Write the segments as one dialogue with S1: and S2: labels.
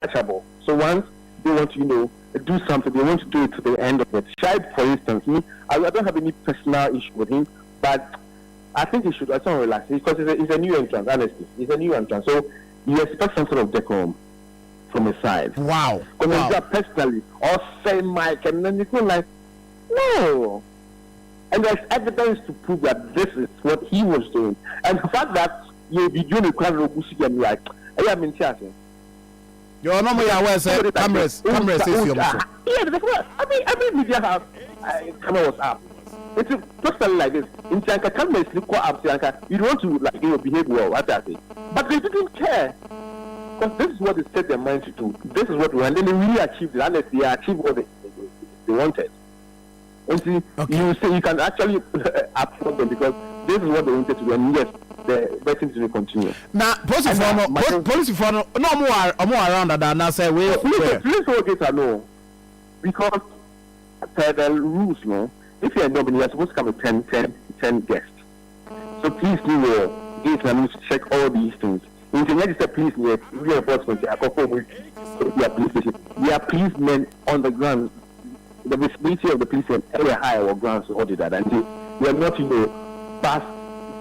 S1: untouchable. So once they want to, do something, they want to do it to the end of it. Shide, for instance, I don't have any personal issue with him, but I think he should also relax because he's a new entrant, honestly. He's a new entrant. So you expect some sort of decorum from his side.
S2: Wow.
S1: Because personally, or say Mike, and then you feel like, no. And there's evidence to prove that this is what he was doing. And the fact that you'll be doing a crowd of Busi and like, I am in charge.
S2: You're not aware, sir. Cameras is your muscle.
S1: Yeah, that's what every media have camera was up. It's personally like this. In Chanka, cameras look up, Chanka. You don't want to behave well, what I say. But they didn't care. Because this is what they set their minds to do. This is what we want. And they really achieved it. Unless they achieved what they wanted. And see, you say you can actually uphold them because this is what they wanted to do. And yes, the betting to continue. Now,
S2: policy for no more around that. And I say,
S1: please hold it alone. Because per the rules, no, if you are not, you are supposed to come with 10 guests. So please do well. This and to check all these things. In the United States, please, reinforcement, we are policemen on the ground. The visibility of the policemen every higher or grounds to audit that. And they are not, passed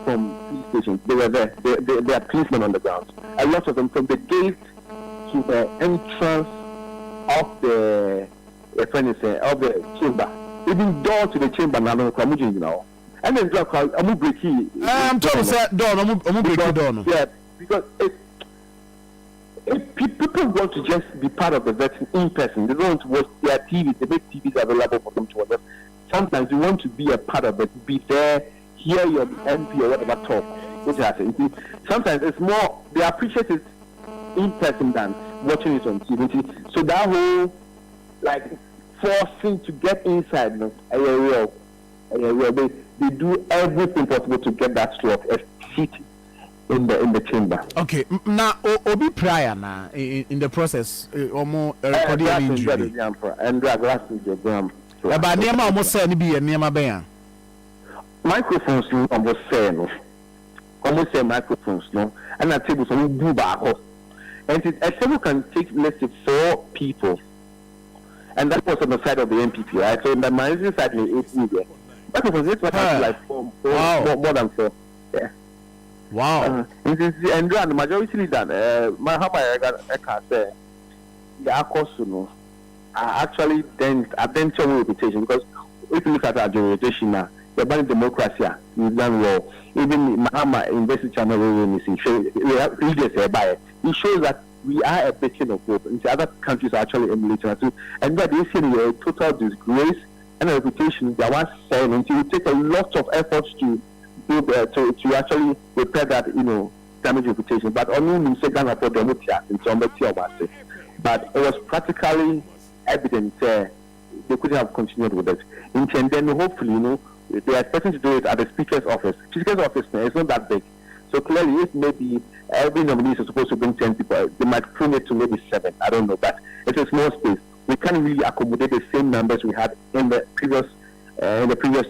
S1: from police stations. They were there. They are policemen on the ground. A lot of them from the gate to the entrance of the chamber. Even door to the chamber now. And then I'm breaking.
S2: I'm told that door. I'm breaking door.
S1: Yeah, because if people want to just be part of the vetting in person, they don't want to watch their TVs. They make TVs available for them to watch. Sometimes you want to be a part of it, be there, hear your MP or whatever talk. Which I say, sometimes it's more they appreciate it in person than watching it on TV. So that whole forcing to get inside, they do everything possible to get that sort of seat in the chamber.
S2: Okay, now obi prior na in the process more recording injury
S1: and glass is your gram.
S2: About near almost say be a near my
S1: microphones no almost say microphones no and a table so do back and a table can take let's say 4 people. And that was on the side of the MPP, right? So in the managing side, it's easier. But it was like four, more than 4. Yeah.
S2: Wow.
S1: And the majority leader, I can say, the Akosunu are actually identical reputation because if you look at our jurisdiction now, the Bani democracy is done well. Even Mahama University Channel, it shows that we are a beacon of hope. And the other countries are actually emulating us. And that they see a total disgrace and a reputation that was saying until it take a lot of efforts to actually repair that damaged reputation. But only in second report but it was practically evident they could have continued with it. And then hopefully, they are expecting to do it at the speaker's office. Speaker's office now it's not that big. So clearly, if maybe every nominee is supposed to bring 10 people, they might prune it to maybe 7. I don't know, but it's a small space. We can't really accommodate the same numbers we had in the previous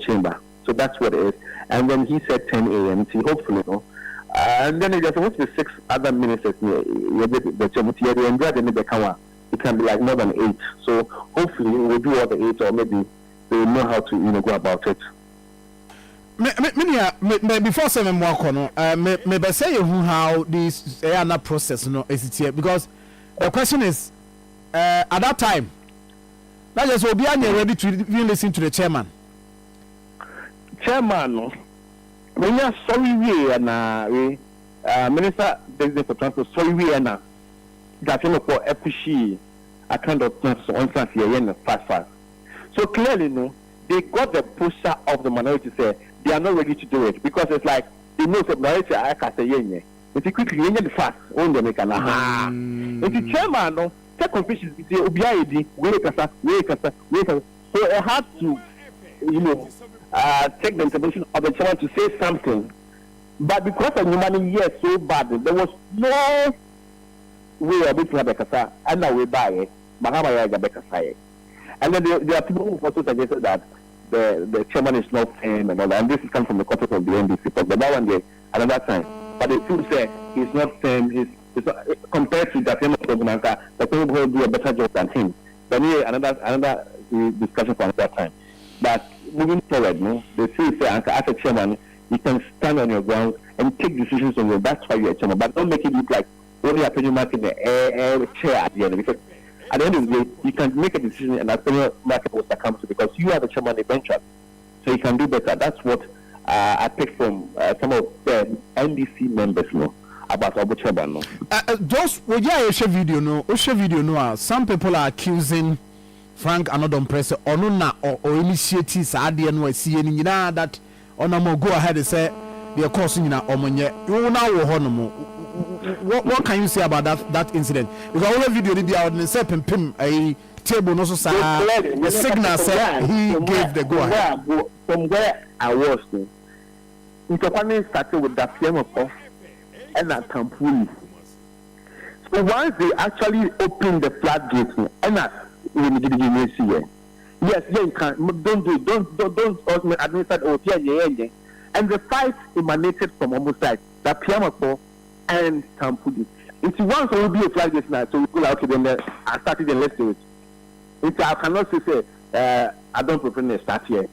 S1: chamber. So that's what it is. And then he said 10 a.m. So hopefully, and then there's supposed to be 6 other ministers. It can be like more than 8. So hopefully, we'll do all the 8, or maybe they will know how to go about it.
S2: Before 7 more, maybe say how this process is here because the question is at that time, that just will be ready to even listen to the chairman.
S1: Chairman, when you're sorry, Minister President for Transport, sorry, that for Epushi, a kind of on here fast. So clearly, they got the pusher of the minority say. They are not ready to do it because it's like they know that minority I can say if you quickly the fast on the make if the chairman no take confusion with the OBID so it had to take the intervention of the chairman to say something, but because the money here so bad there was no way of it to have a kasa and now we buy it and then there are people who also suggested that the chairman is not firm and all that. And this is coming from the corporate of the NDC. But that one day, another time. But the truth said he's not firm. He's compared to the famous Ogunanka, the people will do a better job than him. But anyway, another discussion for another time. But moving forward, no, they say as a chairman, you can stand on your ground and take decisions on your. That's why you're a chairman. But don't make it look like only a penny market the chair at the end. Because at the end of the day, you can make a decision and a penny market will succumb to because you are the chairman eventually. So you can do better. That's what I take from some of the NDC members, no, about Abu Chairman, no.
S2: Those video, no. Some people are accusing Frank Anodom Press or no or initiatives no see any that on go ahead and say they are causing omonye. You now what can you say about that incident? Because all the video they out and say pim a table no so the signal said he gave the go ahead.
S1: From where I was, Ntopani started with the PM of and at Tampuli. So once they actually opened the floodgates, and yes, you can don't administer and the fight emanated from almost like the PM of and Tampuli. It's once will be a floodgate now, so we go out to them. I started and let's do it. I cannot say I don't prefer to start here.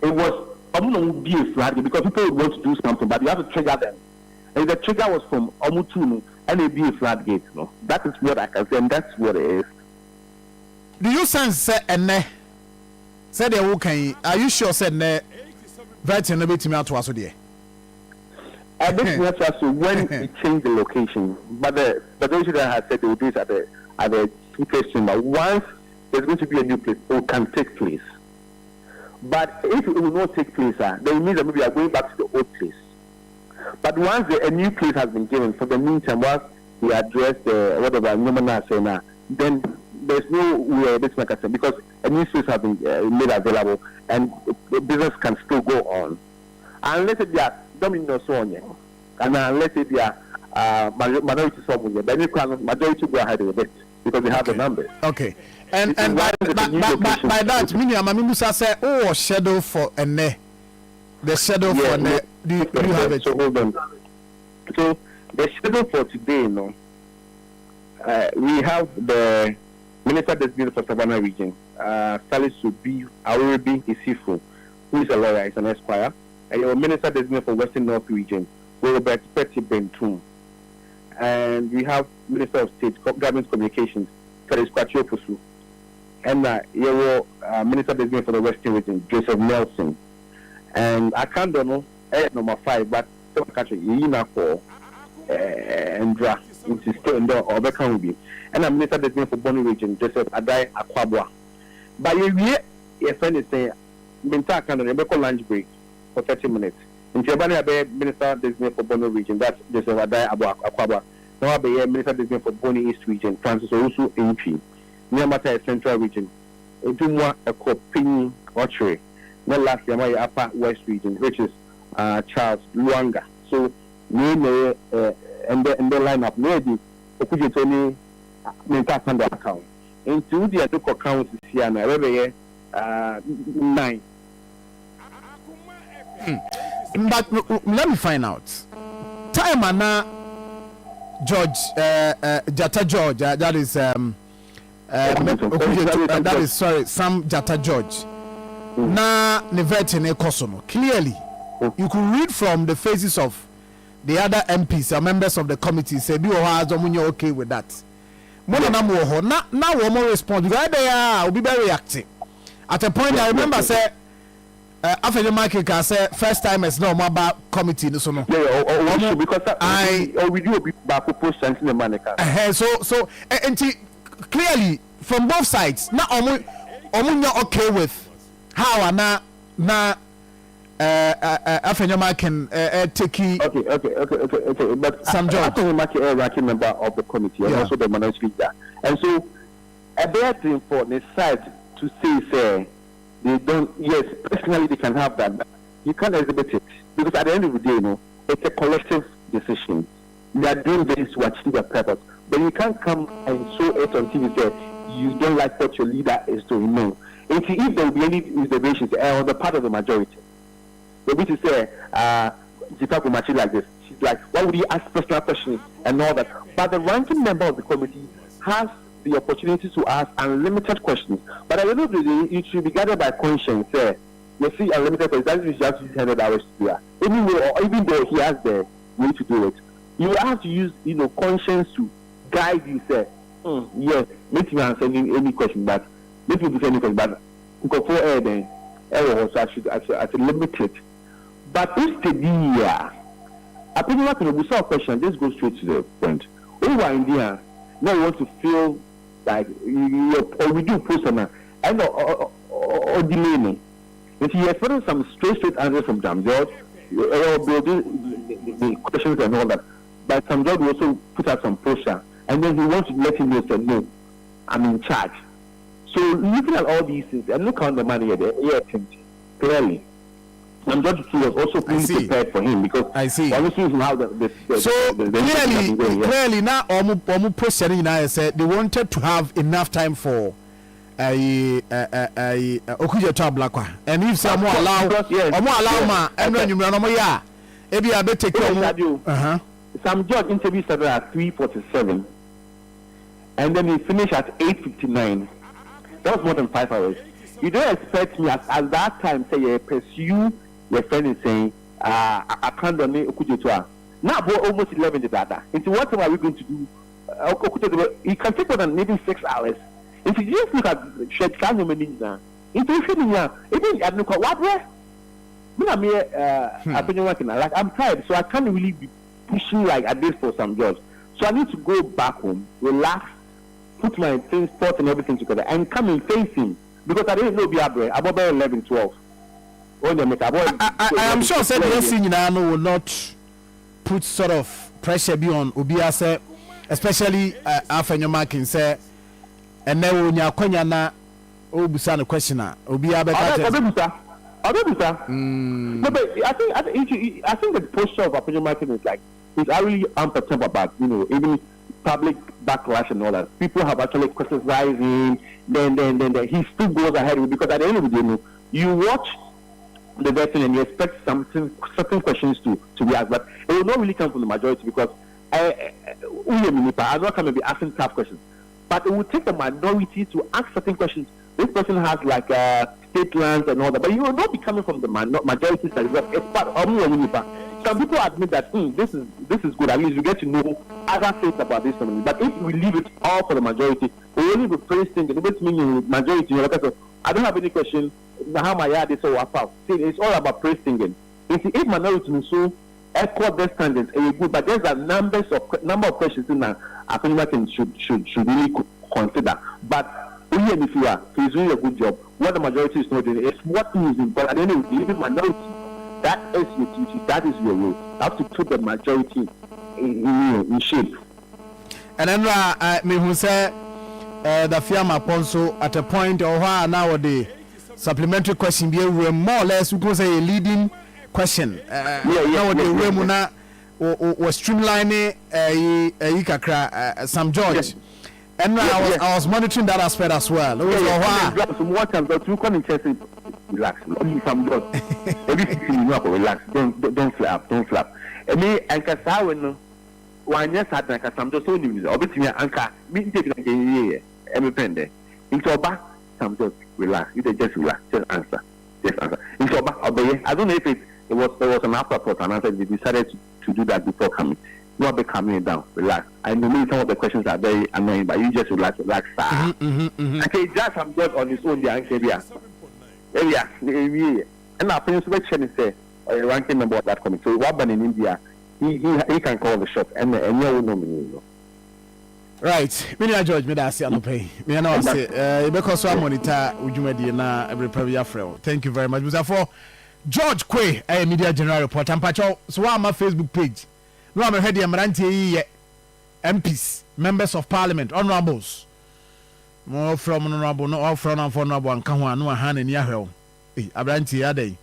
S1: It was be a flag because people would want to do something, but you have to trigger them. And the trigger was from Omutunu and it be a floodgate. No, that is what I can say, and that's what it is.
S2: Do you sense and said they can? Are you sure said Virgin never to me out to us there?
S1: I think that's when it changed the location, but the those that had said they would do it at the two place chamber. Once there's going to be a new place, it can take place. But if it will not take place, then it means that maybe we are going back to the old place. But once a new place has been given, for the meantime, once we address whatever nominal say now, then there's no way this like I said, because a new space has been made available and the business can still go on. Unless it be a dominant so on, and unless it be a minority somewhere, then you can majority go ahead with it because they have the numbers.
S2: Okay. And by that, meaning Musa said, oh, schedule for the schedule for do you have it?
S1: So hold on. So the schedule for today, we have the Minister Designated for Savannah Region, Salisu B. Awuribi Isifu, who is a lawyer, is an esquire, and your Minister Designated for Western North Region, Robert Petty Bentum, and we have Minister of State Government Communications, Felix Kwachiopusu. And your Minister Designated for the Western Region, Joseph Nelson. And I can't know number 5, but some country for and draft, which is still in the other country. And I'm Minister Designated for Bonny Region, Joseph Adai Akwabwa. But your friend is saying, Minta can remember lunch break for 30 minutes. In Jabani, Minister Designated for Bonny Region, that's Joseph Adai Akwabwa. Now I be Minister Designated for Bonny East Region, Francis Owusu MP. Nyamata Central Region, Ejumwa Ekopini Orchard. Not last year, my Upper West Region, which is Charles Luanga. So we may and the lineup maybe Okuji Tony Mental Fund account. Into the other accounts here and every 9.
S2: But let me find out. Time and George Jata George, that is that is Sam Jata George. Na Nevetine Kosono. Clearly, you could read from the faces of the other MPs or members of the committee say, "Do you okay with that?" Now one more response because they will be very reactive. At a point, I remember say, after the market can say first time it's no more about committee. So no.
S1: Yeah, because we do a bit back post in the money.
S2: So clearly from both sides, now you're okay with how na Afenema can take
S1: okay. But
S2: some job.
S1: Afenema ranking member of the committee and also the minority leader, and so a better thing for the side to say they don't. Yes, personally they can have that, but you can't exhibit it because at the end of the day, it's a collective decision. They are doing this to achieve their purpose, but you can't come and show it on TV say you don't like what your leader is doing. No, and if there will be any reservations on the part of the majority, the which is say Jitaku Machi like this, she's like why would he ask personal questions and all that? But the ranking member of the committee has the opportunity to ask unlimited questions. But at the end of the day, it should be guided by conscience. You see, unlimited questions, that is just 100 hours to do that. Anyway, or even though he has the way to do it, you have to use, conscience to guide you. Say, yes, make me answer any question, but make me do any question, but go for air then. Also, I should limit it. But if the year, I think what can be a question, just go straight to the point. Over India, now you want to feel like or we do personal and or delay me. If you expect some straight answers from Jam George, or the questions and all that, but Sam George will also put out some pressure, and then he wants to let him know that no, I'm in charge. So looking at all these things and look on the money clearly. Sam George was also prepared for him because
S2: I see.
S1: Obviously, how
S2: clearly now, almost president I said they wanted to have enough time for Okuja to Blakwa, and if some allow ma, and when you run ya, maybe I better take
S1: you. Sam George interview started at 3:47, and then he finished at 8:59. That was more than 5 hours. You don't expect me at that time say pursue your friend is saying I can't donate Okuja to. Now almost 11 data. Into what are we going to do? It can take more than maybe 6 hours. If you just look at Shed Kano Menina, even at Nuka, what? I'm tired, so I can't really be pushing like I did for some jobs. So I need to go back home, relax, put my thoughts and everything together, and come and face him. Because I didn't know Biabre, about 11, 12.
S2: I am sure said the senior will not put sort of pressure beyond Ubiase, especially after your marking say. And then when you are going to Obusan a questioner, Obia better. I think the posture of opinion marketing is like it's really unperturbed about even public backlash and all that. People have actually criticized him. Then he still goes ahead with because at the end of the day, you watch the vetting and you expect certain questions to be asked, but it will not really come from the majority because I'm not going to be asking tough questions. But it will take the minority to ask certain questions. This person has like state lands and all that, but you will not be coming from the majority side. It's part of some people admit that this is good. At least you get to know other things about this family. But if we leave it all for the majority, we will only be praising the majority. So I don't have any question. How my yard is so up. It's all about praising. If minority so echo their standards, it good. But there's a number of questions in that I think Martin should really consider. But if you are, he's doing a good job. What the majority is not doing, it's what he is important. At the end of the day, minority, that is your duty, that is your role. You have to put the majority in shape. And then me who say the Fiamma Ponso at a point or where nowadays supplementary question be more or less we can say a leading question. Nowadays we was streamlining Sam George.
S1: Yes.
S2: And I was monitoring that aspect as well.
S1: Some water, but you can't just relax. Only some God. Everything you know, relax. Don't flap. And me and Casawan, one yes, I think some just only with obviously anchor. Me take like a year. Every penny. Into a back, some just relax. You just relax. Just answer. Into a back, I don't know if it was an afterthought, and I said we decided to do that before coming. Not be coming down, relax. I know some of the questions are very annoying, but you just relax. Okay, just I'm just on his own there, and our friends will say a ranking member of that committee. So what happened in India, he can call the shop and you know.
S2: Right, me George, me that's no pay. Me know say because I monitor ujumadi na every private friend. Thank you very much. For George Kwe, a media general reporter, and Pacho, so on my Facebook page. No, I'm heard the Amaranti MPs, members of parliament, honorables. More from honorable, no, all from honorable, and come on, no hand in Yahoo. Abranti Ade,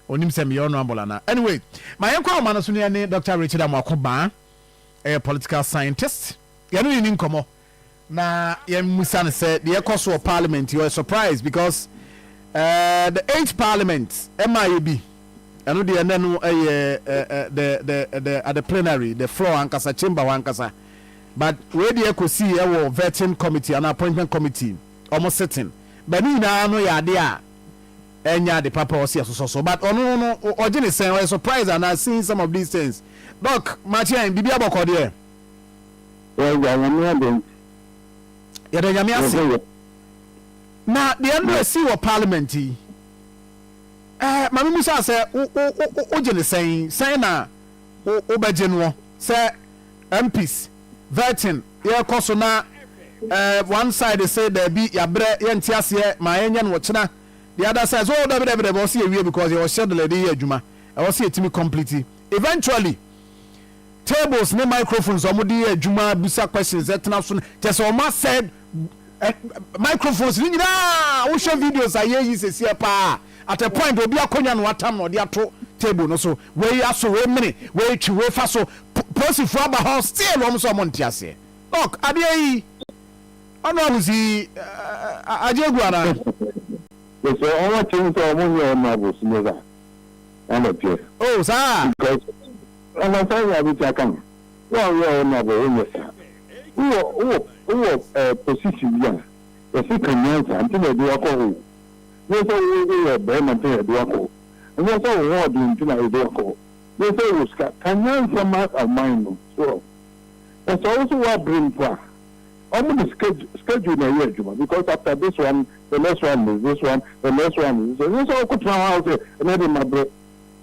S2: on him semi honorable. Anyway, my uncle Manasunia, Dr. Richard Amakoba, a political scientist. You're not in Komo. Now, Musan said the cost of parliament, you are surprised because the 8th parliament, MIB, ɛno deɛ ɛnɛ no the at the plenary the floor ankasa chamber ankasa but we deɛ kɔsi ɛwɔ vetting committee and appointment committee almost sitting but ne nyinaa no yɛ ade a ɛnya de papa ɔsi ɛsoso so but ɔno no ɔgye ne sɛn ɔyɛ surprised and I seen some of these things doc machian bibi abɔkɔ deɛ yɛde nyame ase na deɛ no ɛsi wɔ parliament yi mame mu sa sɛ wogye ne sɛn na wobɛgye no sɛ MPs vetting yɛkɔ so na one side say daabi yɛabrɛ yɛnte aseɛ ma yɛnyɛ no wɔkyena the other side so dɛbɛdɛbɛdɛbɛ ɔsɛ yɛwie because yɛwɔ schedule de yɛ adwuma ɛwɔ sɛ yɛtumi complete eventually tables ne microphones ɔmo de yɛ adwuma bisa questions ɛtena so kyɛ sɛ ɔmo asɛ microphones ne nyinaa wohwɛ videos a yɛyi sɛsiɛ paa at a point obi akonya no watam no de ato table no so wei aso wei mene wei twi wei fa so posifo aba hɔ still ɔmo so ɔmo nte aseɛ look adeɛ yi ɔno abusi agye gu ana
S1: yes ɔmo kyɛn sɛ ɔmo nyɛ ɔmo abusi ne za ɛna pie
S2: oh saa
S1: because ɔmo sɛ yɛ abi ta kam wɔn yɛ ɔmo abusi nyɛ sa wo position bi a yɛsi kanyansa nti na ɛde wakɔ hɔ ne sɛ wo bɛrima nti na ɛde wakɔ ne sɛ wo wɔ ɔde nti na ɛde wakɔ ne sɛ wo sika kanyansa ma aman no so ɛsɛ ɔwo so wɔ abiri mpo a ɔmo de schedule na ɛyɛ adwuma because after this one the next one is this one the next one is this one ne sɛ ɔkɔ tena hɔ sɛ ɛna de ma brɛ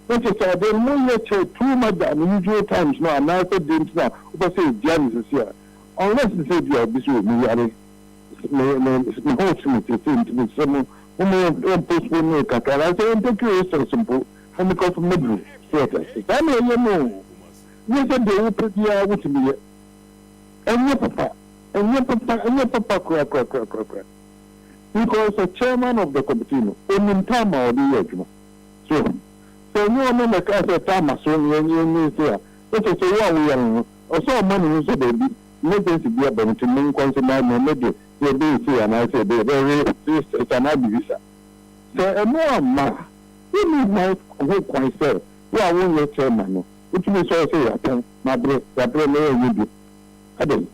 S1: ne sɛ sɛ ɔde mo yɛ kyɛ too much than usual times no anaasɛ de nti na wopɛ sɛ ɛgya ne sisi a unless you say you are busy with me, I hope you to some postpone me. I say, take you so simple, and because of middle theaters. I mean, you know, you said they will put you out to me. And your papa, crack. Because the chairman of the committee, in time or the edge. So you are not like a time, so you say, it's a way we are, or so money, so baby. Emergency be a benefit main consumer no media they be say and I say they very it's an abuse so no ma you need my whole concern you are one your chairman no which means so say ya my brother no you do ade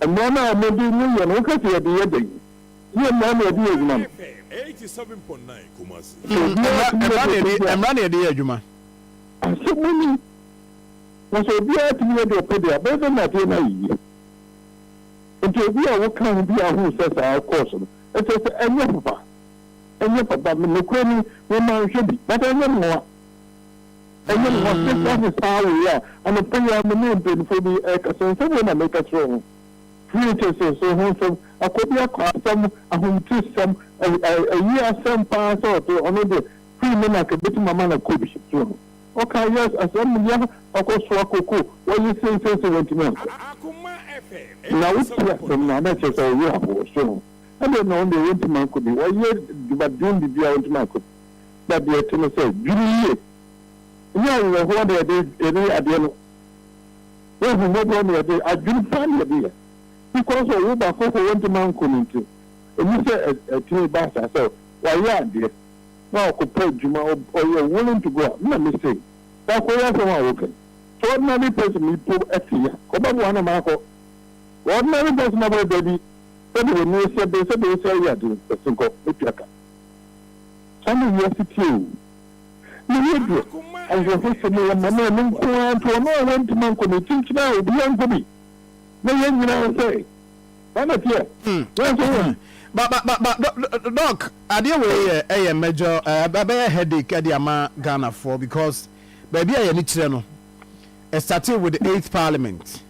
S1: and no na me be me no ka say dey dey you na me dey adwuma
S3: 87.9 Kumasi
S2: I'm running dey adwuma
S1: so many na so bi a tumi de opede a bebe na te na yi nti obi a wo kan bi a hu sɛ saa course no ɛsɛ enye papa me no kwani we ma hwɛ bi but enye no sɛ saa wo ya ana pe ya me no be fo bi ka sɛ we na make a throw free to so ho so akobi akɔsɛm ahomti sɛm ayi asɛm pa sɛ to ɔno de free me na ka beti mama na kobi so okay, yes, as I'm young, of course, Wakoko, what you say, Akoma FM. Now, it's from my message, so you have so. I don't know, the winter could be. Why, but doing the dear winter could. That the attorney said, Julie, you know, what they did at the end. Well, no, I didn't find the idea. Because of what Wakoko went to Mount Coninto. And you say, a teeny bastard, so, why, yeah, dear. Now, compared Juma, or you're willing to go out. Let me say, that's where I'm working. So, ordinary person, you put a fear. Come on, one of my ordinary person, my baby. When they said, yeah, do the single, if you can. Some of you too. You do. And you're facing me, and my man, and to a more one to Manco, you think now, beyond for me. No, you know, say, I'm not here. But
S2: doc, I deal with a major headache at the Ama Ghana for because baby I need to know. Starting with the 8th Parliament.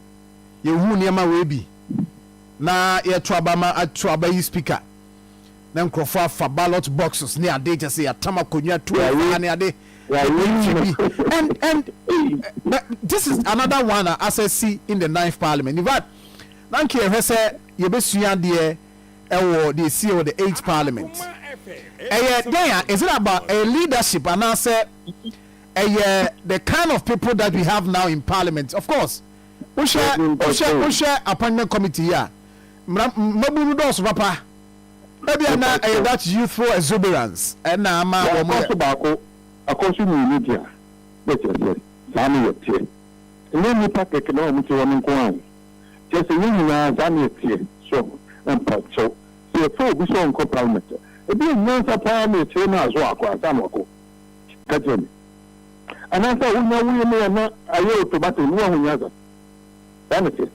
S2: You who near my way na ye Trabama at Trabai speaker. Then Crawford for ballot boxes near data say a Tamakunya 2 and this is another one as I see in the 9th Parliament. In fact, thank you, Hesse, you be dear. The CEO of the 8th Parliament. Is it about a leadership and I say the kind of people that we have now in Parliament? Of course, we share appointment committee here. Maybe that youthful exuberance and
S1: akɔso ne media which is saa ne yɛtie ɛnyɛ nipa kɛkɛ na ɔmo te hɔ no nko a kyɛ sɛ yɛn nyinaa saa ne yɛtie so mpakyɛw sɛ yɛfa obi sɛ ɔnkɔ parliament ebi nyansa paa na yɛkyerɛ no aso akɔ asa na ɔkɔ kakyɛ me anaasɛ wonya woyɛ no yɛ na ayɛ automatic ne waho nyansa saa ne sɛ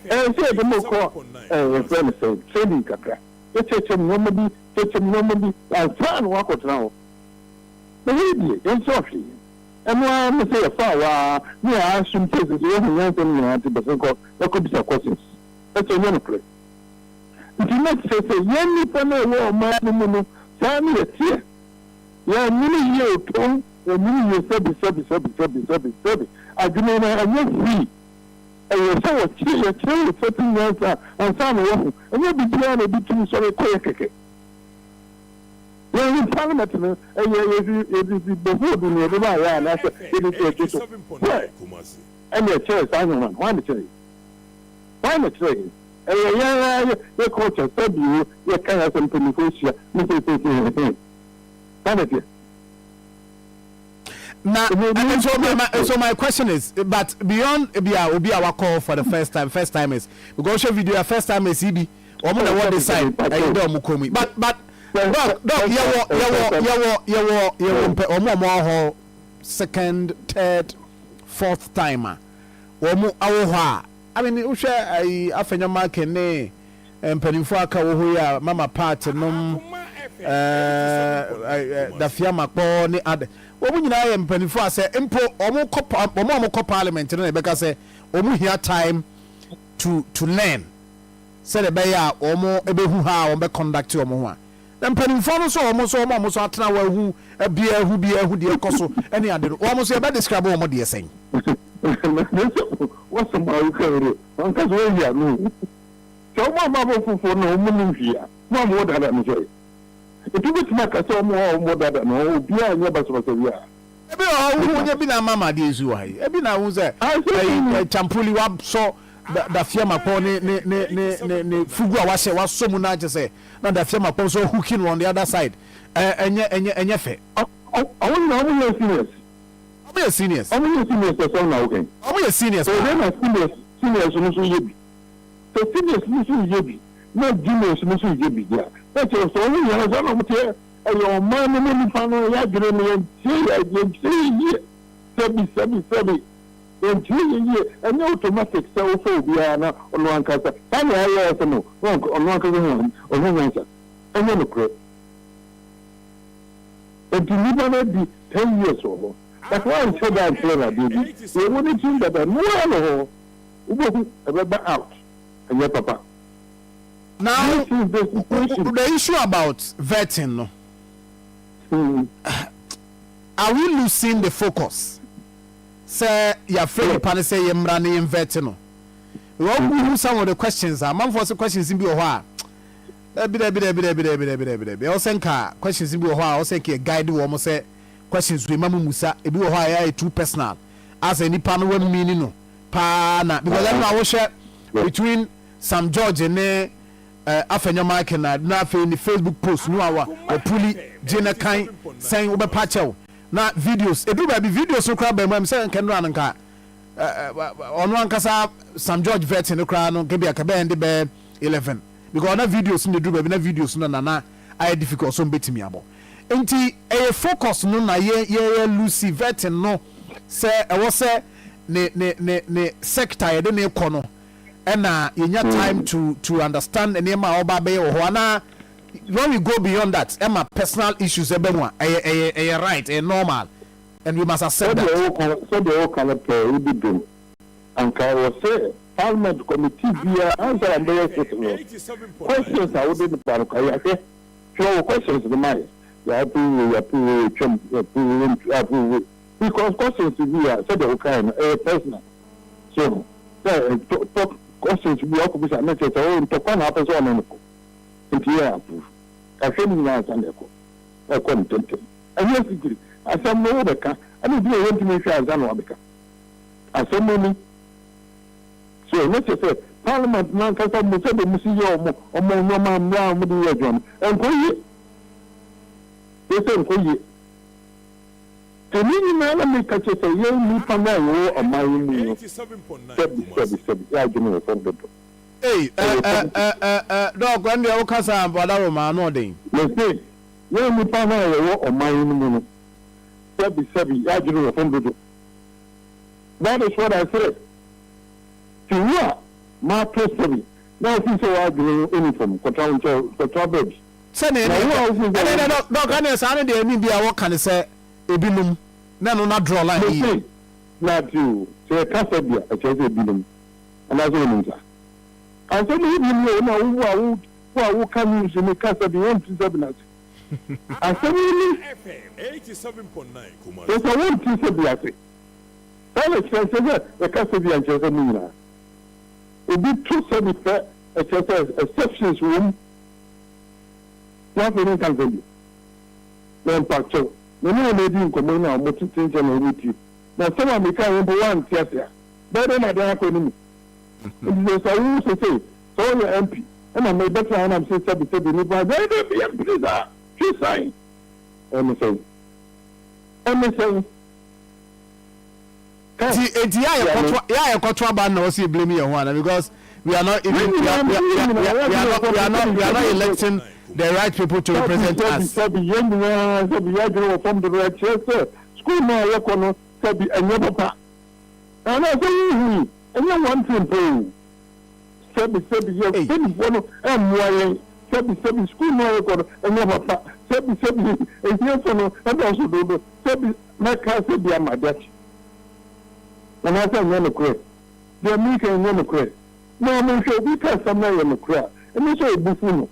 S1: sɛ yɛde mo kɔ yɛfrɛ no sɛ training kakra yɛkyerɛkyerɛ nneɔma bi ansa na wakɔtena hɔ na yɛdie yɛnkyɛ ɔhwee ɛno ara ne sɛ yɛfa waa ne yɛ asom cases yɛho nyansa no nyinaa te bɛsɛ nkɔ yɛkɔbisa questions ɛkyɛ nyɛ nokorɛ nti na kyerɛ sɛ yɛn nnipa no ɛwɔ ɔman no mu no saa ne yɛteɛ yɛnyene yie otom yɛnyene yie sɛbi adwene no ɛnyɛ free ɛyɛ sɛ yɛkyerɛ wɔ sɛte nyansa ansa na wɔho ɛnyɛ bibiara na ebi tumi sɔre kɔyɛ kɛkɛ yɛn parliament no yɛde bɛhoɔdo ne yɛde ba ayɛ anaasɛ yɛde sɛ ɛgye so ɛne ɛkyerɛ saa nwoma no wane kyerɛ yɛ culture sɛbi wo yɛka yɛ sɛ mpanyinfoɔ ahyia ne sɛ kane deɛ
S2: Now, so my question is, but beyond obi a call for the first time is because show video first time is EB or more what decide but more second, third, fourth timer or more I mean you share I afenya mark ne mpanimfo aka wo ho ya mama part nom da fiama kpo ne ade omu nyina ye mpanimfo ase mpo omu kɔ parliament no be ka say omu here time to learn say the be ya omu ebehu ha omu be conduct omu ho a na mpanimfo no so omu so atena wa hu bia hu de ekoso ene ade omu so e be describe omu de esen
S1: what's the matter with on ka so here no so omu fufu no omu no hia mo mo da na so etu bi tuma ka so omu da no obi a nya baso wi a
S2: ebi o nya bi na mama de ezu wa ebi na hu say champuli wa so da fiama po ne fugu a wa so mu na je say na da fiama po so hooking on the other side enye fe
S1: awon na omu serious
S2: seniors
S1: so na okay
S2: omu seniors
S1: so they na seniors no so yebi so seniors no so yebi na juniors no so yebi dia that's so omu ya so na mute ayo man no ni fa no ya gire no ye sebi ye and automatic so so bia na ono ankasa tan ya ya so no ono ankasa no ono answer enye no kro and you never be 10 years old. That's why I said that clear, baby. They wouldn't think that no, out. And your papa.
S2: Now, the issue about vetting, are we losing the focus? Say, you're afraid to say you're running vetting. We all lose some of the questions. I'm for some questions in Bioha. Osenka questions in Bioha, Osenka guide you almost say. Questions we mamu musa ebi wo ha too personal as any pan one meaning no pa na because I know share between Sam George and afenya mark na fe ni Facebook post no awa opuli jena kan saying obe pachew na videos ebi ba bi videos so kra ba mu say nkan no anka ono ankasa Sam George vet no kra no ke bia ka be end be 11 because na videos no do ba na videos no na I difficult so betimi abo enti focus no na ye Lucy vetting no say e wo say ne sector ye de ne ko no e na yenya time to understand ene ma oba be wo ho na when we go beyond that e ma personal issues e be mu a right a normal and we must accept that
S1: so the all kind of we be do and I was say parliament committee bia answer and be questions I would be part of so questions the mind because questions to be said the kind personal. So talk questions to be occupied and say oh to come happen so on into here approve. I feel me now and I content. And yes agree. As some know the car I mean you want to make sure as an America. As so many so let's say parliament now can some say the musi or more normal now with the and they say to me na me ka che say ye ni pa na wo o ma yi ni
S3: 87.9
S1: ya gini wo fon do
S2: hey dog when the okasa bada wo ma no den
S1: me say ye ni pa na wo o ma yi ni no 77 ya gini wo fon do that is what I said to you ma to 7 now if you wa gini uniform control baby
S2: say na dog kan say na dey ni bia wo kan say ebinum na no na draw line
S1: yi na do say kasa bia a che say ebinum and that's what means and so you know wo kan use me kasa bia 127 and so you
S3: FM 87.9 Kumasi.
S1: so 127 bia say that is the kasa bia che say me na obi 270 a che say exceptions room what we can do no impact so no na di nkomo na mo titin je na ruti na some am kan wo one tiatia better na dey akọ ni it is so say so your MP and I may better and I'm say say ni ba dey be MP that she sign and say
S2: ti ya ekotwa aba na o say blame you one because we are not even we are not electing the right people to represent us.
S1: Sabi yendwa from the right church. School na yakono sabi enye papa. And I say you enye one thing po. Sabi yes sabi wono emwaye sabi school na yakono enye papa. Sabi enye sono and also do sabi maka sabi amadachi. And I say enye no kre. They make enye no kre. No me show we can somewhere no kre. And me show bufuno.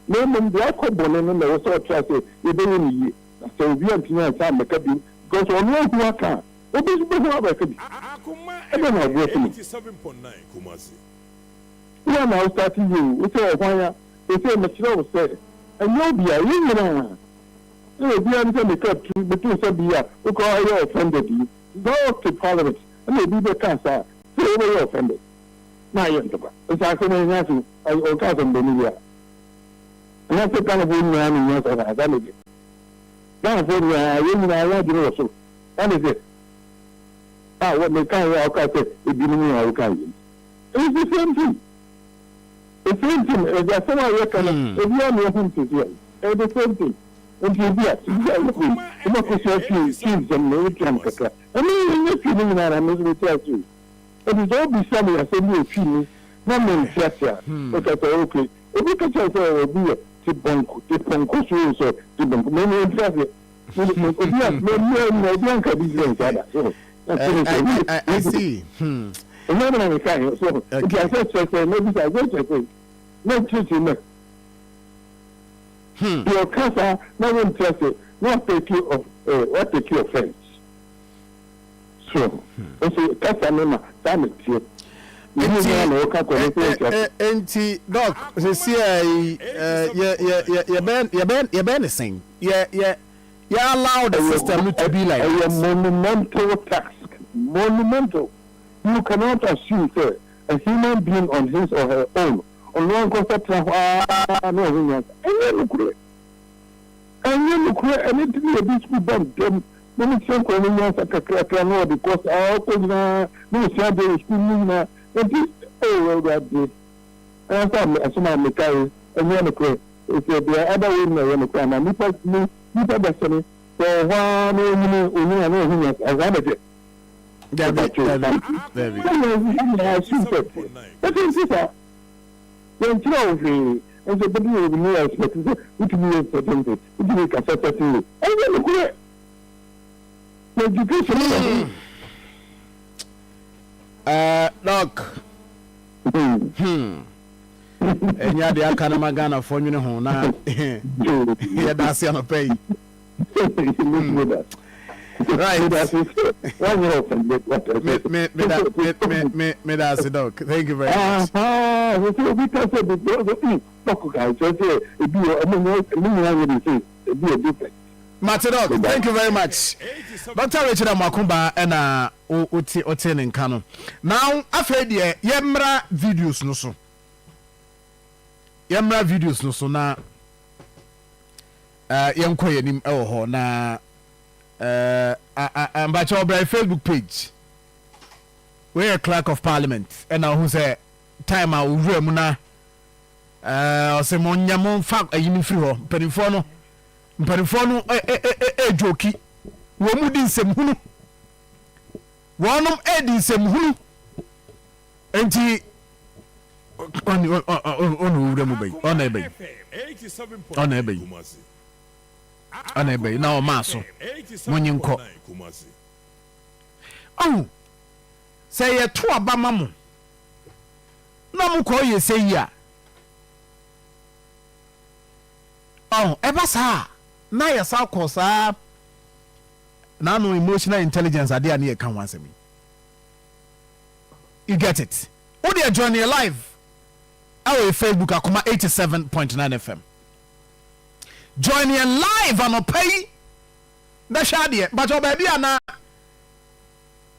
S1: No man be akobone no na wo so try say e be ni yi so obi antinya sa meka bi because ono hu aka obi so be hu aba bi
S3: Akoma
S1: ebe na go funu
S3: 87.9 Kumasi.
S1: ya na start you o say ohwan ya o say me kire o say enyo bia yi nyina e obi an say meka tu be tu say bia o ko ayo offended you go to parliament and obi be can say we were offended na yen to ba o say ko me nya su o ka so be ni bia and I say kind of one man in your side, that is it. Now, for you, I want to know so. That is it. What they can't walk out, it didn't mean I can. It's the same thing. The same thing. There's someone you can, if you are nothing to do, it's the same thing. And you not to say kids and no can cut. I mean, you're feeling that I'm going to tell you. It is all be something I said, you feel no man, okay. If you can say, be ti bonko so ti bonko me no interest me bianca business ada so
S2: I see
S1: no so if I say maybe I go to no teach me your casa no interest not take you of what take you offense so casa me time it
S2: enti doc se see you ben sing you allow the system to be like
S1: a monumental task. You cannot assume that a human being on his or her own on one concept of no and you look and it be a bit done them many things no because I no school that day. And I saw my carry and you know, if there are other women in the crime, and you destiny, so one as I have it. That is it. Then, and the body will be expected to be a certain thing, to make a certain thing. And you look education.
S2: Doc. Enya de aka na magana fo nwene ho na ya da se no pay. Right. Me da se doc. Thank you very much.
S1: So we can say the doc guys say e be a different.
S2: Matadok, thank you very much. Dr. Richard Makumba and Uti in Kano. Now, I've heard ye Yemra videos no so. Yemra videos no so na Yanko Yanim Oho na but your Facebook page. We're a clerk of parliament, and now who say time out Remuna Simon Yamon Fak a Unifrio, Perifono, Joki, Womudin Semhunu, Wanum Eddie Semhunu, and he on Ebay, now Maso, when you call. Oh. Say a two abamamu. No more call you say ya. Oh, ever sa. Na ya sa kosa. Na no emotional intelligence ade near can once me. You get it. Who they join your live? Our Facebook Akoma 87.9 FM. Join your live and pay. That's shady. But your baby na.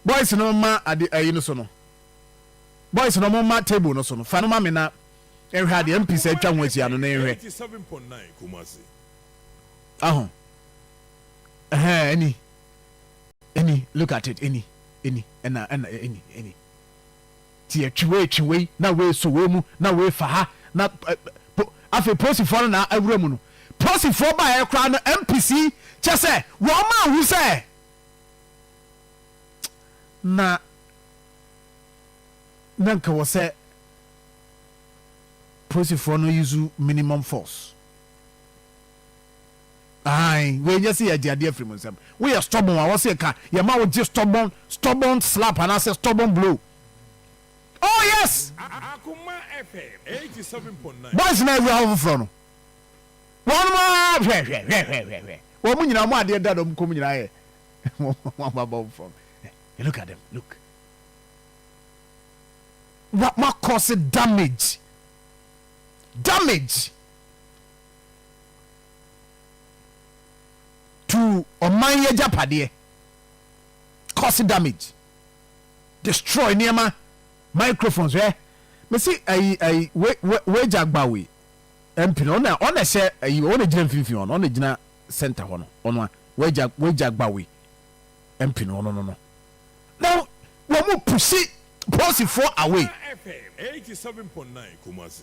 S2: Boys no ma ade no so no. Boys no ma table no so no. Fa no ma me na ehwe ade MPC atwa nwati ano na ehwe.
S3: 87.9 Kumasi.
S2: Ahon. Any. Look at it. Any. Any. Ti atwe na we so we mu na we fa ha na afi posi for na awura mu no. Posi for ba e kra no MPC che se wo ma hu se na nanka was say police for no use minimum force. Aye, we just see a dear from us. We are stubborn. I was say ka your man would just stubborn slap and I say stubborn blow. Oh yes.
S3: Akoma FM 87.9.
S2: Boys na we have from. One more. Wo mu nyina mo ade da do kom nyina ye. One from. Look at them. Look. What causes damage? Damage to Omanya Japade. Cause damage. Destroy Niama microphones. Eh? Me see I we jagbawe. MP no on a share you on a jina fifi on a jina center one on we jagbawe. MP no. Now, we will proceed policy for away.
S3: FM 87.9 Kumasi.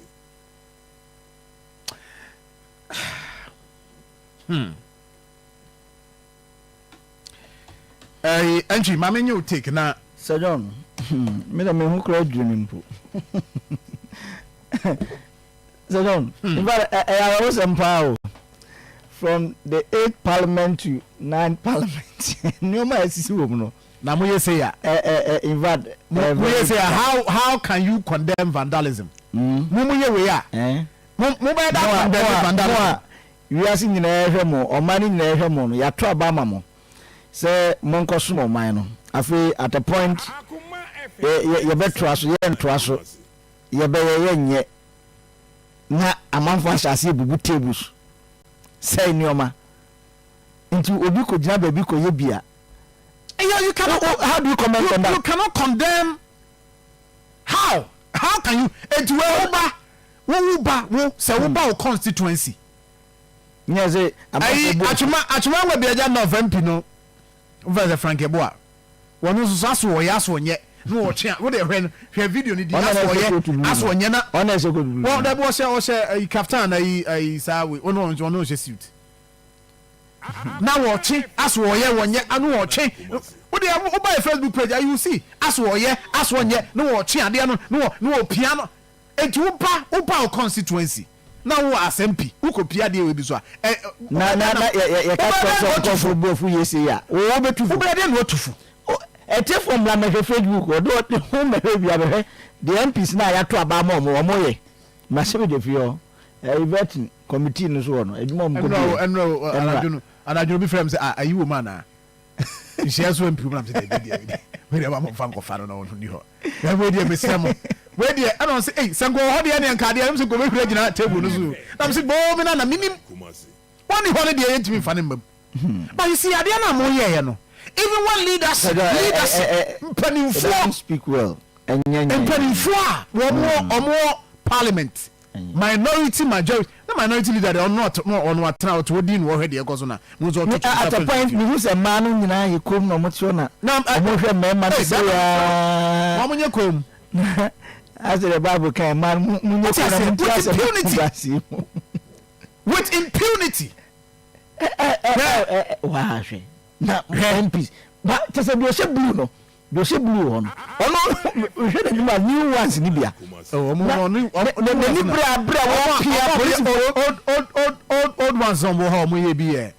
S2: Entry, my menu take now.
S4: Sir John, me da me who crowd dreaming po. Sir John, in fact, I was empowered from the 8th parliament to 9th parliament. No more SCC woman.
S2: Now, we say,
S4: in fact,
S2: we say, how can you condemn vandalism? We are.
S4: We are seeing in a more or money in a more. You are try Bamamo. Say, Monko Sumo Mino. I feel at a point, you better trust you and trust you better yet. Na a month was I see bubu tables. Say, Nioma. Into Obuko Jabba Biko Yebia.
S2: You cannot.
S4: How do you comment on that?
S2: You cannot condemn. How can you? It's Uba constituency.
S4: Yes,
S2: Achuma will be a jan of MP over Frankie Bois. One who's also Yaso yet. No, what they ran her video. As one yena.
S4: Honest,
S2: well, that was a captain. I saw with one suit. Now watching as warrior 1 year and watching. What do you have by Facebook page? You see, as warrior, as 1 year, no watching, no piano. And to Upa constituency. Now as MP, who could Pia deal with this one?
S4: Na both years here. Oh, but to what to a tip from Facebook or do the home behavior. The MPs now are to Abamo or Moye. Massive de Fio, a vetting committee in this one. And I don't be friends. Are you a man? She has one people today. We have a funk of I don't know who knew her. Where dear Miss Samuel? Where dear, I don't say, hey, Sango, how the Indian card? I'm so going to regular table. I'm saying, Bob and a minimum. One holiday to me, funny. But you see, I didn't know. Even one leaders, penny four speak well.
S2: And penny four, one more parliament. minority majority the minority leader they are not on what now to win war head because na at
S4: the point me who say man nyina ye kom no motio na mo hwe mema say ya
S2: mo nye kom
S4: as the bible can man mu
S2: impunity with impunity
S4: wa hwe na MPs ba tese bi o se blue no do se blue on hwe na nyuma new ones ni bia ni bra wo pia police
S2: old ones on wo mo ye bi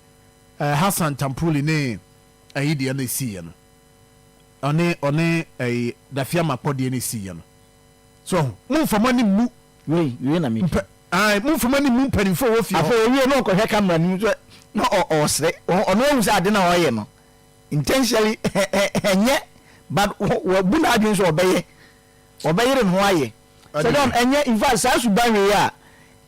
S2: Hassan Tampuli ne ayi de na si ye no one Dafia Makpode ne si ye no so mu fama ni mu
S4: we na me
S2: mu fama ni mu panifo wo fi
S4: afo we no ko hwe camera ni so na o sre ono hu sa ade na o ye no intentionally enye but wo bu na adwen so obeye no aye so don enye in fact sa suban we ya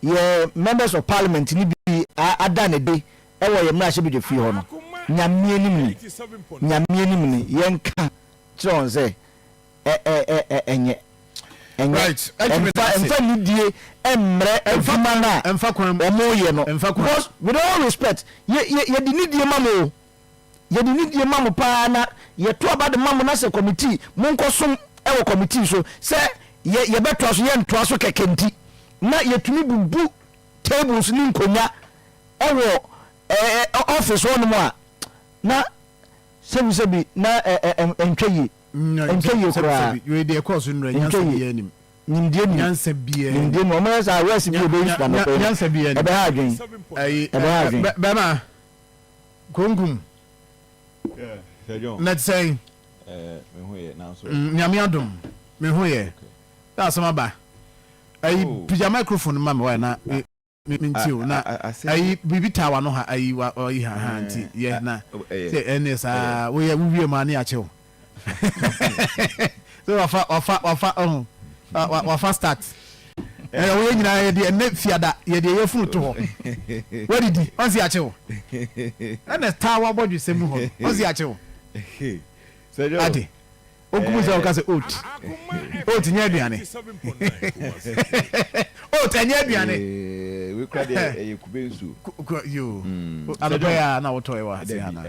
S4: ye members of parliament ni bi adane de e wo ye mra hye bi de fi ho no nyamie ni ni yenka tron say enye
S2: right
S4: emfa ni die emre efuma na
S2: emfa kwan
S4: omo ye no
S2: because
S4: with all respect ye di ni die mamo ye di ni die mamo pa na ye to aba de mamo na se committee monko som e wo committee so se ye beto so ye nto so kekenti na ye tumi bubu tables ni nkonya e wo office one mo a na sebi na entwe kura
S2: we dey course nro nyansa bi anim
S4: nimdie
S2: nyansa bi
S4: no mo sa arrest bi obe use na ko
S2: nyansa bi anim
S4: ebe ha adwen
S2: be ma kongum net say
S5: me ho ye na so
S2: nyame adom me ho ye da sama ba pija microphone ma me wa na mentio na bibi tawa no ha wa ha anti ye na say ns we wie ma na achew so wafa start we nyina ye de na fiada ye de ye funu to ho what did on si achew na tawa bodwe semu ho on si achew ade okumu se o ka se oat nya aduane oat nya aduane
S5: we kwa de kube nsu
S2: yo adobaya na woto e wa se ana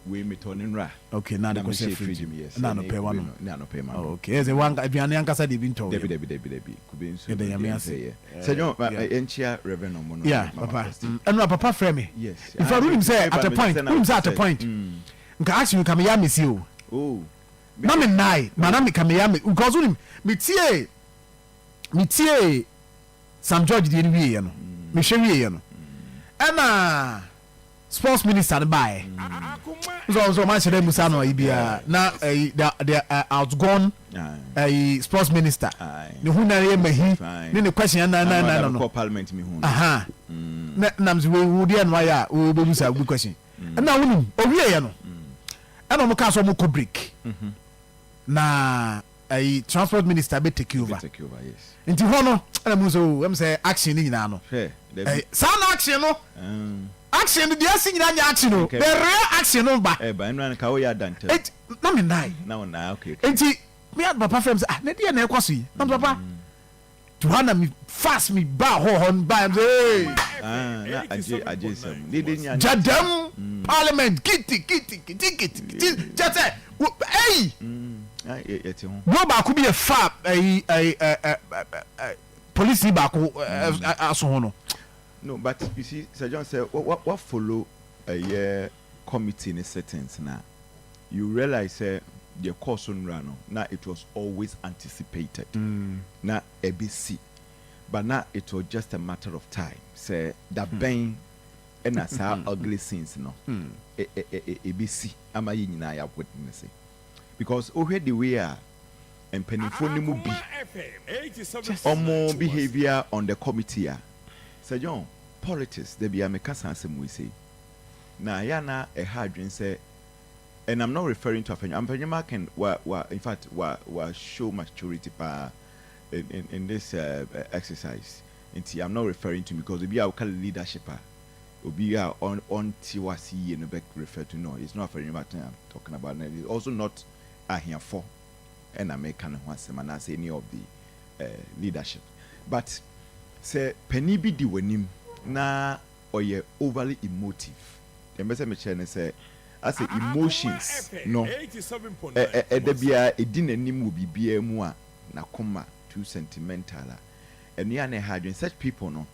S5: we metoni nra
S2: okay na de ko se fridge na no pe wano
S5: na no pe ma
S2: okay eze wanga aduane ankasa de bi nto
S5: debi kube nsu
S2: de yame ase
S5: sejo enchia revenue mo no
S2: yeah papa enu papa frame me
S5: yes
S2: if I really say at a point nka action kam ya mesi o na me nai mana me kam ya me because me tie Sam George de wie ye no me hwe wie ye no na sports minister by so man chere musa no ibia na the outgone sports minister ne hu na ye mahi ne question na no
S5: parliament me hu
S2: aha na namzi we de no ya we be musa we question na wonu o wie ye no na mo ka so mo ko break na transport minister be take over
S5: yes
S2: nti ho no na mo so em say action ni nyina no sound action no action the action nyina nya action no the real action no ba
S5: ba nran ka wo ya dante
S2: na me nai
S5: na okay
S2: nti me at papa frame say na dia na ekoso yi na papa to hana me fast me ba ho ba say
S5: na aje sam dede nya
S2: jadam parliament kiti just say hey
S5: yeti ho
S2: wo ba ku bi e fa police ba ku aso ho
S5: no but you see Sir John said what follow a year committee in settings now you realize the course on run now it was always anticipated na ABC but now it was just a matter of time say that bang and as how ugly scenes no ABC ama yi nyina ya witness because already we are and penifo ni mu bi omo behavior on the committee Sir John politics there be a mekasa asem we say na ya na a hardwin say and I'm not referring to Afenima can in fact show maturity pa in this exercise and I'm not referring to because we be our leadership we are on TWC and back refer to no it's not Afenima I'm talking about it's also not here for and I make kind of one any of the leadership but sɛ pani bi di w'anim na ɔyɛ overly emotive yɛmbɛsɛ mekyerɛ ne sɛ asɛ emotions no ɛda biara ɛdi n'anim wɔ biribiara mu a n'akoma too sentimental a ɛnua na ɛha adwene such people no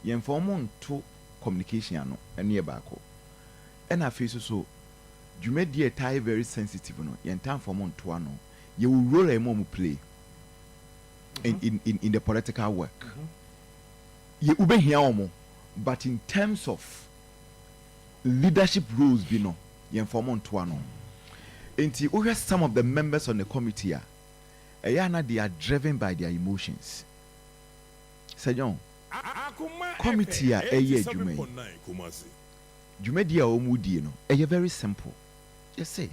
S5: yɛmfa ɔmo nto communication ano ɛno yɛ baako ɛna afei so dwumadi ɛtae very sensitive no yɛntamfa ɔmo nto ano yɛwɔ role a ɛma ɔmo play in the political work ubehia ɔmo but in terms of leadership roles bi no yɛmfa ɔmo nto ano nti wohwɛ some of the members on the committee a ɛyɛ na they are driven by their emotions Sir John committee a ɛyɛ adwuma yi dwumadi a ɔmo die no ɛyɛ very simple yɛsɛ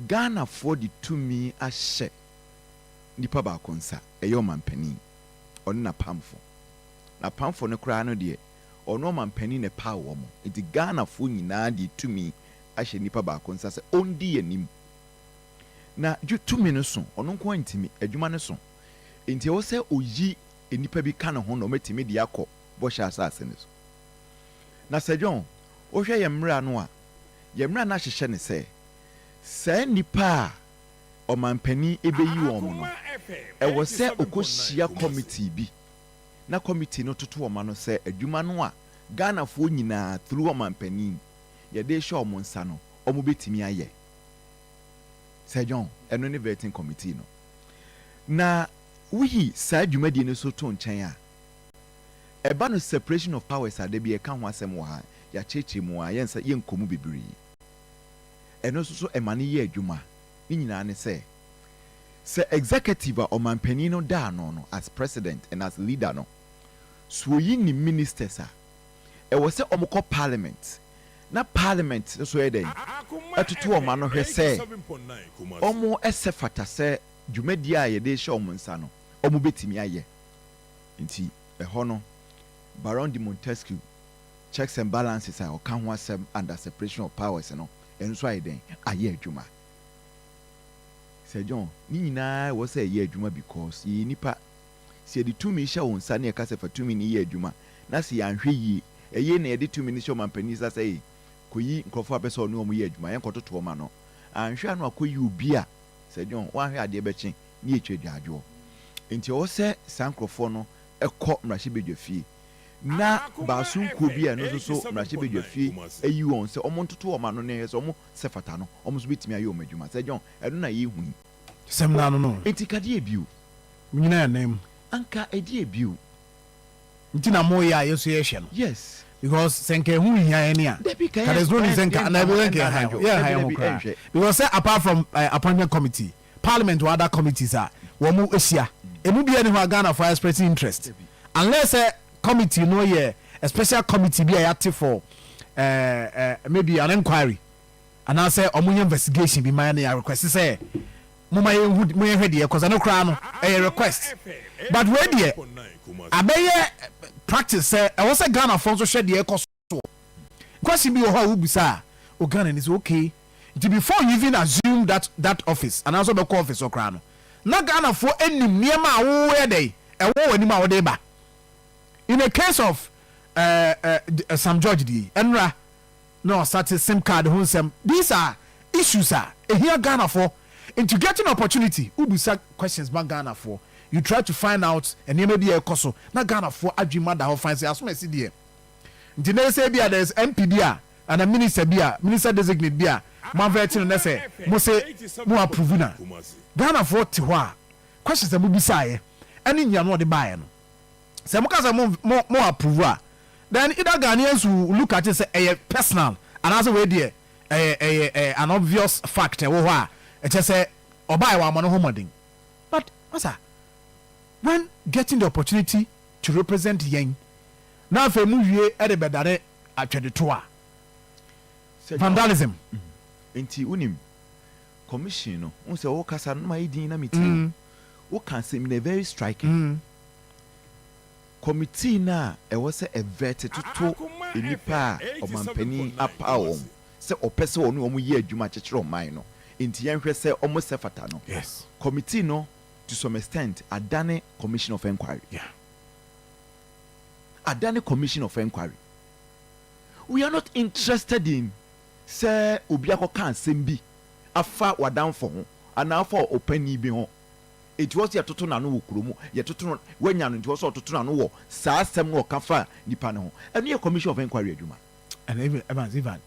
S5: Ghana for the tumi ahyɛ nipa baako nsa ɛyɛ ɔmampanin ɔno na pamfo no koraa no deɛ ɔno ɔmampanin na pa wɔ mo nti Ghana fo nyinaa de tumi ahyɛ nipa baako nsa sɛ ɔndi anim na tumi no so ɔno nko ntimi adwuma no so nti ɛwɔ sɛ oyi nipa bi ka ne ho na ɔmatumi de akɔ bɔhyɛ asase no so na Sir John wohwɛ yɛ mmara no a yɛ mmara no ahyehyɛ ne sɛ saa nipa a ɔmampanin ɛbɛyi wɔn no ɛwɔ sɛ ɔkɔhyia committee bi na committee no toto wɔn ano sɛ adwuma no a Ghanafoɔ nyinaa through ɔmampanin yɛde hyɛ wɔn nsa no wɔn bɛtumi ayɛ Sir John ɛno ne vetting committee no na woyi saa dwumadie no so to nkyɛn a ɛba no separation of powers a da bi ɛka ho asɛm wɔ ha yɛakyerɛkyerɛ mu a yɛnsa yɛnkɔmu bebree ɛno nso so ɛma no yɛ adwuma ne nyinaa ne sɛ executive a ɔmampanin no daa no as president and as leader no so oyi ne ministers a ɛwɔ sɛ ɔmokɔ parliament na parliament nso yɛ dɛn ɛtoto ɔma no hwɛ sɛ ɔmo ɛsɛ fata sɛ dwumadie a yɛde hyɛ ɔmo nsa no ɔmo bɛtumi ayɛ nti ɛhɔ no Baron de Montesquieu checks and balances a ɔka ho asɛm under separation of powers no ɛno nso ayɛ dɛn ayɛ adwuma Sir John ni nyinaa wɔ sɛ ɛyɛ adwuma because yɛ nipa sɛ yɛde tumi hyɛ wo nsa ne yɛka sɛ fa tumi ne yɛ adwuma na sɛ yɛanhwɛ yie ɛyɛ na yɛde tumi ne hyɛ ɔmampanin sa sɛ kɔyi nkurɔfoɔ a pɛ sɛ ɔne ɔmo yɛ adwuma yɛnkɔtoto ɔma no anhwɛ ano akɔyi obi a Sir John wanhwɛ adeɛ bɛkye ne yɛtwa adwadwoɔ nti ɔwɔ sɛ saa nkurɔfoɔ no ɛkɔ mmarahyɛbadwa fie na baaso nkuo bi a no nso so mmarahyɛbadwa fie ayi wɔn sɛ ɔmo ntoto ɔma no ne yɛ sɛ ɔmo sɛ fata no ɔmo nso bɛtumi ayɛ ɔmo adwuma Sir John ɛno na yɛhu yi
S2: sɛm na no
S5: nti kadeɛ bio
S2: nyina yɛ nam
S5: anka ɛdeɛ bio
S2: nti na mo yɛ a yɛso yɛhwɛ no
S5: yes
S2: because sɛ nka ɛho hia ɛne a there's no reason nka na ɛbɛyɛ nka yɛ ho koraa because say apart from appointment committee parliament or other committees a wɔn mu ahyia emu bi ɛne ho a Ghana for expressing interest unless committee no yɛ a special committee bi a yɛate for maybe an inquiry anaasɛ ɔmo yɛ investigation bi maa ne yɛ request sɛ mo ma yɛ hwɛ deɛ cause ɛno koraa no ɛyɛ request but wei deɛ abɛyɛ practice sɛ ɛwɔ sɛ Ghana fo nso hwɛ deɛ ɛkɔ so question bi wɔ hɔ a wobisa a o Ghana ni sɛ okay nti before you even assume that office anaasɛ ɔbɛkɔ office ɔkoraa no na Ghana fo anim nneɛma a wɔyɛ dɛ ɛwɔ wɔ anim a wɔde ba in a case of Sam George di ɛnura na ɔsate sim card ho nsɛm these are issues a ehia Ghana fo into getting opportunity ubisa questions ba Ghana for you try to find out nneɛma bi ɛkɔ so na Ghana for adwuma da hɔ find say asoma si deɛ nti na say bi a there is MP bi a and a minister bi a minister designate bi a mo avɛti no sɛ mo say mo approve na Ghana for te hɔ a questions a mo bisa yɛ ɛne nya no de bae no sɛ mo ka sɛ mo approve a then either Ghanaians will look at it say ɛyɛ personal and as we deɛ ɛyɛ an obvious fact ɛwɔ hɔ a ɛkyɛ sɛ ɔbaa ɛwɔ amano homɔden but masa when getting the opportunity to represent yɛn na afei mu wie ɛde bɛdare atwɛdeto a vandalism
S5: nti unim commission no wo sɛ wo kasa no ma yɛdin na meeting wo kan sɛ in a very striking committee na ɛwɔ sɛ ɛvɛte toto enipa a ɔmampanin apa wɔn sɛ ɔpɛ sɛ ɔno wɔn yɛ adwuma kyekyere ɔman no nti yɛnhwɛ sɛ ɔmo sɛ fata no
S2: yes
S5: committee no to some extent adane commission of inquiry.
S2: Yeah.
S5: Adane commission of inquiry. We are not interested in say obiako kan sembi afa wadan for ho ana for opani bi ho. It was ya toto na no wo kromu ya toto wanya no it was toto na no wo saa asem no ka fa nipa ne ho. And your commission of inquiry adwuma.
S2: And even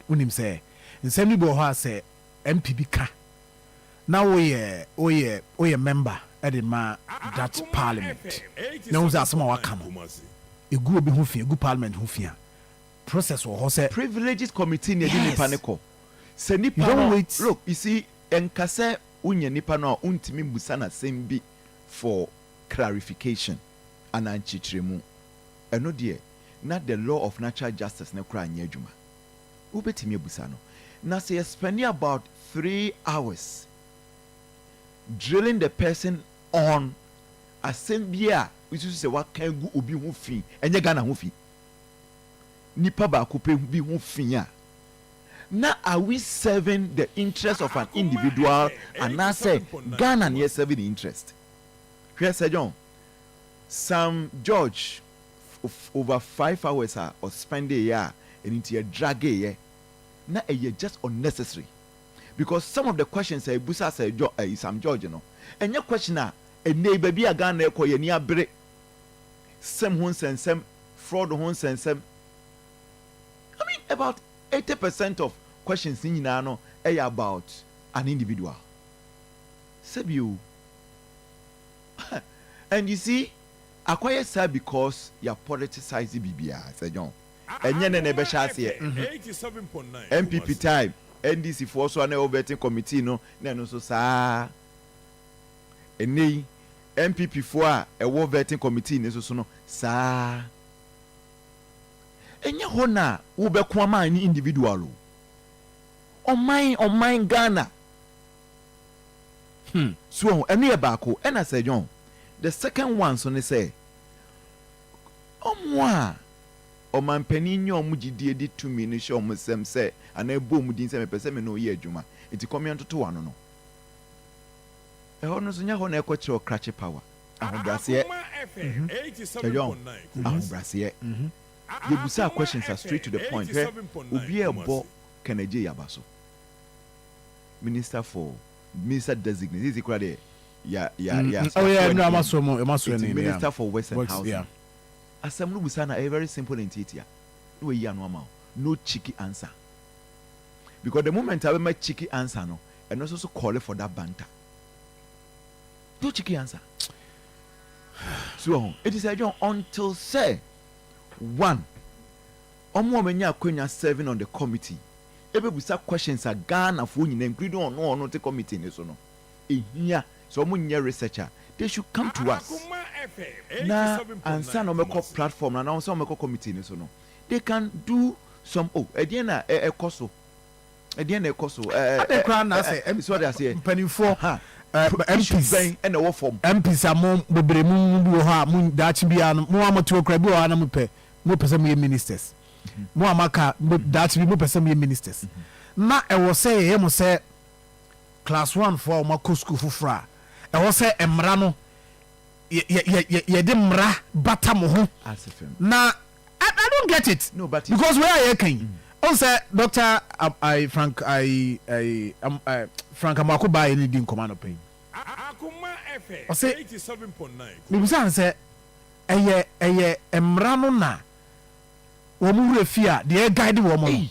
S2: unim say nsem ni bo ho say MPB ka na we member at the that parliament na wo za asema waka no egu obi ho fi egu parliament ho fi a process wo ho say
S5: privileges committee ne di nipa ne ko se nipa no look you see enkase unye nipa no untimi busa na sembi for clarification and anchitremu eno de not the law of natural justice na kra anya adwuma ubetimi busa no na say spending about 3 hours drilling the person on asembia which is say what can go obi ho fi enye Ghana ho fi nipa ba ko pe bi ho fi a na are we serving the interest of an individual and now say Ghana near serving the interest. Here Sir John, some judge over 5 hours or spend a year and into a drag a na a year just unnecessary because some of the questions say busa say some judge you know and your question a neighbor be a Ghana ko ye ni abere sem ho sensem fraud ho sensem. I mean about 80% of questions in no about an individual. Sebiu. And you see, acquire sir because you politicize the BBR, Sir John. And yen and never shall say
S3: 87.9
S5: MPP time, NDC for so an voting committee, no, no, so sir. And nay, MPP for a war voting committee, so no, sir. And your honor will be kwama any individual. On mine Ghana. So any abako and I say John. The second one so they say moi man peninyo mujidie di 2 minutes show musem say and e bom din say me pese me no ye adwuma. Enti come on to one no. E ho no so nya ho na e ko kire crash power. Ahobrase. Ahobrase. You busa questions are straight to the point. Obi e bo Kennedy Yabaso. Minister designate. Is equal there. Yeah.
S2: Oh yeah, no,
S5: Minister for Western Housing.
S2: Yeah.
S5: Asem no busa na a very simple entity. No we ya no amount. No cheeky answer. Because the moment I make cheeky answer no, and also call for that banter. No cheeky answer. So it is a job until say one. Omo menya kwenya serving on the committee. Ebe busa questions are Ghana for nyina including on no the committee ne so no. Ehia so omo nya researcher. They should come to us. Na ansa no meko platform na so meko committee ne so no. They can do some again na ekoso. Again ekoso.
S2: Ade kra na say
S5: so they say
S2: penifo
S5: MPs and the form.
S2: MPs among bebre mu bi ho a mu dachi bia no mu amato kra bi ho na mu pe pese mu ministers. Mo amaka that we pese me ministers na e wo say him say class 1 for ma ko school fufra e wo say emra no ye de mra bata mo ho na I don't get it.
S5: No, but
S2: because where are you king on say Dr. Frank Amako ba any din command pain
S3: Akoma FM 87.9
S2: me bisa say eye emra no na womu refia the guide woman.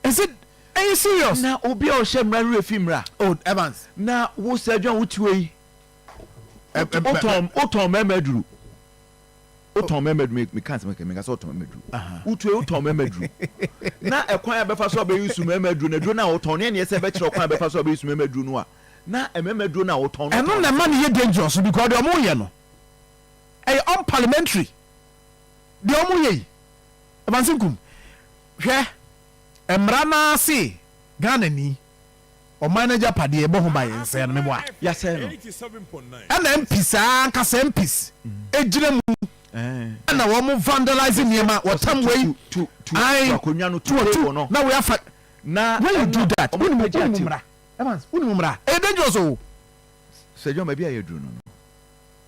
S2: Is it? Are you serious?
S5: Na obi o shemra refimra.
S2: Oh, Evans.
S5: Na wo Sergeant Utuwe. Otom memedru. Otom memedru me can't make me otom memedru. Utuwe otom memedru. Na ekwan ya befa so be yusu memedru na dro na otom ne ye se be kire ekwan befa so be yusu memedru no a. Na memedru na otom.
S2: E no na man ye dangerous because the omo ye no. E unparliamentary. The omo ye. Evansinkum hwe emrana si Ghana ni o manager pade e bo ho ba yense no mebo a
S5: ya se no
S3: 87.9
S2: ana MPs anka se MPs ejire mu ana wo mo vandalizing niema wotam wey
S5: to akonwa no to no
S2: na we afa
S5: na
S2: when you do that when you mumra Evans when you mumra e dangerous o
S5: Sergeant maybe I do no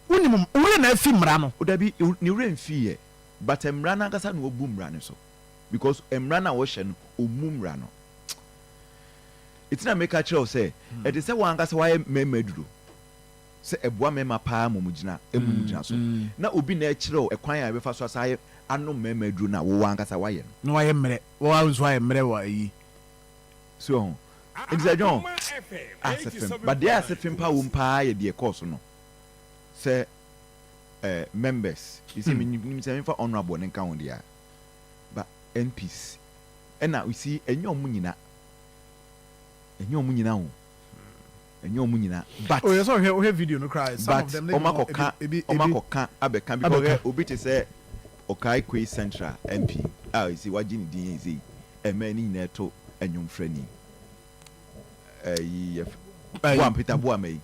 S2: unimum ure na afi mmara no
S5: odabi ni ure mfi but mmara na nkasa na obu mmara ne so because mmara na wo hye no omu mmara no it's not make a choice say it is say wan nkasa wa mema duro say eboa mema pa momugina emumugina so na obi na ekire ekwan a befa so asaye ano mema duro na wo wan nkasa wa ye
S2: no wa ye mmere wo wa nso aye mmere wa yi
S5: so it's a John but there are certain pa wumpa ye de course no say members you see me say for honorable nka won dia but MPs and now we see enyo munyina but
S2: oh yes we have video no cry some of them
S5: omakoka abeka because obi te say okai kwe central MP you see wagini din is emani nyina to enyum frani Buam Peter Buame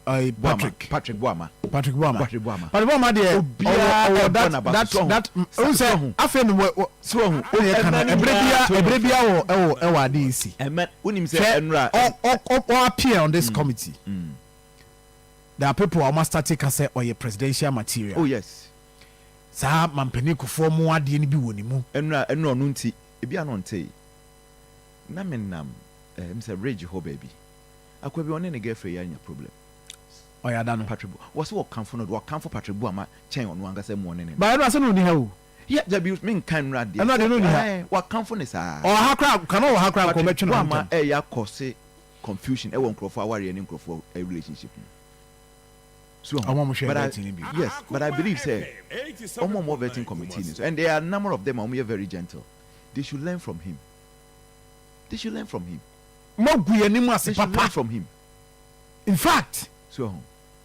S5: Patrick Buama
S2: but Buama there that say afen so ebrebia o adisi
S5: unim say enra
S2: or appear on this committee there are people who must take us or your presidential material
S5: oh yes
S2: sa mampani kofo mu ade ni bi woni mu
S5: enra no nti ebi anonte na menam Mr. Rage ho baby akwa bi one ne girlfriend ya nya problem
S2: oya da no
S5: Patrick was what come for no what come for Patrick Buama chen on wan gasa mu one ne
S2: ba no ase no ni ha o
S5: yeah there be me kan rad
S2: there no de no ni ha
S5: what come for ne sa
S2: o ha kra kan o ha kra ko metwe no
S5: Buama ya cause confusion e won crofo aware ne crofo a relationship so yes but I believe say more vetting committee and there are a number of them are very gentle. They should learn from him.
S2: Mogu yanimu ase papa
S5: from him.
S2: In fact,
S5: so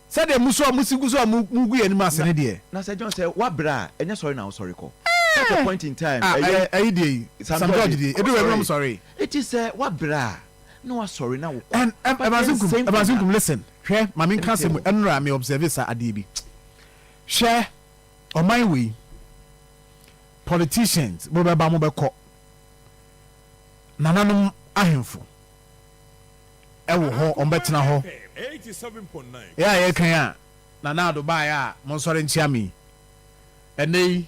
S2: said the musigu mugu yanimu ase ne de.
S5: Na Sir John say what bra enya sorry now sorry call. At a point in time,
S2: some George dey. I'm sorry.
S5: It is what bra. No sorry now.
S2: And Abazunkum listen. Hwe mami nka se mu enra me observe sa ade bi. Hwe on my way. Politicians bo beba mo beko. Nananom ahemfo. Ewo ho on betena ho.
S3: 87.9.
S2: Ya ye kan a Nanado ba ya mo sore nchia mi. Enei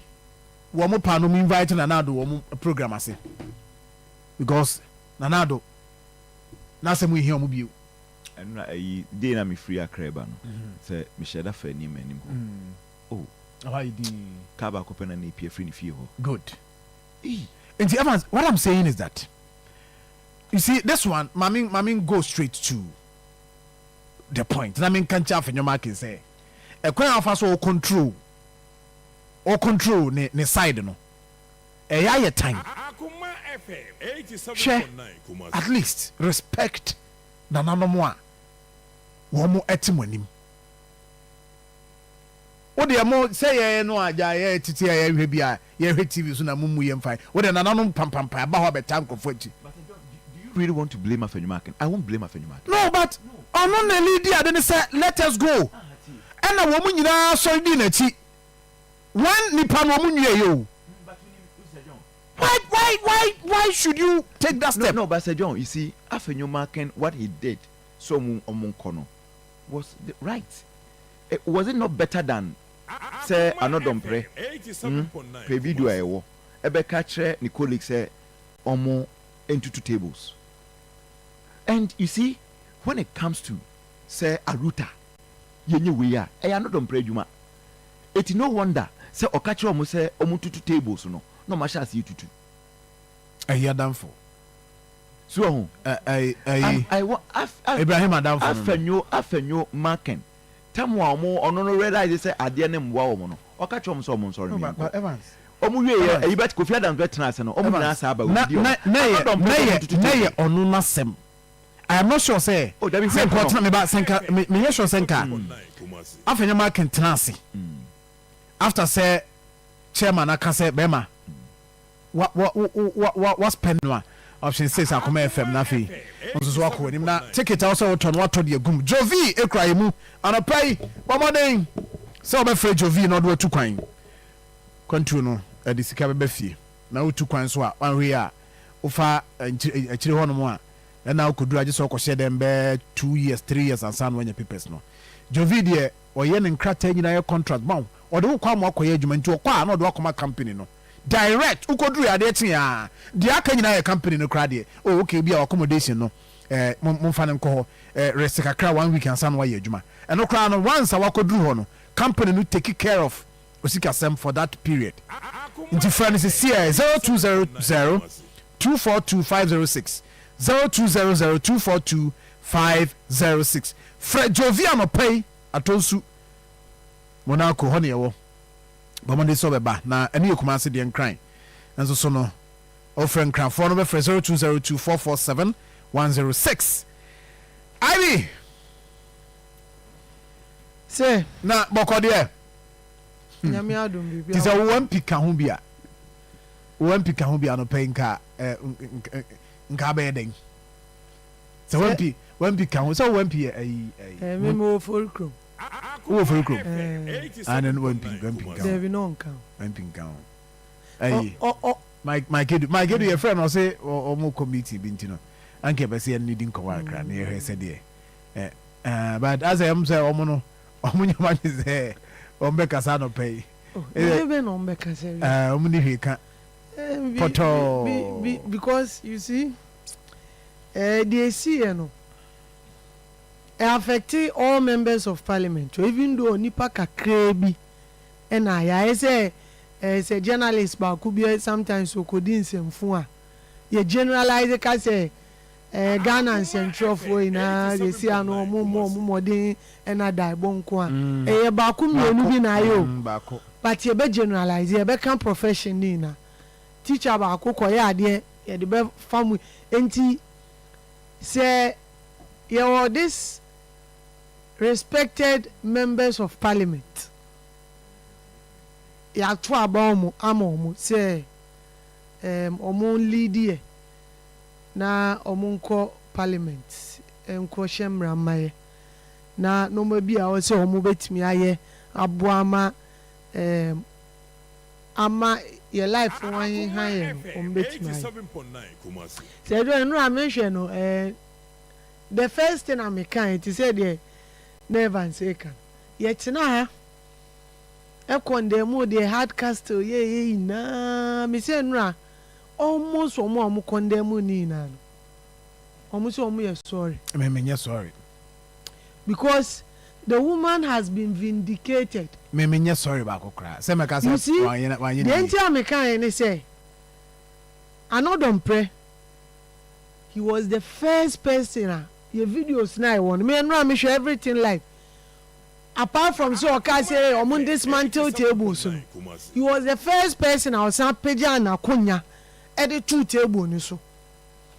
S2: wo mo pa no me invite Nanado wo mo program ase. Because Nanado na se mu ihe o mo bio.
S5: Enra ayi dey na me free akreba no. Say me sheda fa ni manim ho. Oh.
S2: How you do?
S5: Kaba ko pena na pie free ni fie ho.
S2: Good. And Evans, what I'm saying is that you see this one, Mamin go straight to the point. I mean, can't you your market say a quite of us all control ne side no. A time.
S3: Akoma FM 87.9
S2: at least respect the nanomoa. Womo etimonim. What the mo say no aja ye titi ye hwe bia ye hwe TV so na mumu ye mfai. What the nananom pampampa ba ho betam kofochi.
S5: Do you really want to blame Afenyumakin? I won't blame Afenyumakin.
S2: No, but ono na leader then say let us go. And na wo mu nyina so di na chi. One nipa no mu nwie yo. Why should you take that step?
S5: No, but Sir John, you see, Afenyumakin, what he did, so omunkono, was right. Was it not better than say another pre? Pre video ewo. Ebe katre ni colleague say omo into two tables. And you see, when it comes to say Aruta, yenye we are another pre juma. It no wonder say okatre omo say omo two tables no. No masha see tutu.
S2: I hear them for.
S5: So
S2: Ibrahim Adam
S5: Afenyo Marken. Tamwa mo ono no realize say ade ne mwa wo no. Oka chom so mo sorry me.
S2: But Evans.
S5: Omu ye bet Kofi Adam veteran ase no. Omu na asa ba we di.
S2: Na ye onu na sem. I am not sure say.
S5: Oh, that be
S2: say important me ba senka me sure senka. Afenyo Marken tenase. After say chairman aka say bema. What spend no option 6 Akoma FM na fi onso so akọ nim na ticket also to no to de agum Jovi ekra mu anapai bomodin se obefre Jovi no do atu kwantu no ade sika beba fie na otu kwan so a wanwe a ofa akire ho no mo a na okoduru age so okọ hye dem be 2 years 3 years and san wanya papers no Jovi de ɔyɛ ne nkrataa nyinaa yɛ contract ma wo ɔde wo kɔ ama ɔkɔyɛ adwuma nti ɔkɔ a na ɔde wakɔma company no direct wokɔduru adeɛ te a deɛ aka nyinaa yɛ company no koraa deɛ okay bi a accommodation no momfa no nkɔ hɔ rest kakra 1 week ansa na wayɛ adwuma ɛno koraa no once a wakɔduru hɔ no company no take care of osikasɛm for that period nti fra no sisi 0200 242506 0200 242506 fra Jovia no pay atonsu Monaco hɔ ne yɛwɔ bɔmmɔde sɛ ɔbɛba na ɛne yɛ kuma ase deɛ nkran nso so no ɔfrɛ nkranfoɔ no bɛfrɛ 0202447106 Ivy
S6: sɛ
S2: na bɔkɔdeɛ
S6: nyame adom biribi
S2: ti sɛ wowɔ mpika ho bi a no pɛ nka bɛyɛ dɛn sɛ wampika ho sɛ wowampi
S6: meme wɔ fori kurom
S2: wowɔ fori kurom ana no wampinka
S6: dabi no nka
S2: wampinka ho maikedu yɛfrɛ no ɔse ɔmo committee bi nti no anka ɛpɛ sɛ yɛno di nkɔwɔ akra na yɛhwɛ sɛdeɛ but asɛ ɛm sɛ ɔmo no ɔmo nyama ne sɛ ɔmbɛkasa no pɛi ɔmo ne hwee ka pɔtɔɔ
S6: because you see the see no affect all members of parliament so even though nipa kakra bi ɛna ayɛ sɛ journalist baako bi sometimes okodi nsɛmfo a yɛ generalize ka sɛ Ghana nsɛntwerɛfoɔ nyinaa yɛsi ano ɔmomɔden ɛna da ɛbɔ nko a ɛyɛ baako mmienu bi na ayɛ o but yɛbɛ generalize yɛbɛka profession ni na teacher baako kɔyɛ adeɛ yɛde bɛfa mu enti sɛ yɛwɔ this respected members of parliament yɛato aba ɔmo ama ɔmo sɛ ɔmo lead yɛ na ɔmo nkɔ parliament nkɔ hyɛ mmaramayɛ na nɔɔma bi a ɔsɛ ɔmo bɛtumi ayɛ aboa ama yɛ life ho aheha yɛ ɔmo bɛtumi ayɛ sɛ ɛdɔ ɛno a mehwɛ no the first thing a meka ti sɛ deɛ na Evans eka yɛtena ha ɛkɔ ndɛmu deɛ hard castle yɛ nyinaa mesɛ nnura almost ɔmo condemn ni na no ɔmo sɛ ɔmo yɛ sorry
S2: memenyɛ sorry
S6: because the woman has been vindicated
S2: memenyɛ sorry baako koraa sɛ mɛka sɛ
S6: wanyɛ deɛ nti a meka ne sɛ anɔdɔmprɛ he was the first person a your videos na I want me nnura me show everything live apart from so ɔka sɛ ɔmo dismantle tables no he was the first person a ɔsan pagya na akonya ɛde two table ni so.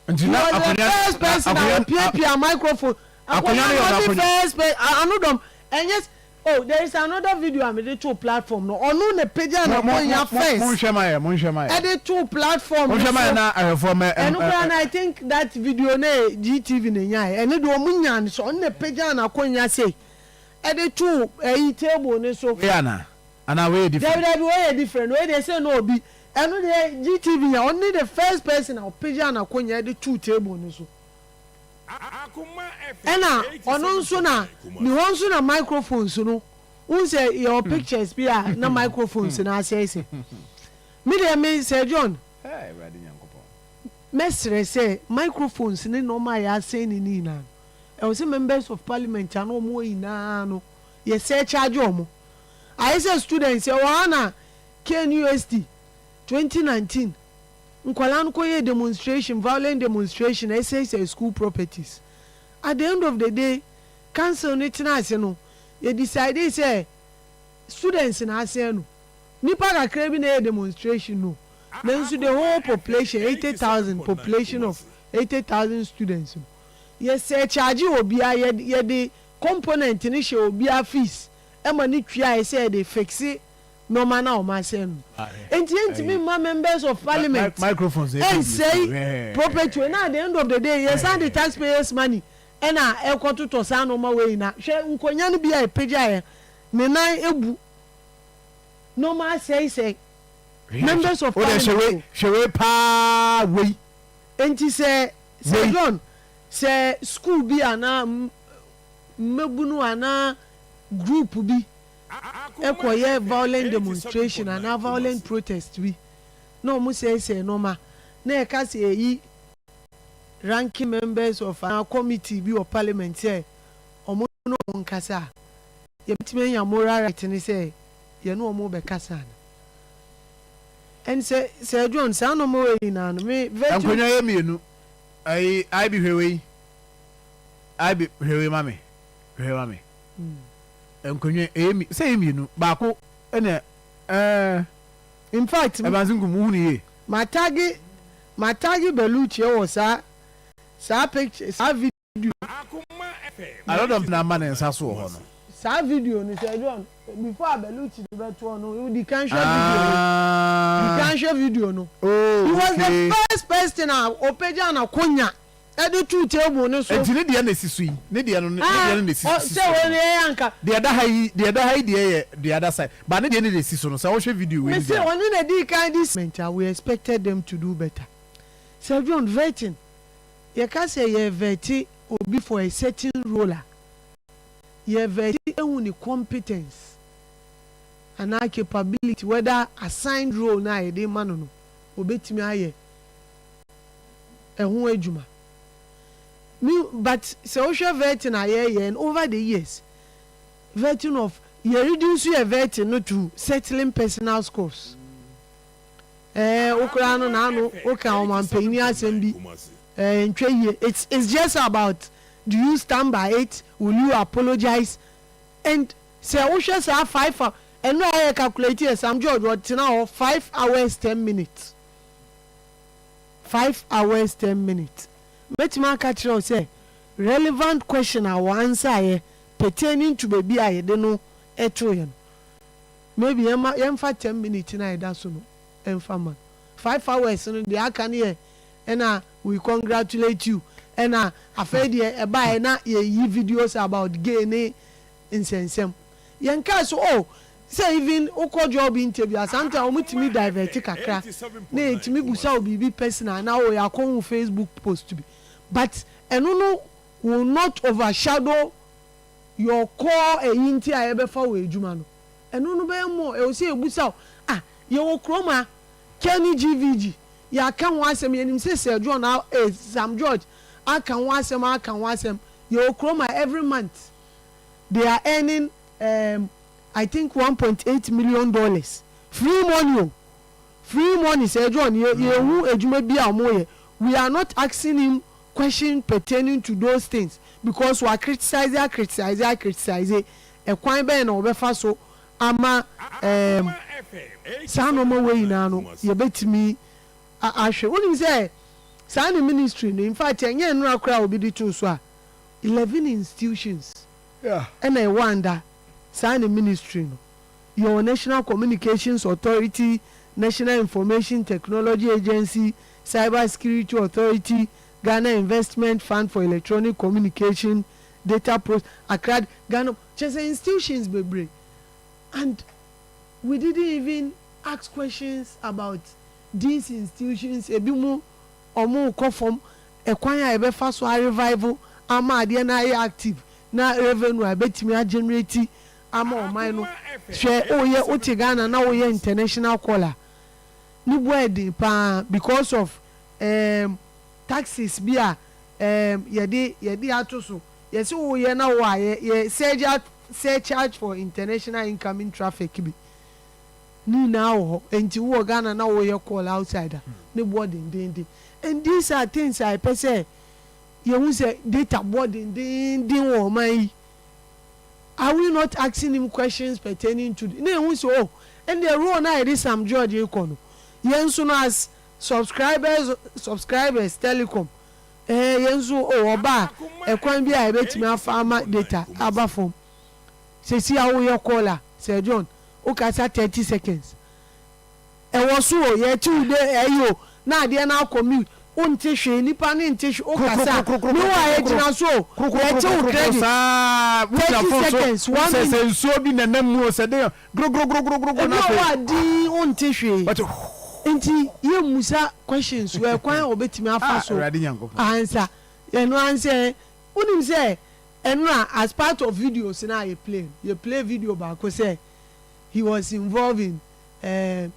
S6: He was the first person that appear microphone. Akonya the first person. Anodom and yes, there is another video I made two platform. No, onu ne page na akonya first. Monshema. Ɛde two platform.
S2: Monshema na reform.
S6: And I think that video ne GTV ne nya. And do omunya so on ne page na akonya say. Ɛde two table ni so.
S2: Yeah na. And we different.
S6: There way different. Way they say no be. ɛno deɛ GTV ya only the first person a ɔpagya na akonya de two table ni so ɛna ɔno nso na ne hɔ nso na microphones no n sɛ yɛ pictures bi a na microphones na asɛesɛ me deɛ me sɛ John mɛsrɛ sɛ microphones ne nɔɔma yɛ asɛn ne nyinaa ɛwɔ sɛ members of parliament a na ɔmo wɔ nyinaa no yɛsɛ charge ɔmo ayɛ sɛ students ɛwɔ ha na KNUST 2019 nkwala no koye demonstration violent demonstration say school properties at the end of the day council ne tena ase no ye decide say students na ase no nipa kakra bi na demonstration no then so the whole population 80,000 population of 80,000 students ye say charge obia ye the component ni she obia fees e ma ni twia say they fix it no man na o ma say no enti me members of parliament
S2: microphones
S6: and say property na at the end of the day yes and the taxpayers money and na e kwato to sa no ma we na hwe nkonya no bia e pagya ye ne nan ebu no ma say members of parliament
S2: shewe pa we
S6: enti say John say school bi ana mebunu ana group bi ekoye violent demonstration and violent protest bi na omo say normal na e ka say yi ranking members of our committee bi or parliament say omo no nkasa ye bitime nya moral right ni say ye no omo be kasa na and say John say no mo we na no me
S2: ankonya ye mienu I be hwewe mame enkonye emi say mienu baako ene
S6: in fact
S2: ebanzingu mu ni ye
S6: matagi beluchi o sa picture sa video
S3: Akoma FM
S2: a lot of na man nsa so ho no
S6: sa video ni say John before beluchi be to no you can show video no
S2: oh
S6: he was the first person opeja na konya edi two table no so
S2: enti ne de na sisu ne de no sisu
S6: say we yanka
S2: the other high the other side but ne de ne sisu no say wo show video we
S6: say oni na di kind this we expected them to do better. Sir John vetting you can say you vetting obi for a certain role you vetting ehun competence and our capability whether assigned role na e dey man no obetimi aye ehun ejuma me but social vetting aye and over the years vetting of you reduce your vetting no to settling personal scores okra no na no oka o man peni asem bi ntwe it's just about do you stand by it, will you apologize, and say we shall say 5 hours and no I calculate here Sam George what now 5 hours 10 minutes 5 hours 10 minutes metima catch you say relevant question I will answer here pertaining to baby I don't know eto maybe yem for 10 minutes na that so no emfa 5 hours no dey aka here and we congratulate you and afraid e buy na ye videos about gay ne insensem yenka so oh say even oko job interview asanta o mutimi divert kakra na etimi busa obibi personal na o yakon Facebook post to be but eno no will not overshadow your core eyinti a ebe fa we adwuma no eno no be mo e o say ebusa ye wo kroma Kenny GVG ya kan wasem yenim say John Sam George aka wasem ye wo kroma every month they are earning I think $1.8 million free money say John ye hu adwuma bi a mo ye we are not asking him question pertaining to those things because we are criticizing e kwan be na obefa so ama sa no mo we na no ye betimi ahwe woni say sa ni ministry no in fact enye no akra obi di to so a 11 institutions and I wonder sa ni ministry no your National Communications Authority, National Information Technology Agency, Cyber Security Authority, Ghana Investment Fund for Electronic Communication, Data Pro, Accra, Ghana, just institutions be and we didn't even ask questions about these institutions. Ebimu omo conform ekwanya ebe fa so revival ama ade na active na revenue abetimi generate ama oman no hwe oye oti Ghana na oye international caller ni boedi pa because of taxes bia yede ato so yesi oye na wo ye surcharge for international incoming traffic bi ni na wo enti wo Ghana na wo ye call outsider ni boarding and these are things I say you who say data boarding din wo man. Are we not asking him questions pertaining to the who say oh and the role na it is Sam George Ekono yenso no as subscribers telecom yenso oh oba ekwan bi a betimi afama data aba form say see how your caller say John o ka sa 30 seconds e wo so ye tu de eyo na ade na commute unti hwe nipa ne nti hwe o kasa ni wa ejina so ye tu credit 30 seconds 1 minute
S2: so bi nanam mu se de gro na
S6: wa di unti hwe nti ye musa questions we kwan obetimi afa so answer ye no answer unim say and now as part of videos now you play video back say he was involved in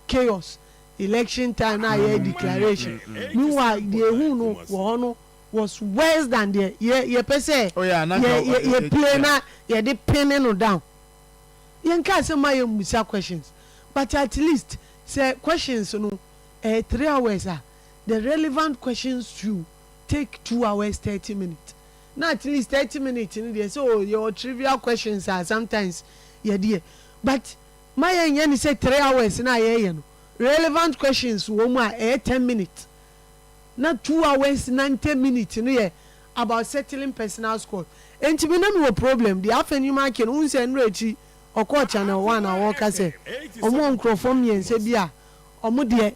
S6: chaos election time now declaration meanwhile the who no was worse than the ye per se ye play na ye dey pinning no down yen ka say my musa questions but at least say questions no 3 hours the relevant questions should take 2 hours 30 minutes na at least 30 minutes in there so your trivial questions are sometimes ye there but my yen say 3 hours na ye no relevant questions wo mu 10 minutes na 2 hours 90 minutes no ye about settling personal score enti bi na me problem the afenuma ken unse nrechi okọ channel 1 a wo ka say omo nkrofo miense bi a omo de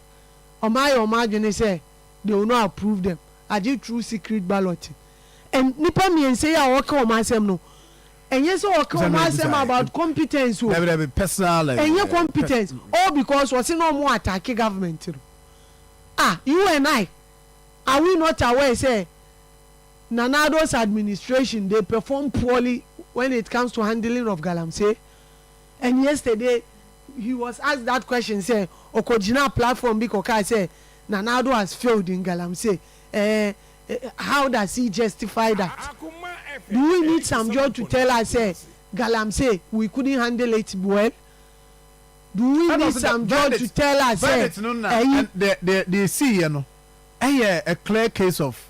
S6: omaye omadwene say they will not approve them adi through secret ballot and nipa miense ya wo ka omasem no enye so wo ka omasem about competence o
S2: personal
S6: enye competence all because we say no more attack government you and I are we not aware say Nanado's administration they perform poorly when it comes to handling of galamsey and yesterday he was asked that question say okojina platform because say Nanado has failed in galamsey how does he justify that? Do we need some judge to tell us say galamsey we couldn't handle it well? Do we need some judge to tell us say
S2: the see you know a clear case of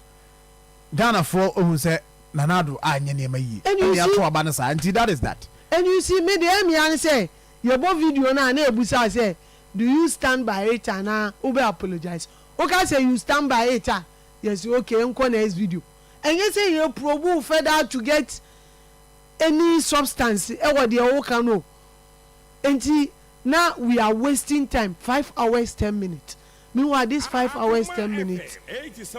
S2: Ghana for who say Nanado anye nema yi and you see abanasa and that is that
S6: and you see me the emi say your video na ebusa say do you stand by it and ube apologize okay say you stand by it yes okay enko next video and you say you probe further to get any substance e what the o no enti now we are wasting time 5 hours 10 minutes meanwhile this 5 hours 10 minutes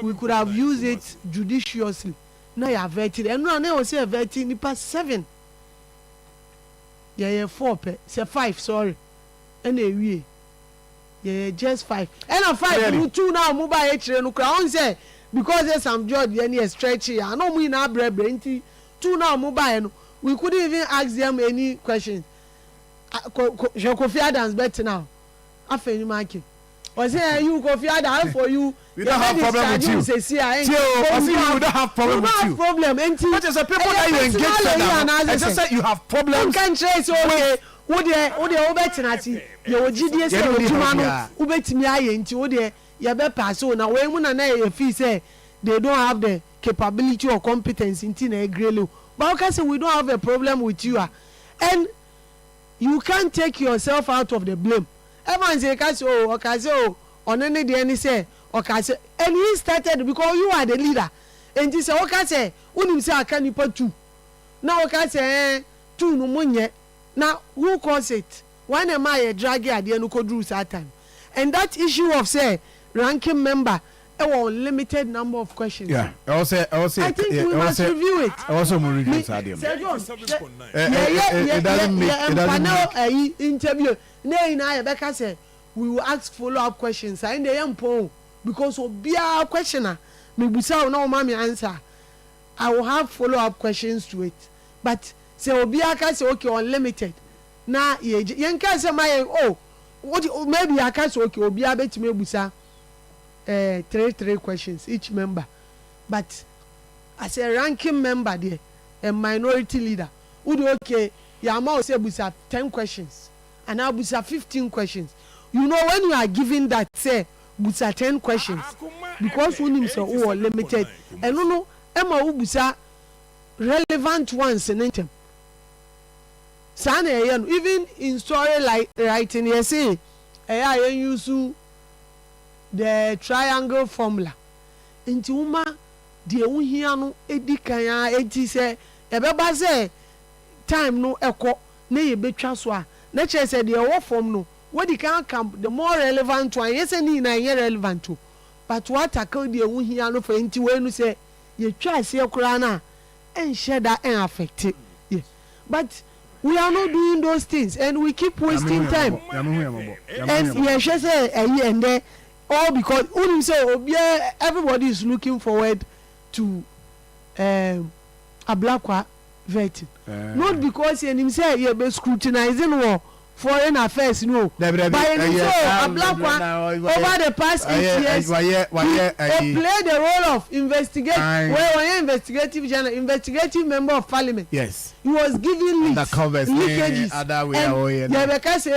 S6: we could have used it judiciously now you are vetted and now we say vetting nipa 7 yeah 4 pe say 5 sorry and we yeah just 5 and a 5 you 2 now mobile h no crown say because there's some judge any stretchy I know we na brebre 2 now mobile no we couldn't even ask them any questions Kofi Adams bet now afeni market or say you Kofi Adams for you
S2: we don't have problem with you we don't have problem with you what is the people that you engage with I just said you have problems
S6: you can trace okay wo de obetinati ye ogidie say ojuma no obetimi aye nti wo de ye be pass o na we mu na ye feel say they don't have the capability or competence nti na agree but okay say we don't have a problem with you and you can't take yourself out of the blame everyone say kasi okay say onene de any say okay say and he started because you are the leader and he say okay say unim say aka nipa 2 now okay say 2 no monye now who caused it when am I drag ade no kodru that time and that issue of say ranking member limited number of questions
S2: yeah I think
S6: we must review it
S2: also more review that
S6: it doesn't make interview na Rebecca say we will ask follow up questions and they am because obia questioner me busa na o ma me answer I will have follow up questions to it but say obia ka say okay unlimited na yen ka say my what maybe I ka say okay obia betime busa 3 questions each member but as a ranking member there a minority leader would okay yama say busa 10 questions and now busa 15 questions you know when you are giving that say busa 10 questions because we need so limited and no emma busa relevant ones in them sana even in story like writing you say use the triangle formula nti uma de ohia no edikan a enti se ebeba se time no ekọ na ye betwa so a na che se de wo form no what the can come the more relevant one yes ni na ye relevant to but what tackle de ohia no for enti we no se ye twa se ekura na en share that en affect it yeah. But we are not doing those things and we keep wasting time and ye say and there all because unim say everybody is looking forward to Ablakwa vetting. Not because you say you be scrutinizing war foreign affairs, no. But you a black one over the past 8 years, he played the role of investigative member of parliament.
S2: Yes.
S6: He was giving leakages.
S2: And
S6: because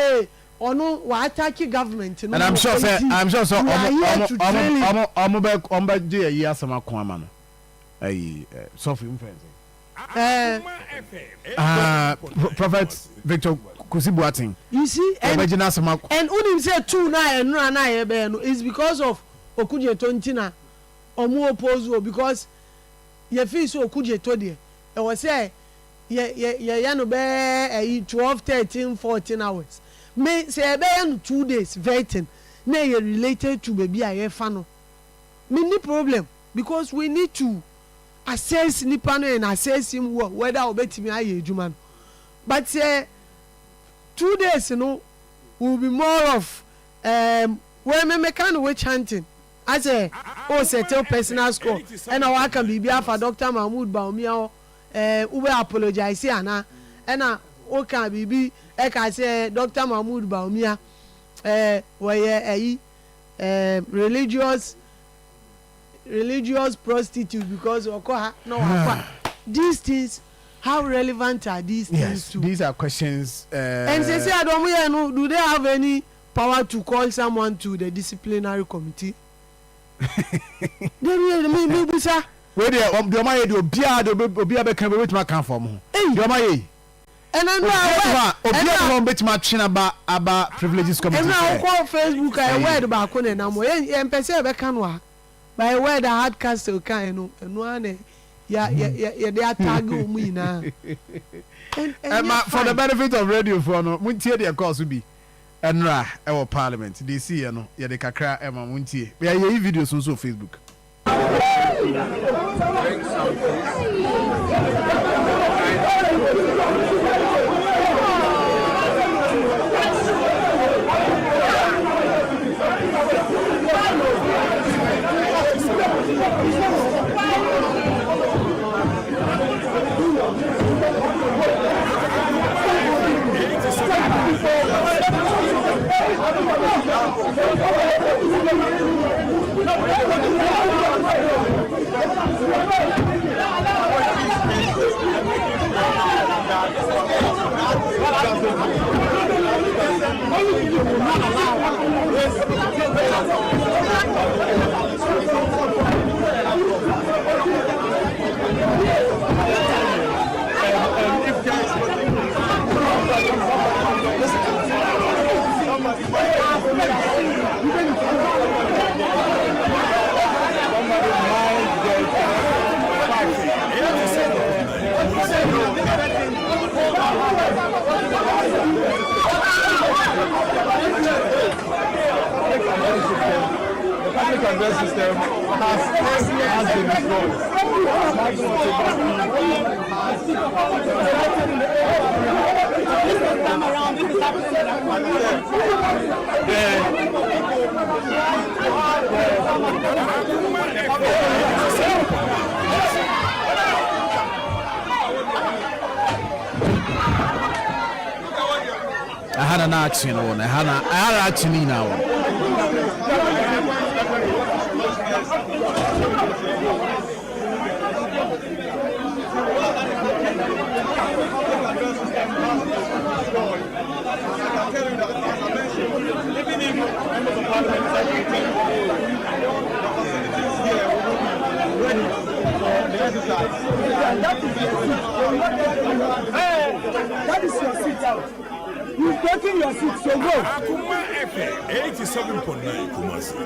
S6: ono wa attack government.
S2: And I'm sure so. Ombe do ye asama kwama no. Sophie influence. Prophet Victor Kusibuating.
S6: You see, and unim say two na ebe no is because of Okuje Tontina omu oppose because ye feel so Okuje to there. E was say ye no be 12 13 14 hours. Me say be 2 days vetting na ye related to baby aye fa no. Me ni problem because we need to assess nipa no and assess him whether obetimi aye adwuma no. But 2 days will be more of where me kind of witch hunting as a settle personal score and I can be for Dr. Mahmoud Baumia ube apologize ana and o can be can say Dr. Mahmoud Baumia where religious prostitute because no these things. How relevant are these things to?
S2: These are questions.
S6: And they say, do they have any power to call someone to the disciplinary committee? Maybe, sir.
S2: Where they are, the Obia can wait my come from. And I know about privileges committee.
S6: And I call Facebook, I word about Conan, and Peseva Canwa. By a word, I had castle kind and one. Yeah, they are tagging me now.
S2: For the benefit of radio, for no, Muntie, their course will be Enra, our parliament. They see, you know, yeah, they can cry, Emma Muntie. We are your videos also Facebook.
S1: Congress system has been destroyed. This time around, this is
S2: I had an action on. I had action now.
S7: That is your seat out. You've taken your seat, so go.
S3: Akoma FM 87.9 Kumasi.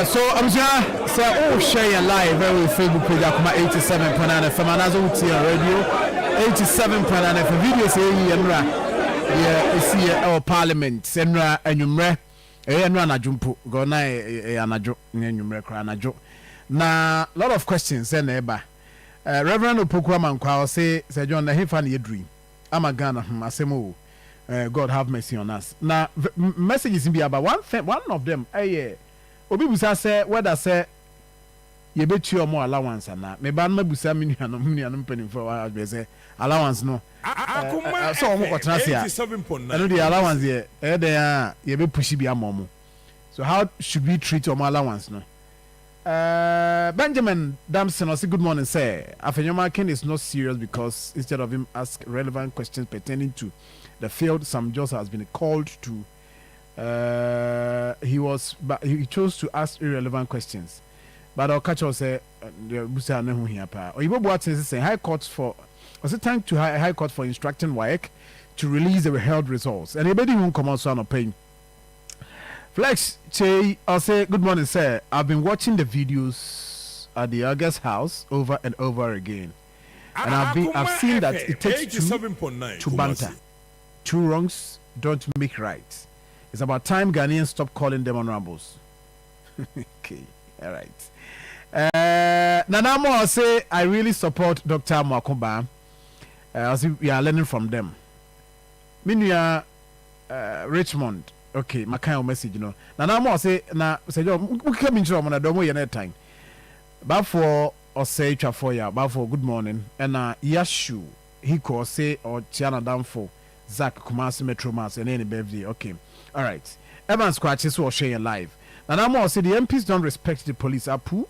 S2: So I'm just say share live every Facebook page Akoma 87.9 FM and as on radio 87.9 FM video say Emra yeah see our parliament Emra Enyumre no anadwo mpo go na anadwo nyumre kra anadwo na lot of questions and eba Reverend Opoku Amankwa say John na hefa na dream ama Ghana asemo God have mercy on us. Now messages in be about one of them obi busa say whether say ye betu omo allowance na me ba na busa me nuanom penim for wa say allowance no so omo kwotena sia and the allowance ye ye be push bi amomo. So how should we treat omo allowance no? Benjamin Damson also good morning say Afenyoma Ken is not serious because instead of him ask relevant questions pertaining to the field some judge has been called to he chose to ask irrelevant questions. But our catcher say busa na hu hia pa. Oyibo Boateng say High Court for also thank to High Court for instructing WAEC to release the withheld results. And anybody who come out so no pain. Flex Che, I'll say good morning, sir. I've been watching the videos at the August house over and over again, and I've seen that it takes two to banter. Two wrongs don't make right. It's about time Ghanaians stop calling them honorables. Okay, all right. Nanamo, I'll say I really support Dr. Makumba. I'll say we are learning from them. Minya Richmond. Okay, my kind of message, you know. Now, I'm say, now, say, we come into on a domo yen time. But for or say, for ya, but for good morning, and Yashu, he call say, or Tiana down for Zach Kumasi Metro Mass and any birthday. Okay, all right. Evan Scratches or share live. Now, I'm say the MPs don't respect the police. Apu.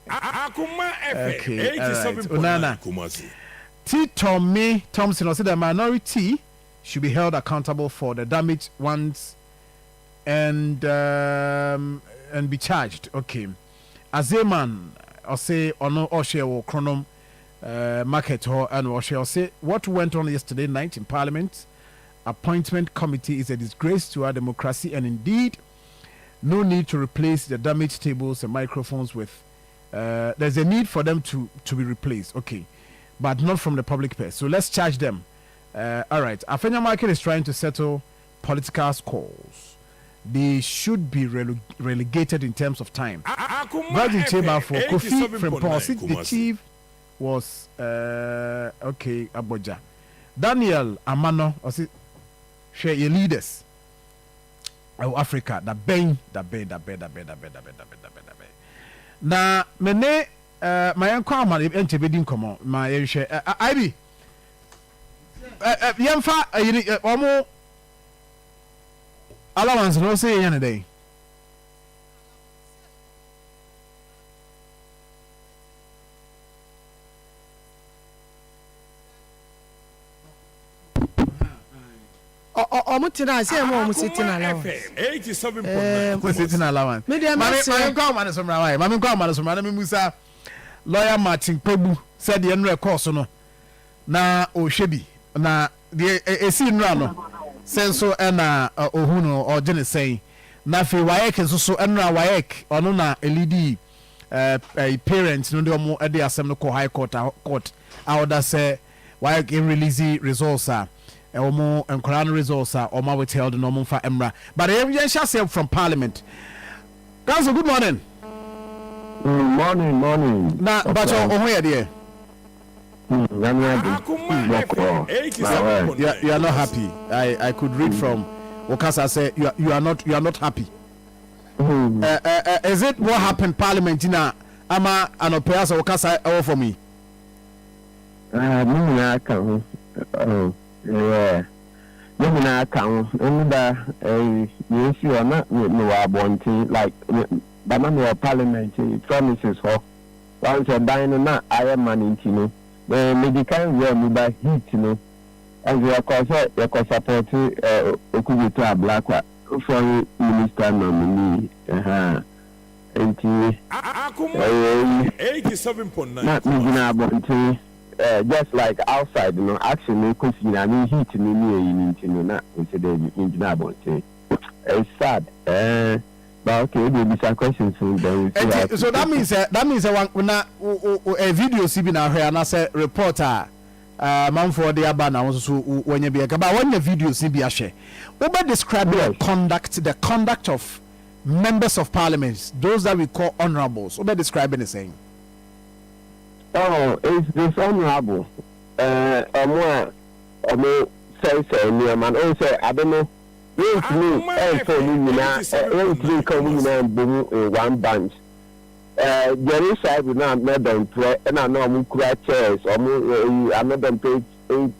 S3: Akoma FM
S2: Okay, all right.
S3: 87.9 Kumasi.
S2: T. Tommy Thompson, or say the minority should be held accountable for the damaged ones and be charged. Okay. As a man, I'll say ono Oshe or Chronom market or and Oshe, I'll say what went on yesterday night in Parliament appointment committee is a disgrace to our democracy, and indeed no need to replace the damaged tables and microphones with there's a need for them to be replaced. Okay, but not from the public purse. So let's charge them. All right. Afenya Market is trying to settle political scores. They should be relegated in terms of time. Virgin Chamber for Kofi Frimpong. The chief was okay, Abuja. Daniel Amano, or share your leaders. Oh, Africa, the bang. Now, mene my uncle man ente bedin komo my share IB. Yamfa omo allowance no say yan day.
S6: Omo tina say mo omo sitting allowance.
S3: 87.9
S2: Sitting allowance. Mami kwa man so mra mami kwa man so mra na musa lawyer Martin Pebu said the enre course no na o hwebi na the esi nra no senso na ohunu o gene say na fe WAEC so nra WAEC ono na elidi parents no de omo e de asem no ko high court order say WAEC release results omo enkoran results omo withheld no omo fa emra but e say from Parliament. Council, good morning.
S1: Morning.
S2: Na but ohun ye de you are not happy. I could read from Wakasa say you are not happy. Is it what happened Parliament in ama anopeasa Wakasa over for me?
S1: Promises her. Once you're dying, not I am man in medical room by heat, and we are supporting Okubuta Black foreign minister nominee. And
S3: 87.9
S1: not moving just like outside, actually, because heat in not considered it's sad. But okay, there will be some questions soon.
S2: So that means one a video see been here and I say reporter man for the abana also when you be a gaba when your videos ni be a share. Over describe the conduct of members of parliament, those that we call honorables. Over describing the same.
S1: Oh, it's dishonorable. More say man. Also, I don't know. Yes, me. For me now, everything coming in one bunch. Jerry side will not make them play, and I know I'm cry chairs or I'm not them pay a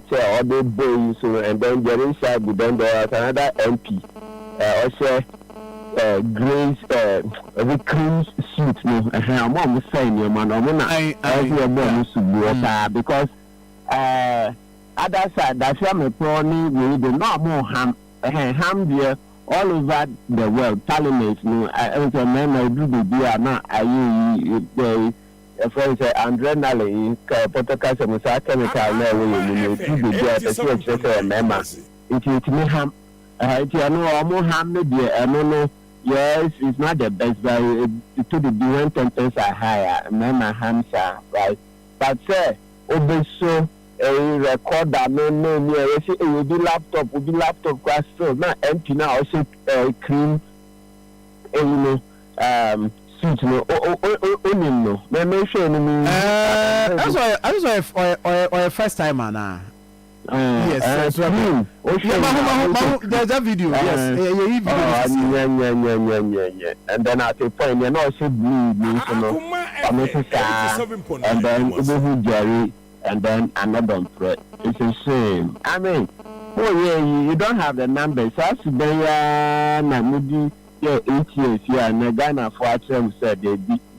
S1: chair or they boys, and then Jerry side will then there another MP. Also, Grace, the cream suit. No, I'm almost saying, your man, I'm not because other side, that's why my pony will do not more ham there. All over the world, parliament, I was a man, I do the deal, now I use friends, adrenaline, protocol, and chemical, no, do the deal, the member. It is me ham, I know almost ham, dear, I don't know, yes, it's not the best, but it to the different tempers are higher, member hams are right. But, sir, so. A recorder, no, you see, you do laptop, class still. Now, empty now, also cream, suit, no, no, make sure,
S2: that's why, or first time, now. Yes, there's a video, yes,
S1: and then at a point, you know, she blew, and then Jerry. And then another threat. It's a shame. I mean, you don't have the numbers. As they maybe 8 years here, and Ghana for them said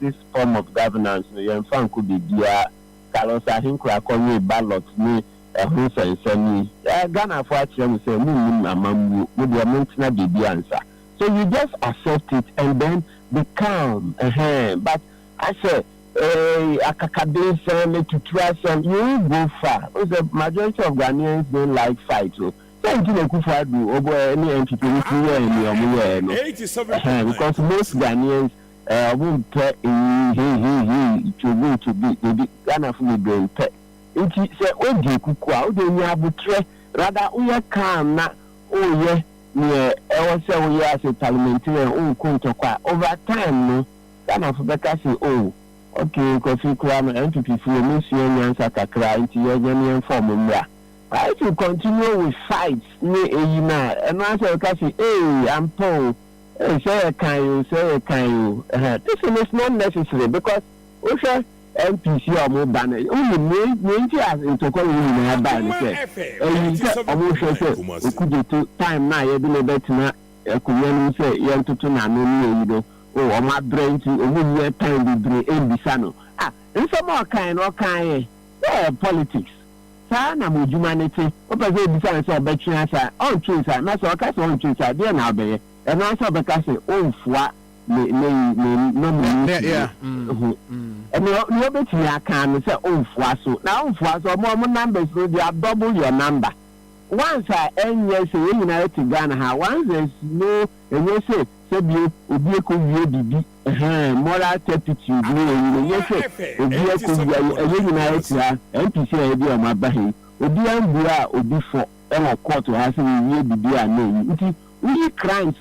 S1: this form of governance, your fan could be dear. Carlos, I think we are calling ballots, me, who says, Ghana for them say, maybe a month not the answer. So you just accept it and then be calm. But I say, Akakade family to trust and you go far. Because the majority of Ghanaians don't like fight. So thank you for do over any entity because most Ghanaians won't pay to be Ghana for the brain pay. It is a OG Kukwa, then you have rather we are calm now. Oh, yeah, near also we are a parliamentarian over time, no Ghana for better say, oh. Okay, because you come and NPP for mission and Sakakra into your genuine form. I to continue with fights near a and I say, hey, I'm Paul. Say, can you? This is not necessary because also NPC or more banner. Only me as into calling me a banner. And you could time now, you've been a better community say, young to know. Oh, my brain to a year time be Bisano. And some more kind, politics. Sana with humanity, what was it besides a better answer? On choose, and that's all cast on choose, I dare now be. And also because oh, what no, and no better I can say, oh, so now for more numbers, they are double your number. Once I end yes, in United Ghana, once there's no, and you say, Sebi obi ekuvie bibi moral turpitude ni ye se obi ekuvie eyi na etia NPC e bi o ma ba he obi ambua obi fo e no court ha se wie bibi a na yi nti we crimes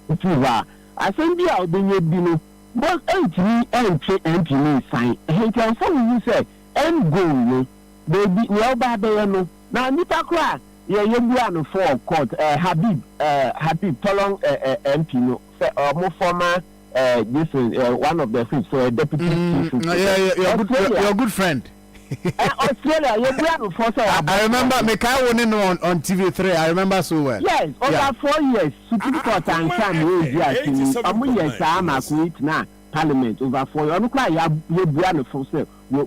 S1: nti wa assembly a obenye bi no but entry MP ni sign he can for you say end goal no baby we oba be no na nipa kra yeah, you no for court. Habib Tolong MP no. More former this is one of the fifth, so deputy.
S2: You're a good friend.
S1: Australia, you no for so.
S2: I remember Mekai winning on TV3. I remember so well.
S1: Yes, over 4 years. Supreme Court and Sam yes, I'm quit now. Parliament over 4 years. Look like you no for so. We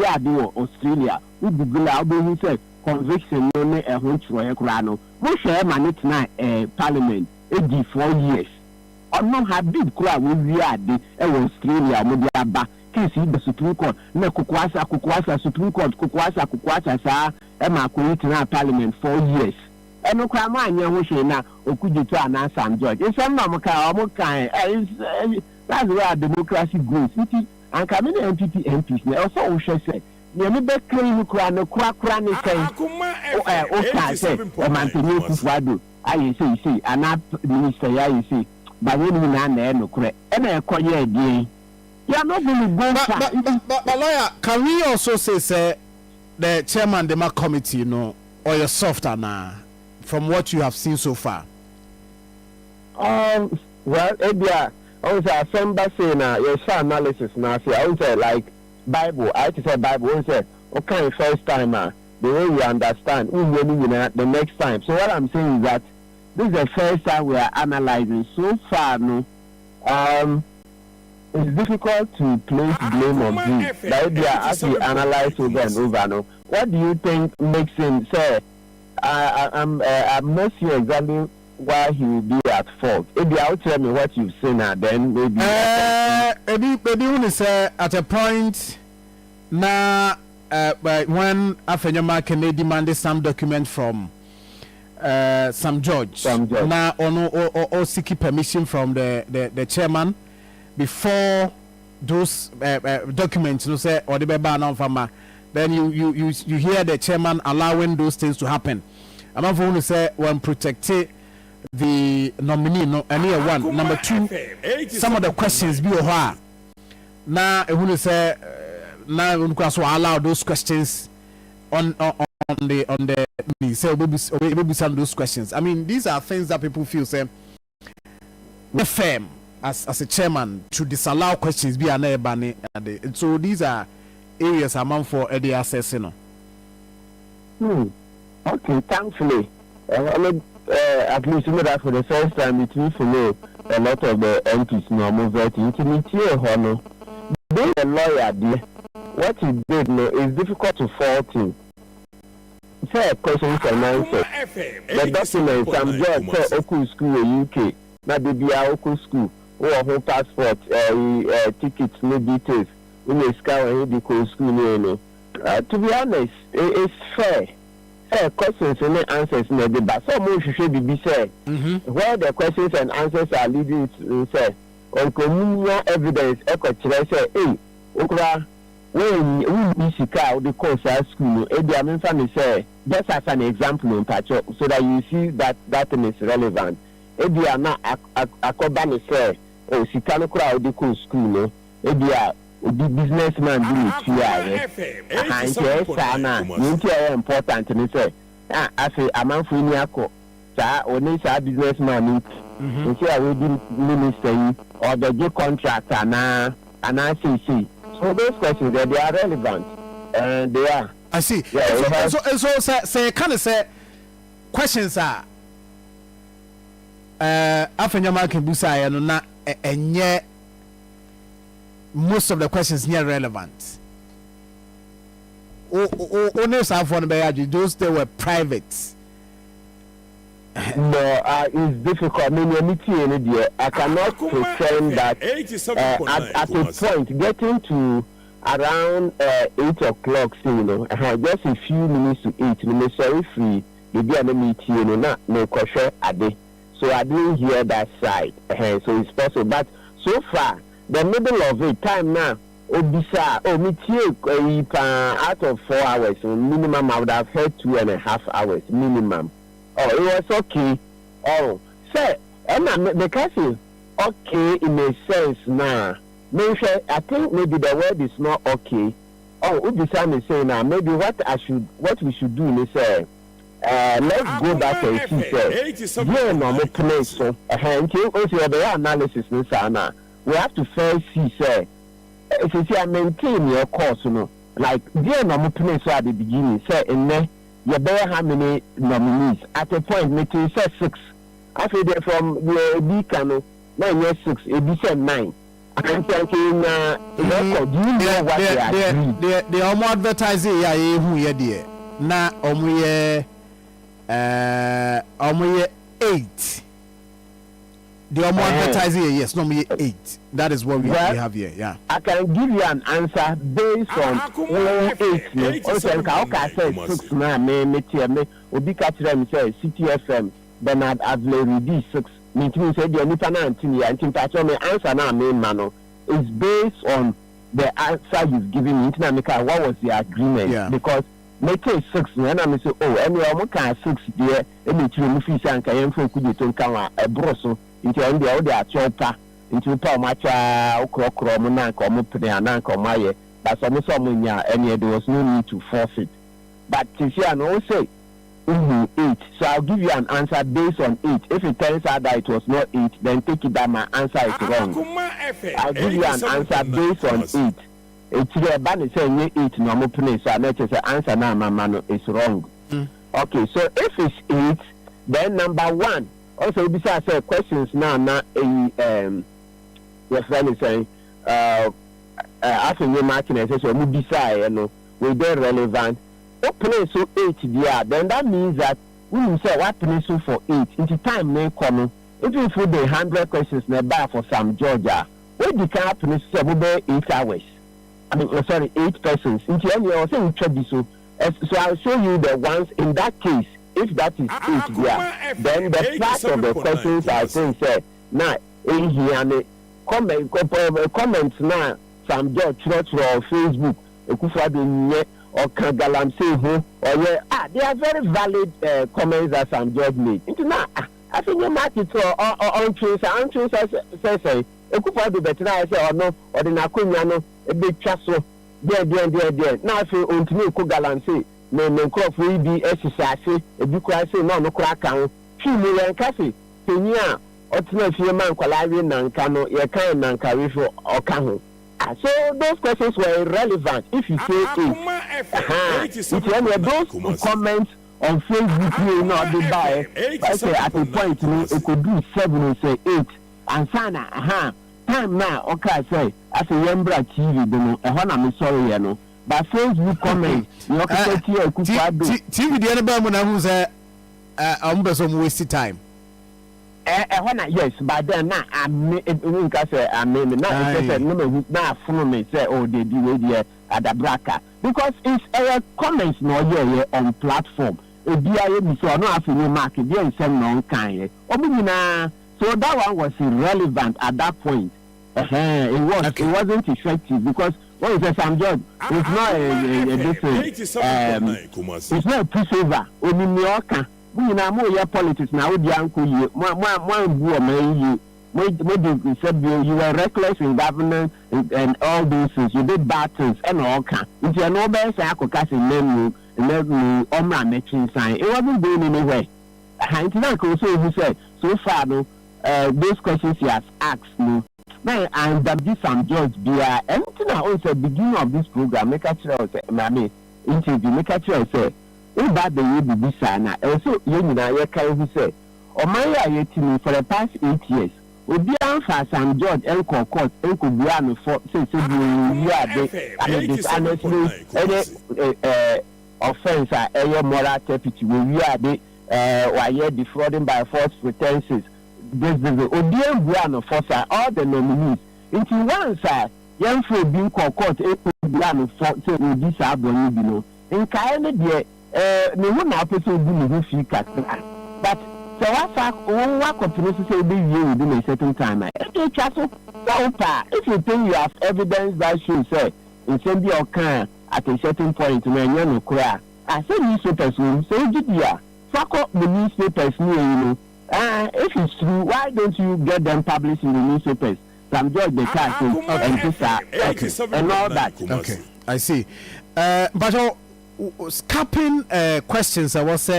S1: are doing Australia. We be glad we say. Conviction no ne ehun chiro ekura no mo share manage na parliament edi 4 years ono Habib kura we ade e wo Australia mo dia ba case the Supreme Court na kukwasa Supreme Court kukwasa sa e ma ko na parliament 4 years eno kura ma anya ho hwe na okujitu ana Sam George nsem na mo kan that's where democracy grows and come in MPs na also wo hwe say ne me be claim kura no kura ne say o say o mantini kufuado ayi say ana minister ya yi say ba we ni na na no kure e na ekoye edin you not really go
S2: but lawyer, can we also say the chairman the committee, you know, or your softer now from what you have seen so far?
S1: Well, Ebia, I was a member saying your analysis now. I would say like Bible. I to say Bible. I say okay, first time the way you understand, the next time. So what I'm saying is that this is the first time we are analyzing. So far, no, it's difficult to place blame on him. The idea as we analyze over and over, no. What do you think makes him say? I'm not sure exactly why he will be at fault. Maybe I'll tell me what you've seen and then maybe.
S2: Maybe when say at a point now, when Afenyama can demand some document from some judge. Now or seeking permission from the chairman before those documents, you say or the ban from. Then you hear the chairman allowing those things to happen. I'm not going to say when protecting the nominee, no, and here one. Number two, some of the questions be over. Now I want to say now we also allow those questions on the say maybe some of those questions. I mean, these are things that people feel say firm as a chairman to disallow questions be an ebony, and so these are areas amount for the access, you know.
S1: Okay, thankfully, at least you know that for the first time it will follow a lot of the MPs normal voting. Being a lawyer, what he did no is difficult to fault him. Fair questions and answers. The documents I'm just say Oku school in UK, not the Oku school, or whole passport, tickets, no details. In the sky the school, to be honest, it's fair. Fair questions and answers in the debate. So much should be said. Where the questions and answers are leading to say, on communal evidence, say, hey, Okra, when we cow the course at school, Eddie family say, just as an example in Pacho, so that you see that thing is relevant. Eddie are not a company say, oh, Sikano crowd the course school, Eddie. The businessman do it here. Important and say, I say a man for Niako, sir, or a businessman. You see, I will be minister or the good contractor now, and I see. So those questions they are relevant, and they are.
S2: I see.
S1: Yeah,
S2: so say kind of say questions are. Afenyama can be say no na enye. Most of the questions near relevant. Those they were private.
S1: No, it's difficult. I mean, I cannot pretend that at a point, getting to around 8 o'clock, just a few minutes to 8, no sorry free, no question a day. So I didn't hear that side. So it's possible. But so far, the middle of it, time now, out of 4 hours, minimum, I would have had 2.5 hours, minimum. Oh, it was okay. Oh, say, and the case is okay in a sense now. Maybe I think maybe the word is not okay. Oh, Ubisam is saying now, maybe what we should do is say, let's go back and see, yeah, normal place. So, the analysis is now. We have to first see, say, if you say, maintain your course, like, dear normal place at the beginning, say, in there, you bear how many nominees? At a point, making say 6. After that, from the Bicano, 9 years 6, it be said 9. I'm thinking, do you know what they are?
S2: They are more advertising, yeah, who ye dear. Now, only 8. The more advertising, yes, normally 8. That is what we have here. Yeah.
S1: I can give you an answer based on 8. Also, I say 6 now. Me, Obi catch them say CTFM. Bernard Adler read 6. Me too say the only person until me answer now. Me mano is based on the answer you've given me. What was the agreement?
S2: Yeah.
S1: Because make it 6, and I'm say, oh, and we are kind 6 there, and it's you fish and can for could you to come a brosso into on the other chopa into Palmacha, Okro, Monanko, Mupene, and Uncle Maya, but some and there was no need to forfeit. But Tisha no say 8. So I'll give you an answer based on 8. If it turns out that it was not 8, then take it that my answer is wrong. I'll give you an answer based on 8. It's the ban saying 8 normal place, so I let you say answer now, my man is wrong. Okay, so if it's 8, then number 1. Also, besides questions now, your friend is saying, after your marking, I say, so we decide, you know, we're very relevant. What place so 8 there, then that means that we will say what place so for 8. Into time may come. If you put the 100 questions nearby for some Georgia, where the car place 8 hours. I mean, sorry, 8 persons. Into any or saying so. So I'll show you the ones in that case. If that is 8 there, then the part of the questions I think say now in here and comments now some George or Facebook. Or Kagalam say who or they are very valid comments that some judge made. Into now, I think you might it on truth, say, a couple of the better I say or no, or the Nakumiano, a big chasso, there. Now, if you want to know Kagalam say, no crop will be exercise, a book I say, no crack out, 2 million cafe, Kenya, or to know if your man Kalari Nankano, your kind Nankarifo or Kaho. So those questions were irrelevant. If you say 8, if those comments on Facebook will not be by. I say at a point it could do 7 and say 8. And sana, time now. Okay, I say as a Yembra TV, I'm sorry, you know. But Facebook comments, you know,
S2: TV the other man who's wasting time.
S1: Yes, but then now I mean now follow me say oh they do it at the braca because it's comments no here on platform. So no have to mark it there send no kind. So that one was irrelevant at that point. It wasn't effective because when you say some job, it's not it's not a pushover. Only New Yorker. We know more politics now. With the uncle, you were reckless in governance and all these things. You did bad things and all kind. If you are no better, I could cast a name on matching sign. It wasn't going anywhere. Who said so far, no, those questions he has asked me. Now, and this some judge be anything I also beginning of this program. Make a choice, mammy. Interview. Make a choice. If that the way be sana, also you know I can say, or my ayetini for the past 8 years. Obi anfa Sam George Elko Court Elko Buano for say offense moral turpitude we are the why defrauding by false pretenses. This Obi Buano for all the nominees. Into one side, young for being court Elko Buano for say this abon you know. In Kayane dear me who now person do me who feel cat but so what continue to say be you within a certain time if you think you have evidence that shows say in send your can at a certain point when you no cry I say newspapers will say yeah fuck up the newspapers you know if it's true why don't you get them published in the newspapers some judge the case and all that.
S2: Okay, I see. But scapping questions I was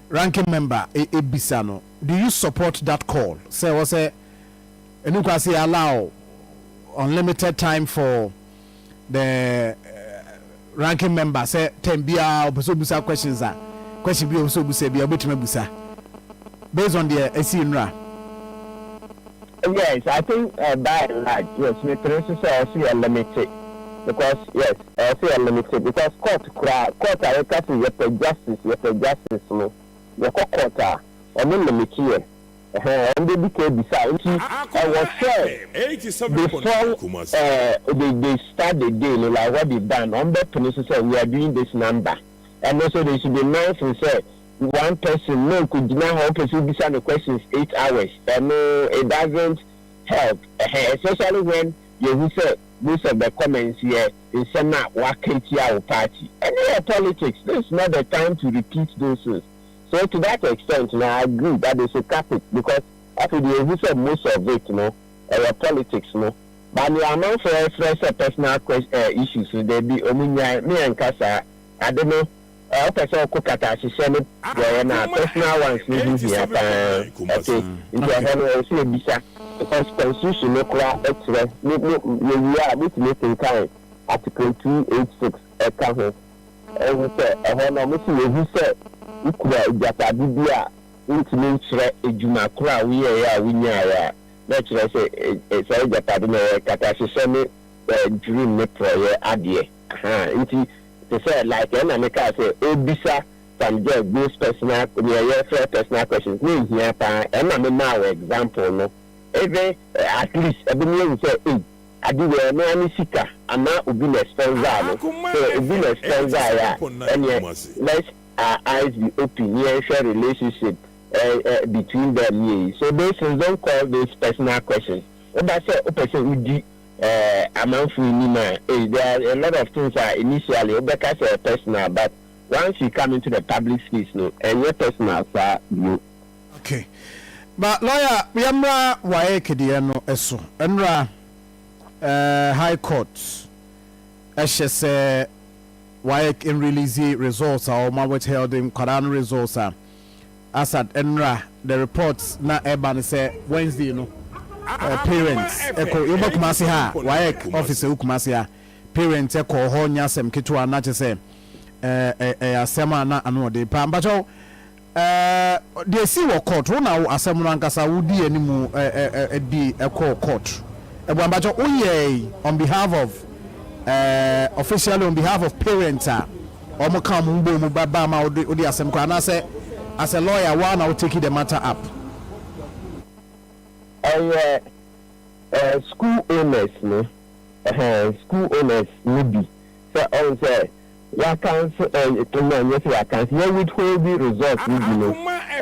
S2: ranking member Ebisano, do you support that call? Say was say allow unlimited time for the ranking member say 10 bia obusa questions question bi obusa bia obetima busa based on the SCNRA.
S1: Yes, I think by and large, yes, we say also limited. Because yes, I say unlimited because court are required to justice, no. The court are unlimited. And they became beside. I was sure before they start the day, like what they've done. On that premises, we are doing this number, and also they should be nice and say one person no could deny one person beside the questions 8 hours, and no, it doesn't help, especially when you say. most of the comments here is not working our party. Any politics, this is not the time to repeat those things. So to that extent, I agree that they should cap it because after the said most of it, politics, But the amount for fresh personal issues, they be me and Casa. I don't know. Person cook at a session where personal ones living here. Okay, into a hello, bisa because constitution no clear extra. We are making kind. Article 286 account. And say a honor missing who said we could Japadi Bia into nature a Juma Kra we are. Let's say it's a Japadi Catasemi dream neproye adie. Into to say like America say Obisa can get those personal personal questions. Me here and I'm now example no. Even at least every say hey I do no any seeker and now ubi na sponsor so ubi na sponsor and let's eyes be open here share relationship between them. So those things don't call those personal questions. If I say a person would amount for Nima, there are a lot of things are initially because personal, but once you come into the public space, no, and your personal are you.
S2: Okay, but lawyer, we are why Kediano eso, Enra High Court, as she say, why in release results or Mawet held in Quran results are as at Enra the reports na Eban say Wednesday, parents eko yoba kumasi ha waek officer kumasi ha parents eko ho nyasem kitwa na chese asema na anu de pa mbacho de si wo court wo na asem no ankasa wudi animu di eko court ebo mbacho oye on behalf of officially on behalf of parents omo kam mbo mu baba ma odi asem kwa na say as a lawyer one I will take the matter up.
S1: School owners, school owners maybe. So on say, you can't you withhold the results.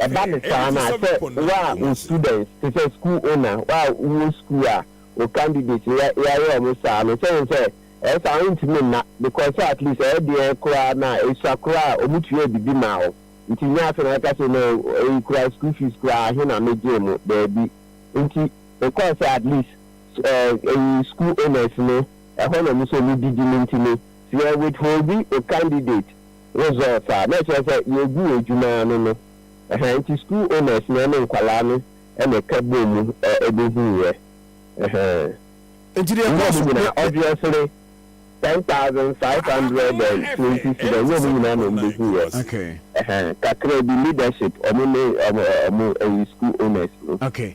S1: About the time I said, wow, students, to say school owner, wow, school or candidates, almost say, as I want to mean because at least the cry now, it's a cry, or much you be now. It is not like I say, no, you cry school fees, cry, you know, make game, baby. Because at least school owners know a whole of so we did me so withholding a candidate results are not just say you go to no no school owners no kwalano and a kaboom obviously 10,520
S2: okay
S1: the leadership school owners
S2: okay.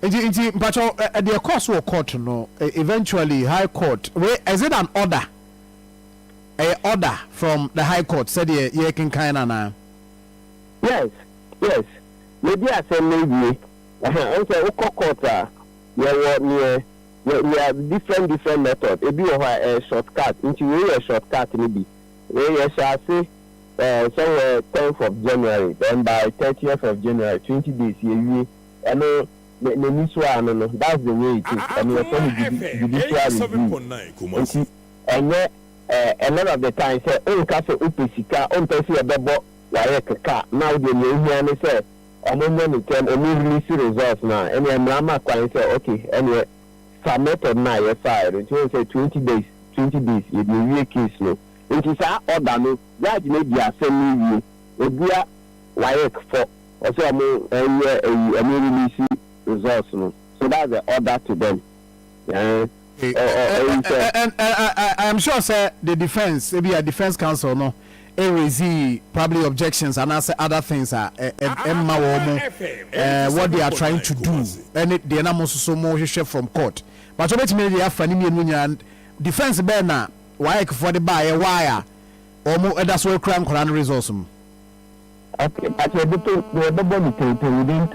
S2: But the course will court no eventually high court is it an order from the high court said you can kind of now
S1: yes maybe I say maybe also court we have different methods it be a shortcut into a shortcut maybe where you shall say somewhere 10th of January then by 30th of January 20 days you know that's the way it is. I mean, and a lot of the time say, "Oh, cafe upesika, pesi abebo like car." Now the new one say, "I'm only term, only release results now." And then Mama can say, "Okay, anyway, submit on now your file." And you say 20 days, you do case no. It is our order no. Judge may be a semi you. We are like for also I'm release results no. So that's the order to them.
S2: And I'm sure sir the defense maybe a defense counsel no probably objections and answer other things are what they are trying to do and they are not so more from court but maybe have funny defense banner why for the buyer wire or more that's where crime results.
S1: Okay, but within 3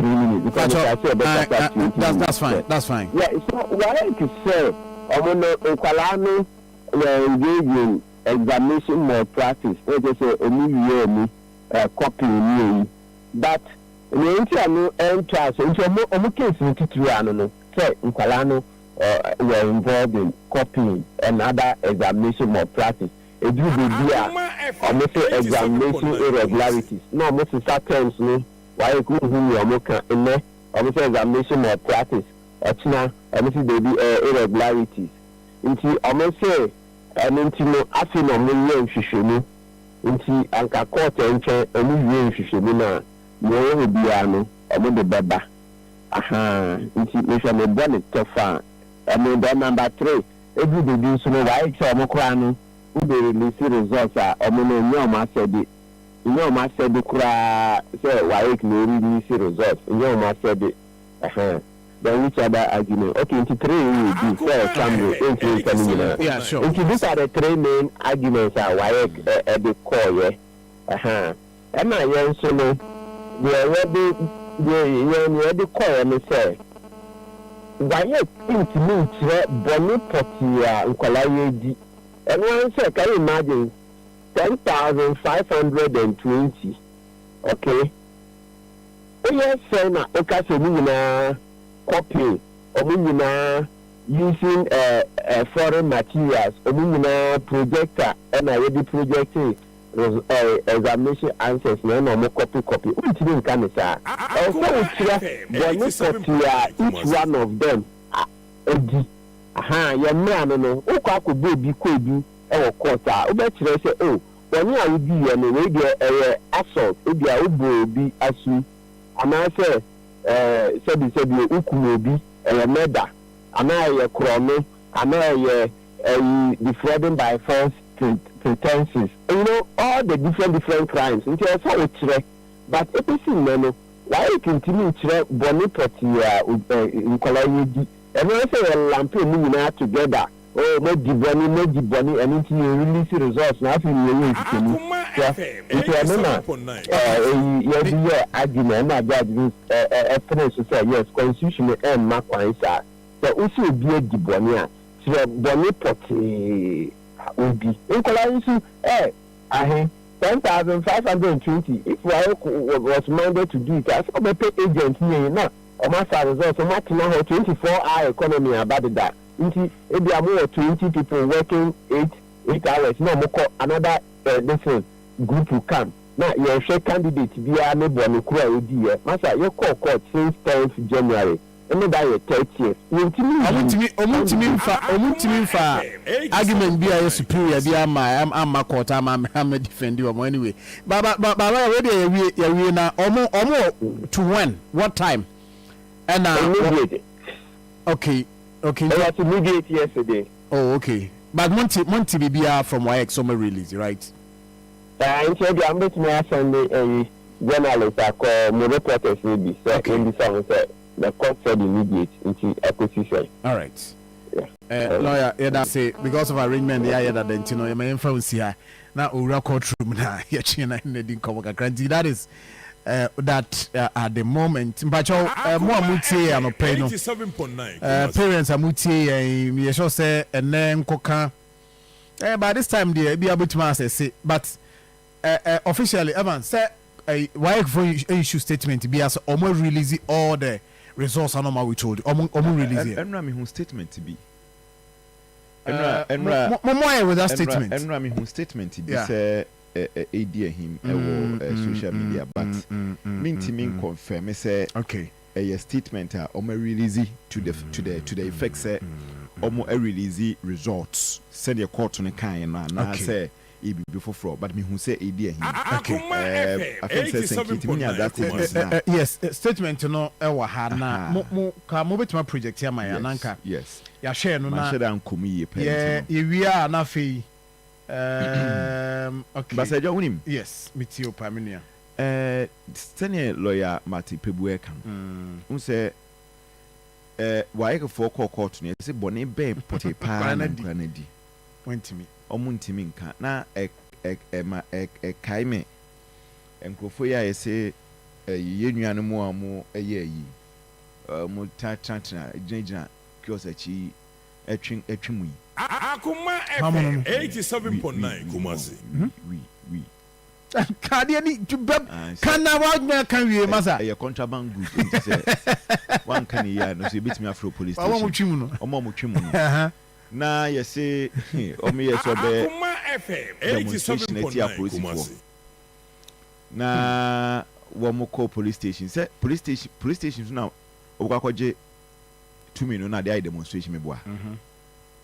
S1: minutes because
S2: that's fine. That's fine.
S1: Yeah, so what I can say, Okwalano engage in examination more practice. It is a copy me, but the interview and trust into a case in Tituano. Say Okwalano were involved in copying and other examination malpractice. It will be there. Almost examination irregularities. No, almost terms no. Why you could who you can in there? Almost examination malpractice. Actually, almost baby irregularities. Into almost say, and into no, I feel no million shishunu. Into anka court and million shishunu na. No will be ano. Almost the baba. Aha. Into we shall be born it tough. And then number 3, every day so why it's almost who they release results are omono said it. You said the cry say why it may release results. You said it. Then which other argument? Okay, into 3 will be fair summary.
S2: Yeah, sure.
S1: Into these are the 3 main arguments are why at the core, yeah. And I also know the core and say why ntimi nkyerɛ bɔne pɔtee a nkwalaa yɛ di ɛno sɛ can you imagine 10,520 okay oyɛ sɛ na ɔka sɛ mu nyinaa copying ɔmo nyinaa using foreign materials ɔmo nyinaa projector ɛna yɛde projecting examination answers na ɛna ɔmo copy ntimi nka ne saa ɔsɛ wokyerɛ bɔne pɔtee a each one of them edi yɛ mmea no wokɔ akɔbɔ obi kɔ ebi ɛwɔ court a wobɛkyerɛ sɛ o bɔne a wodi yɛ no wei deɛ ɛyɛ assault ebi a wobɔ obi asu anaasɛ sɛbi wokum obi ɛyɛ murder anaa ɛyɛ korɔno anaa ɛyɛ defrauding by false pretenses, all the different crimes. Until I saw it, but if you see, why you continue to bonnet in Colorado, and I say a lampoon together. Oh, make the bonnie, and until you release the results, nothing you will see. Argument, my judgment, to say yes, constitution and mark one side. So also be a debonia, bonnet potty. Ubi. In Colorado, 10,520. If I was minded to do it, I saw my pay agent here now. Or my results, so much now 24-hour economy about that. If there are more 20 people working 8 hours, no more another different group will come. Now your share candidate be a neighbor no cry dear. Master, your court since 10th January. Ɛno da yɛ 30th.
S2: Ɔmutimi fa argument bi a yɛ superior bi ama court ama defend you anyway. Baba we dey yɛ na ɔmo to when? What time? And okay.
S1: It was immediate yesterday.
S2: Oh, okay. But Monty Bibia from YX summer release, right?
S1: I'm bet me Sunday a journalist I call my reporters maybe. So in the song said the court said immediate into acquisition.
S2: All right. Yeah. Lawyer, that's it. Because of arrangement, that you may influence here. Now, Ura courtroom now. That is that at the moment. But more muti and opinion. 87.9. Parents are muti and you shall say and then coca. By this time, dear, be able to say, but officially, Evan said why for issue statement to be as almost release all the results I know we told you. Almost release.
S5: And Rami who statement to be.
S2: More with that statement.
S5: And Rami who statement to be say idea him social media, but mean to mean confirm. Say
S2: okay.
S5: A statement almost release to the effect say almost release results. Send your court on the kind and say. Before fraud, but me who say idea him.
S2: Okay.
S5: I think that
S2: yes, statement to know na mo bit my project here my ananka.
S5: Yes.
S2: Ya share no na.
S5: Yeah,
S2: we are na fe. Okay.
S5: But say John
S2: yes, meet you Paminia.
S5: Senior lawyer Marty Pebuek who say why go for court ne say boni be pote pa na granadi.
S2: Went to me.
S5: Omuntimi nka na kaime enkrofo ya yese yenuanu mu amu eye yi mu tantana gyina kiosachi etwemu yi
S3: Akoma FM 87.9 Kumasi.
S5: Oui.
S2: Kadia ni kana wa kan wie masa.
S5: A contraband good. One can hear no say bit me afro police station.
S2: Omo twimu no.
S5: Omo mo twimu no. Na you say omo yes obe
S3: Akoma FM
S5: demonstration eti a police. Na wo mo call police station. Say police station now obakwaje 2 minutes na dey demonstration me boa.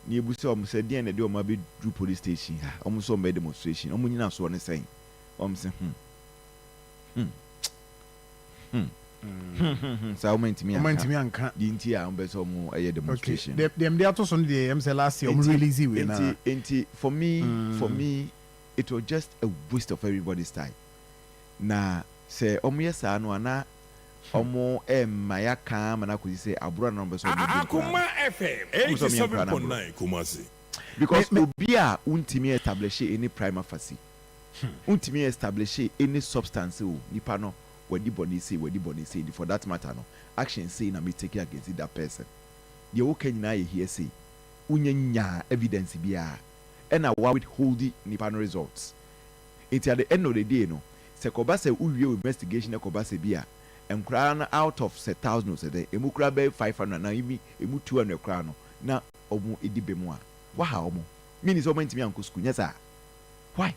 S5: Ni ebusi omo say dey na dey omo be do police station ha. Omo so me demonstration. Omo nyina so ne sen. Omo say so how many me
S2: anka
S5: di nti a omo so omo aye demonstration.
S2: Dem dey ato so no dey say last year omo release we na.
S5: Enti for me it was just a waste of everybody's time. Na say omo yesa no ana omo maya kan mana ko say aburo na omo so omo
S3: Akoma FM 87.9 Kumasi.
S5: Because obi a untimi establish any prima facie. Untimi establish any substance o nipa no wadi body say for that matter no action say na me take against that person. The wo kan nyina ye here say unyanya evidence bia and a withhold nipa no results. It at the end of the day no se koba se uwie investigation koba se bia enkra na out of 1,000 say the emu kra be 500 na emu 200 kra no na omu edibe mu a wa ha omu mini so ntimi anko school nyesa why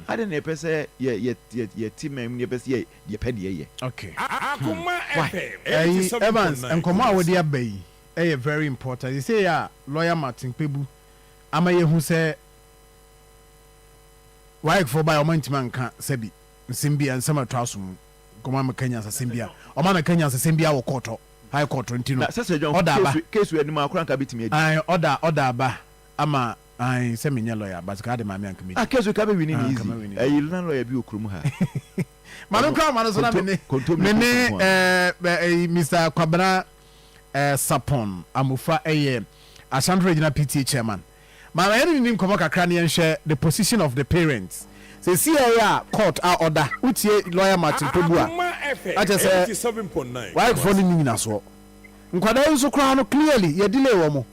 S5: I don't know pese ye team me pese ye pede ye
S2: okay
S3: Akoma FM
S2: Evans enkomo awodi abai very important. You say ya lawyer Martin Pebu ama ye hu say why for by omantima nka sabi nsimbia nsema twasum koma mekanya sasimbia oma mekanya sasimbia wo koto high court ntino
S5: na sese John case we anima akran ka bitimi adi
S2: ai order ba ama ai se menya lawyer but ka de mame anka me
S5: case we ka be wini ni easy ai lawyer bi okrum ha
S2: manu ka manu so na me Mr. Kwabena Sapon amufa Ashanti Regional PTA chairman. Mama yeri nim komo kakra ne nhwe the position of the parents. Say see here court order utie lawyer Martin Pebua. I just say
S3: 87.9.
S2: Why for ni nyina so. Nkwada nso kra no clearly ye delay wo mo.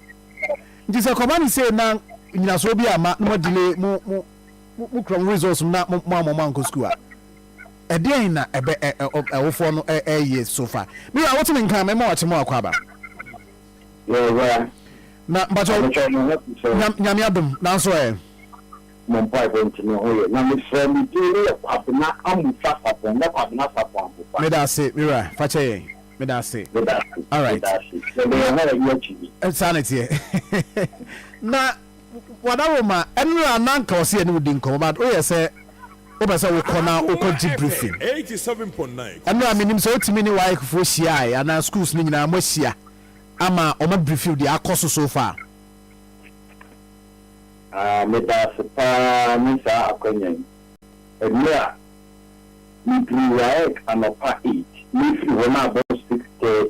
S2: Nti se komani say na nyina so bi ama no delay mu krom results na mo manko school a. Edin na ebe ewofo no ye so far. Me a wotu nkan me ma wache mo akwaba.
S1: Yeah.
S2: Na bacho nyame adom na so
S1: mon pa event no hoye na me from me dey kwabena amufa sapon na kwabena sapon
S2: me da say mira fa che me da say all right sanity na wadawo ma enra nanka o se ne wudi nko ba o ye say o ba say wo kona o ko ji briefing
S3: 87.9
S2: enra minim so otimi ni wife fo hia ana schools ni nyina mo hia ama o ma briefing di akoso so far
S1: meta sepa misa akonyen emia mi work anopa 8 mi fi wona about 6:30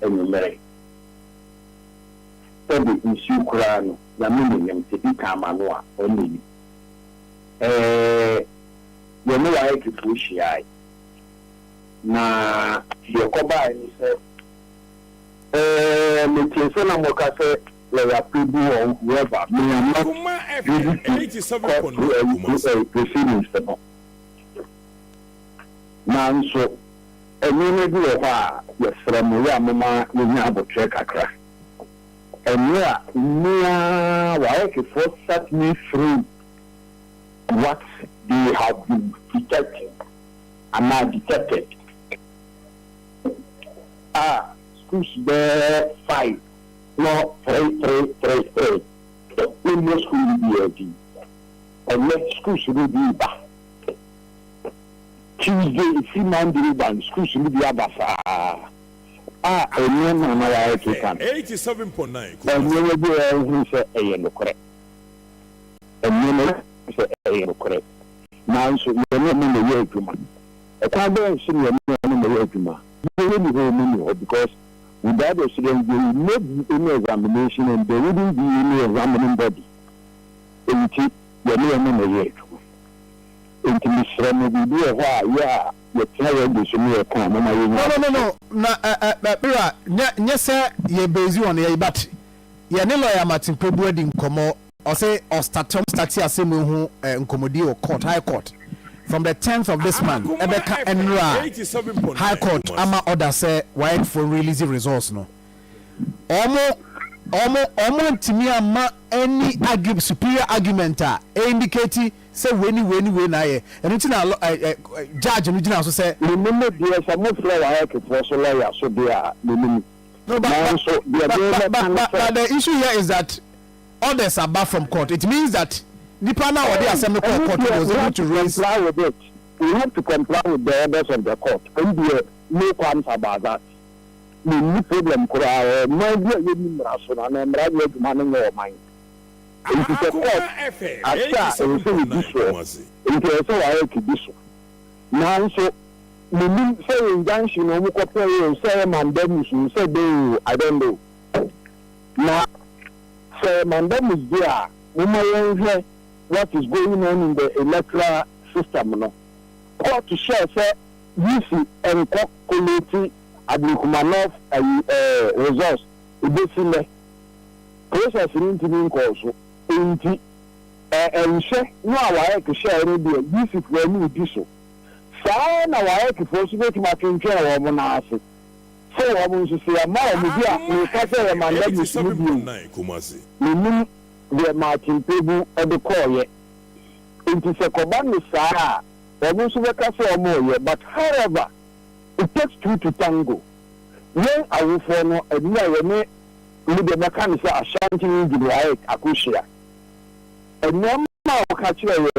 S1: enumere tabi isi kurano na mimi nyamte bi kama no a onini yo no wa ek push yai na yo koba ni se me tienso na mo ka se le ya people or whoever me am not
S3: Akoma FM 87.9
S1: proceedings no na so enene bi wo ha ye from ya mama nya abotre kakra enua nia wa ek for set me through what they have been detected and not detected schools there 5 no 3 in the school be and let schools will be back Tuesday if Monday ban schools will be back and no na ya can
S3: 87.9
S1: and we will be who say no correct and no say no correct now so you know me the way to man I can't be senior me the way to man you know because without the students, there will not be any examination and there wouldn't be any examining body. Until you know yet. Until the ceremony be a while, yeah, you tell the senior come.
S2: No. Mira, yes, sir, ye busy on ye, but ye no lawyer Martin Pebu in Como or say or start asemu hu nkomodi or court high court from the 10th of this month Ebeka Enra high court ama order say why for releasing results no omo ntimi ama any superior argument indicate say we na ye enu ti na judge no gina so say
S1: me no dey some flower hike for so lawyer so dia me
S2: no but the issue here is that orders are back from court. It means that the panel or the assembly court was able to raise.
S1: With it. We have to comply with the orders of the court. And there are no qualms about that. The new problem could have no rational and regular money or mind. It is a court. After it is also to do so. Now, so the new say injunction, we compare say mandem, say they, I don't know. Now, so mandem is there. We might what is going on in the electoral system. No, court to share say UC and quality Abdulkumanov results. Basically, process into being called into and share no our to share any UC for any issue. So now I can force you to make care of one. So I want to say, I'm not going to mandem is moving. The marching table at the core. It is a command, sir. There was a castle more, but however, it takes two to tango. When I will follow a near with the mechanics are shanting in the right, Akushia. And now, catch the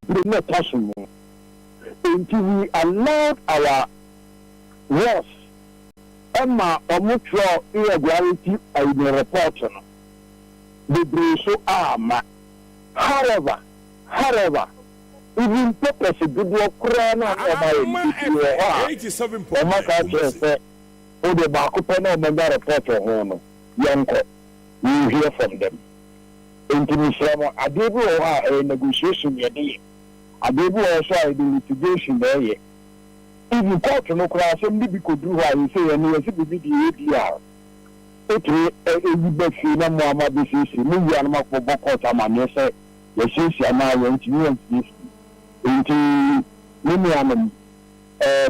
S1: bring a passion until we allowed our wars. Emma or mutual irregularity in the report. The Bruce arm. However, even purpose a good work crown of my
S3: 87
S1: or my country, or the Bakupano member report or home, Yanko, you hear from them. Intimation, I did a negotiation your day. I did also a litigation there. If you caught no class, somebody could do what you say, and you will be the ADR. Okay, everybody no more my business. Maybe I'm not for Bokota, man. Yes, yes, I went to this. Into Miniam,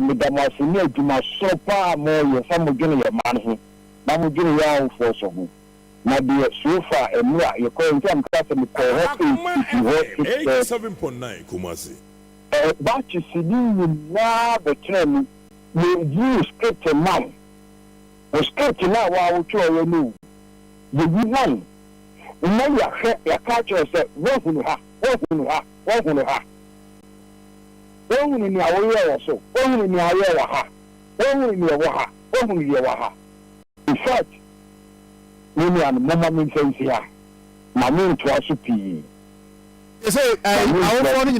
S1: Madame Wasine, to my so far more, some of Guinea man. Mamma Guinea for so. My dear, so far, and you're calling them customer correct.
S3: 87.9 Kumasi.
S1: But you see, now the term you use script a man. The script now, while we show you know, the woman. Now your culture said, what will have, what will have, what will have. One in your way or so, one in your way, one in your waha, one in your waha. In fact, Mimi and Mama means here. My name to us to you
S2: say, I want to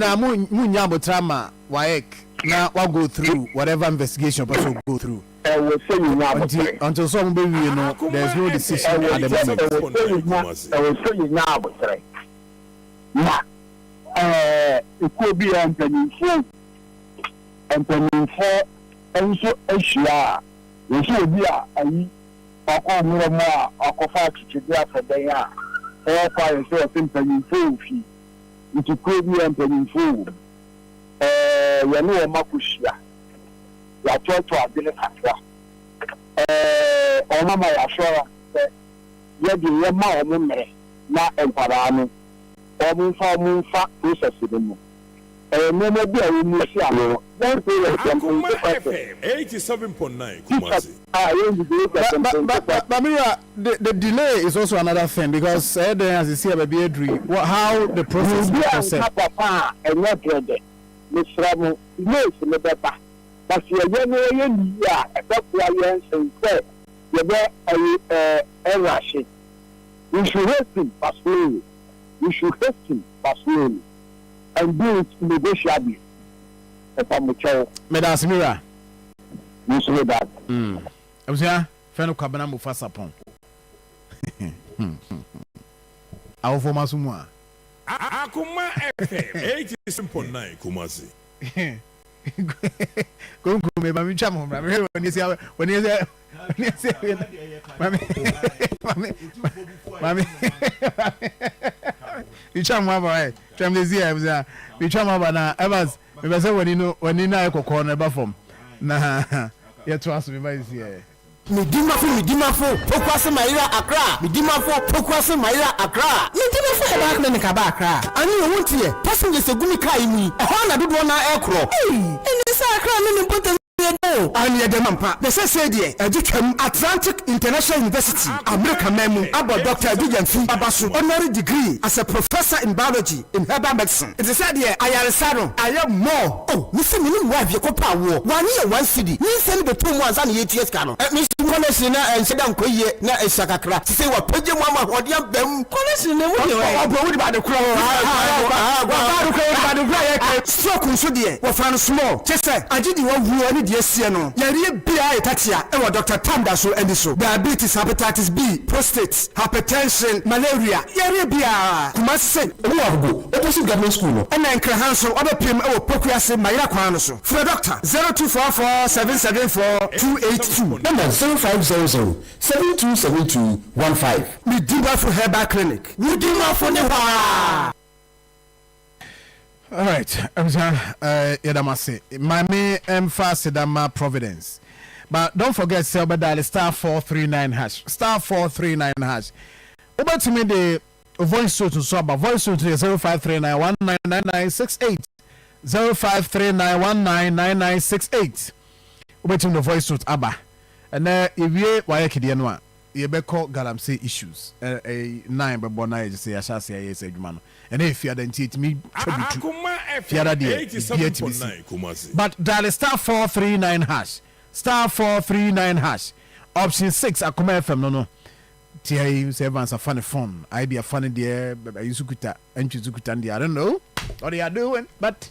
S2: Munyamo Trama, Waek, now I'll go through whatever investigation person go through.
S1: I will say you now
S2: until some baby, you know, there's no decision at the moment.
S1: I will say you now, but say, it could be Anthony for and so Asia. You should be a Akoma, Akofa to the after they are. All fire so Anthony for into Kobe and Peninfo. You know, Makushia. You are trying to have been a factor. On my assurance, you be your mom, not Emparano, or Munfa processing. No more be a Musia. Don't pay a
S3: 87.9 Kumasi.
S2: But the delay is also another thing because as you see, how the process is processed.
S1: Papa and not ready. Miss Ramu, yes, the better. But you are young, yeah, a doctor, and say, you a rushing. You should hasten, but slowly. You should hasten, but slowly. And do it negotiably.
S2: Madam Samira,
S1: you say that.
S2: I was here, Feno Cabana Mufasa Pon. Our former Sumwa.
S3: Akoma FM 87.9 Kumasi.
S2: Go me, Mammy Chamo, when you say, when you say, Mammy, Icham Maba, Chamezia, Icham Mabana, Evans, if I say when you know, corner buffer. Nah, you trust me, my dear.
S8: Midimafo, Pokwase Maira Accra, Midimafo, Pokwase Maira Accra, Midimafo Bank Accra. And you won't hear, passengers a gumi kaimi, a Honda do one aircraft. Hey, and this Accra, and put and yet the Mampa, the Sadia, Atlantic International University, America Memu, about Dr. Bijan Abasu, honorary degree as a professor in biology in herbal medicine. It is said here, I am Saro, I am more. Oh, Mr. Minim wife, your copa war, 1 year, 1 city. You send the 2 months and 8 years cano. Mr. Conesina and Sedam Koye, na Esakakra, to say what Pajam Mama, what you have them. Conesina, what you are about the crowd. Stroke on Sudia, what found small. Just say, I did one yes, no. Yari BI taxia, and Dr. Tamdaso and so. Diabetes, hepatitis B, prostate, hypertension, malaria. Yari BI. Kumasi, who are go? Opposite government school. And then Krahanso, other PM or Pokuase, Maya Kwanoso. For a doctor, 0244 774 282. Number 0500 727215. Midimba for Herbal Clinic. Midimba for Newa.
S2: All right, Yadamase. Mami emphasize Dama Providence. But don't forget, Selber dial star 439 hash. Star 439 hash. Over to me the voice to Swaba. Voice to 0539 199968. 0539199968. Over to the voice to Abba. And if you why Kidianwa, you be call Galamsey issues. A 9 but Bona just say Ashasi, I say, man. And if you identity me, but dial star 439 hash, star 439 hash, option 6. Akoma FM no. Tia servants a funny phone. I be a funny dear, but I use Zukuta and Zukuta. I don't know what they are doing, but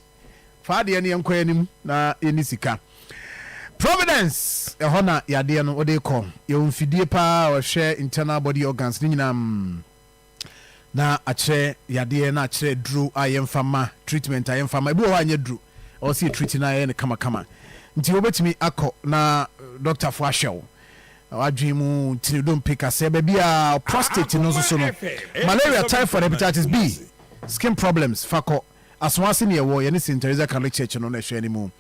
S2: Fadi and young Quenim na Inisika. Providence, a honor, ya dear, no, what they call your Fidipa or share internal body organs. Na ache yade na ache drew ayem fama treatment ayem fama ebi o anye drew o see treating na ne kama kama nti obetimi akọ na doctor fo ahyew adwen mu tini don pick ase be bia prostate no so no malaria typhoid hepatitis B skin problems fakọ aswase ne wo ye ne St. Teresa Catholic Church no na hwe ni mu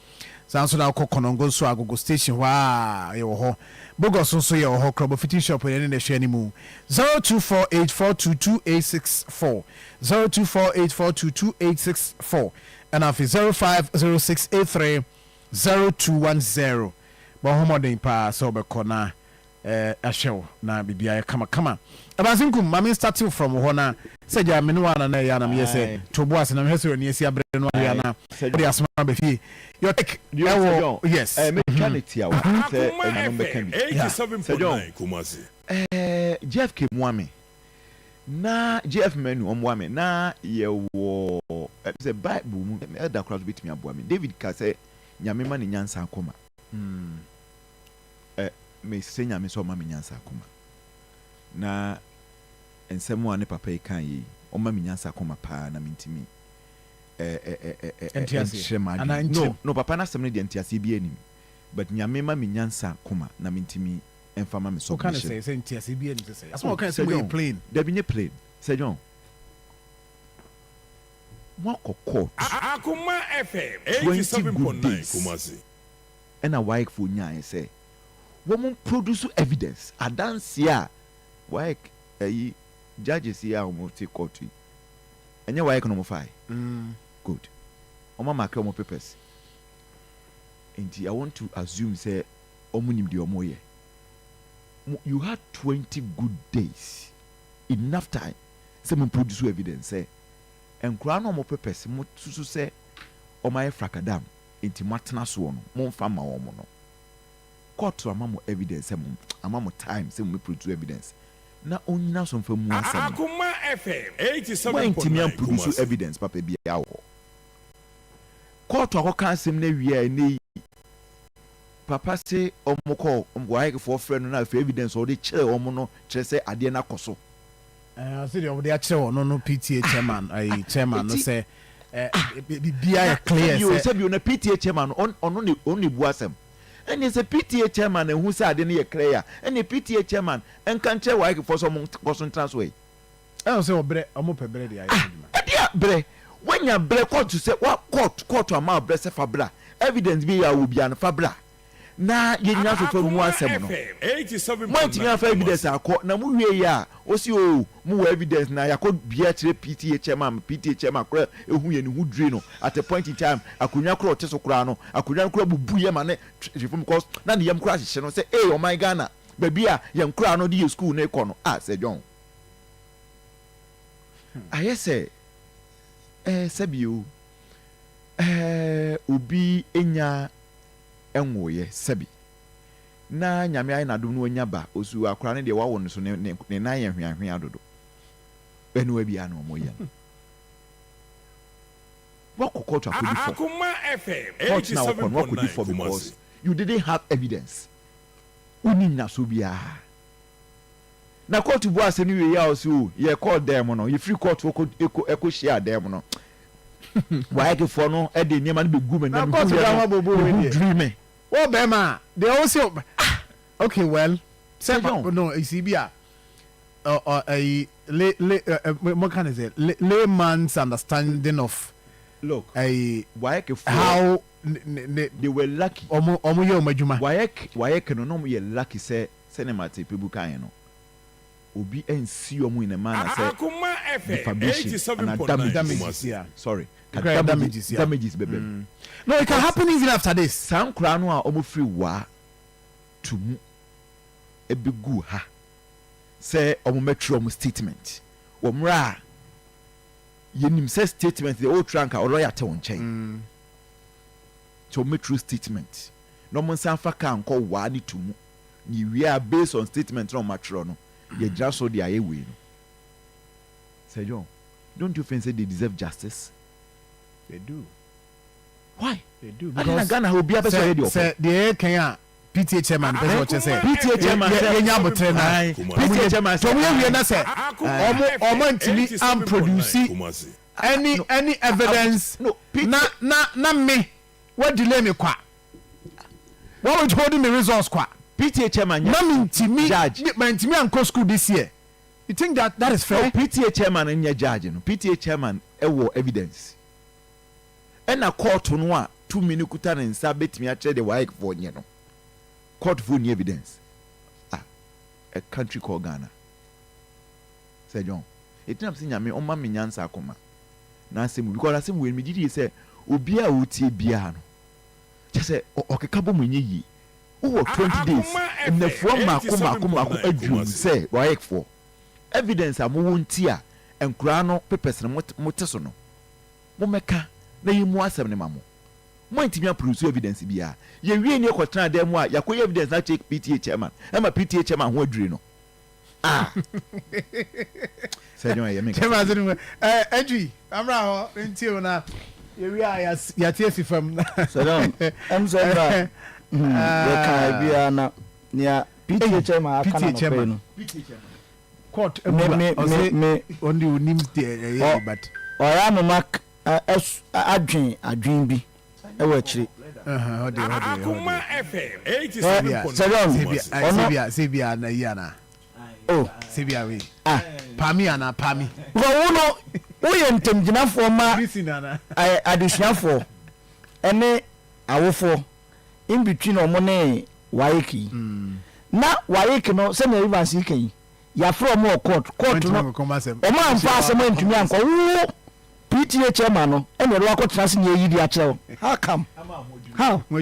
S2: sanso na akọ konongo so agogo station wa ye wo ho Bogos so ye ho club fitting shop in the share mu 0248422864 0248422864 and afi 0506830210 bo homodin pa so be kona ahyew na bibia kama abansinkum mami starting from hona say ja menwa na ya na me say to boas na me so ni esi abre no ya na dey asma be fi your take yes
S5: mechanic ya wa say enumber can be
S3: 87.9 Kumasi
S5: Jeff ke muame na Jeff menu omwame na ye wo say Bible mu elder cross bit me aboame David ka say nyame ma ne nyansa akoma me se nyame so ma me nyansa akoma na ensemu ane papa e kan yi o ma me nyansa akoma pa na mentimi no papa na semne de entiase bi anim but nyame ma me nyansa akoma na mentimi enfama me so
S2: kan say entiase bi anim say asmo kan say we plane
S5: da bi nye plane say John mo kokko
S3: Akoma FM 87.9 Kumasi
S5: and a wife for nya say woman produce evidence adanse a why judges here almost take court and you why can no file good oma mark your papers and I want to assume say omunim de omoye you had 20 good days enough time say me produce evidence say and crown no papers mo susu say o my fracadam enti matena so no mo mfa ma wo mo no court amamo evidence amamo time say me produce evidence na onyina so mfa mu asem
S3: Akoma FM 87.9
S5: produce evidence papa bia wo court akoka asem na wi na papa say omoko omwai for friend na for evidence or dey kire omo no kire say ade na koso
S2: say dey dey kire no PTA chairman chairman no say bia clear
S5: say you na PTA chairman on ne bu asem and is a PTA chairman and who said in your clear and a PTA chairman and can't tell why for some concentration way.
S2: I don't say, I'm up a bread.
S5: yeah bre when you bre court to say what court ama bre se fabra evidence be ya obi an fabra na yenya so fa mu asem no mo ntimi afa evidence akọ na mu wie ya o si o mu evidence na yakọ bia kire PTA chairman akọ ehu ye ne hu dure no at a point in time akonya kro te so kra no akonya kro bubu ye ma ne reform course na ne yam kra hye no say oh my Ghana baby a yam kra no di school na ekọ no say John aye say sabio obi enya enwoye sabi na nyame ayi na dum no onya ba osu akora ne de wawo no so ne na ye hwiahwe adodo benu abi ana omoye wakokota akodi for
S3: Akoma FM
S5: court na wakodi for because you didn't have evidence uni na so bia na court bu ase ni we ya osu ye court dem no ye free court eko share dem no why ke for no e de niam na be gu me na
S2: court da bobo we
S5: dream
S2: oh bema they also okay well no ECB a what can I say layman's understanding of
S5: look
S2: why how
S5: they were lucky
S2: omo ye omajuma
S5: why no ye lucky say cinema te people kan no obi ensi omo in a man say
S3: Akoma FM 87.9
S5: sorry damages bebe
S2: no it can happen even after this
S5: sam kra no a omo free wa to mu ebegu ha say omo metro omo statement omra yenim say statement the old rank or lawyer te won chen to metro statement no mo san fa kan ko wa ni to mu ni we are based on statement no matro no ye just so the aye we no say John don't you think say they deserve justice?
S2: They do.
S5: Why?
S2: They do.
S5: Because Ghana will be a person ready.
S2: Say the Kenya PTA chairman person what you say.
S5: PTA chairman
S2: Kenya botrena. PTA chairman. So we na say omo ntimi am produce any evidence na me what delay me kwa. What would hold me results kwa?
S5: PTA chairman
S2: na me ntimi
S5: judge.
S2: Me ntimi an go school this year. You think that is fair?
S5: No, PTA chairman and your judge no. PTA chairman ewo evidence. And a court no 2 minutes kuta na nsa betimi a chere the why for nye no. Court for any evidence. A country called Ghana. Say John, it na say nyame o ma me nyansa akoma. Na asem because asem we me gidi say obi a otie bia no. Just say okeka bo munye yi. Wo 20 days. Na from akoma adwum say why for. Evidence a mo wonti a enkura no papers no mote so no. Mo meka na yimu asem ne mamo. Mo ntimi approve evidence bia. Ye wie ne kwotena dem a yakoye evidence na check PTA chairman. E ma PTA chairman ho adure no. Say no ye make.
S2: Chairman zinu Edwi amra ho nti o na ye wie a ya tie si fam.
S4: So no. Am so bra. Ye kai bia na nia PTA chairman aka na no. PTA chairman.
S2: Court me only unim there but
S4: ora mama adwen bi e wa chire
S3: Akoma FM 87.9
S2: Sebia na yana
S4: oh
S2: Sebia we pami ana pami
S4: wo no wo ye ntemginafo ma adesuafo ene awofo in between omo ne waiki na waiki no se na Evans ikan ya from court no o ma amfa asem ntumi anko wo PTA chairman no e ne ro akotena se ne yidi a kire how come wo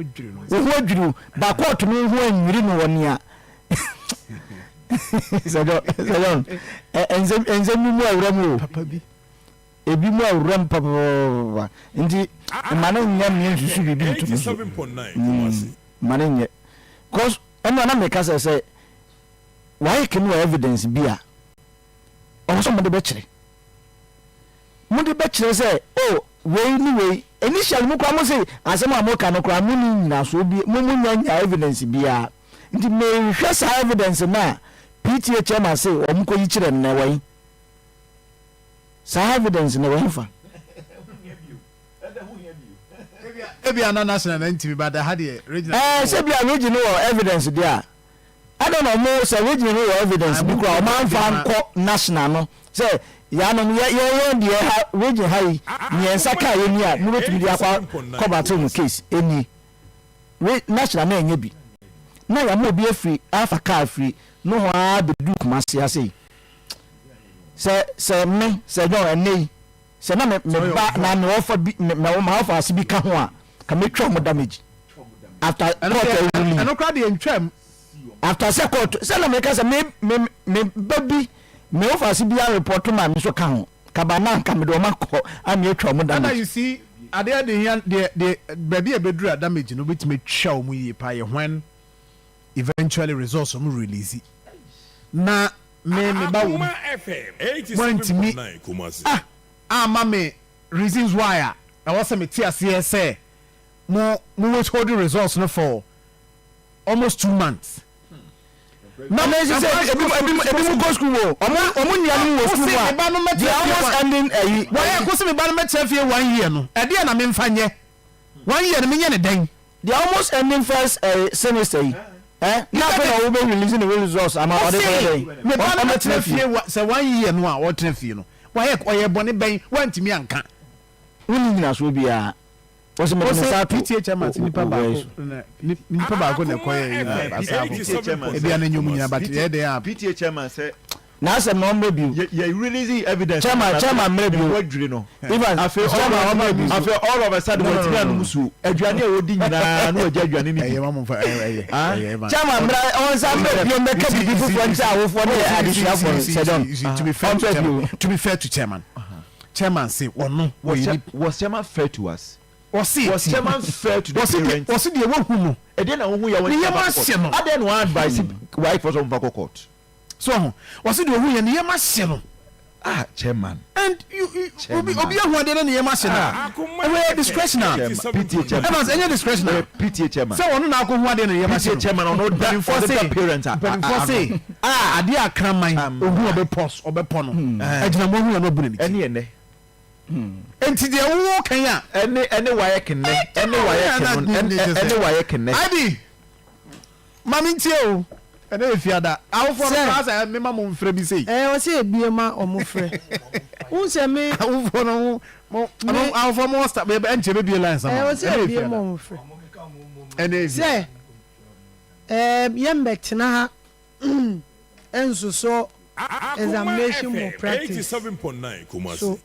S4: dwuru ba court no ho anwiri no wonia Sajon enze mu awram
S2: papa bi
S4: ebi mu awram papa ndi mane nya me nsusu bibi ntumi
S3: 87.9
S4: mane nya cause eno na me ka say why can we evidence bia o so mo de be kire say oh we initially mo kwa mo say asem amoka no kwa mo ni na so bi mo nya evidence bia nti me hwe sa evidence na PTA chairman say o mko yi kire na wai sa evidence na wai fa
S2: ebi ana national NTV but had the regional
S4: say bia regional evidence there I don't know more say regional evidence because o man fa nko national no say yanom ye de ha region hai nyensa ka ye ni a no betumi de akwa cover no case eni national na enye bi na ya mo bi afri afa car free no ho a be du kumase ase se me se no enei se na me ba na me offer bi me ma offer ase bi ka ho a ka me twa mo damage after no crowd dey ntwam after second se na me ka se me baby me offer ase bi a report ma me so ka ho ka ba na ka me do ma ko a me twa mo damage.
S2: And you see ade the baby e bedru damage no betime twa mu yi pa ye when eventually results mu release na me ba wo want me mama reasons why I was me tia say mo wait hold the results no for almost 2 months.
S4: No, me say ebi go school wo omo nia no wo school wa they almost ending
S2: why go see me ba no me chefie 1 year no e dey na me mfa nye 1 year no me nye ne den
S4: they almost ending first semester na for we be releasing the results am order
S2: me ba no chefie say 1 year no a what chefie no why bone ben wantimi anka
S4: woni nyina so bia o se me sa
S2: PTA chairman nipa ba ko na koye ina asabu e bia na nyum nyina but e dey
S5: PTA chairman say
S4: na se no mbe bi
S5: ye releasing evidence
S4: chairman mbe bi
S5: wadwiri no
S4: even
S5: after all of a sudden what me anu musu aduane e wodi nyina na wagya aduane ni
S2: eye mamu fa eye
S4: chairman mra on sa mbe bi o make bi people for ncha awofo na additional for sedon
S2: to be fair to chairman chairman say wono
S5: was chairman fair to us
S2: was
S5: chairman fair to the parents
S2: was the wo hu no
S5: e dey na wo hu ya won ade no advice why for some vaco court
S2: so was the hu ya ne yema hye no
S5: chairman
S2: and you obi hu ade na yema hye no we discretionary
S5: PTA chairman
S2: and any discretionary
S5: PTA chairman
S2: so wono na ko hu ade na yema hye
S5: PTA chairman on no for the parents
S2: for say ade akraman ohu obepo no agina mo hu ya no bu ni
S5: ene
S2: enti de wo kan ya
S5: ene waye kenne ene waye kenne
S2: adi mami ntie o ene efiada awofo no class me ma mo mfre bi sei
S6: o se ebie ma o mo fre un se me
S2: awofo no mo awofo mo start be enche be bie line sama
S6: o se ebie ma o mo fre
S2: ene
S6: se yembe tena ha enso so examination more practice
S3: 87.9 Kumasi
S6: so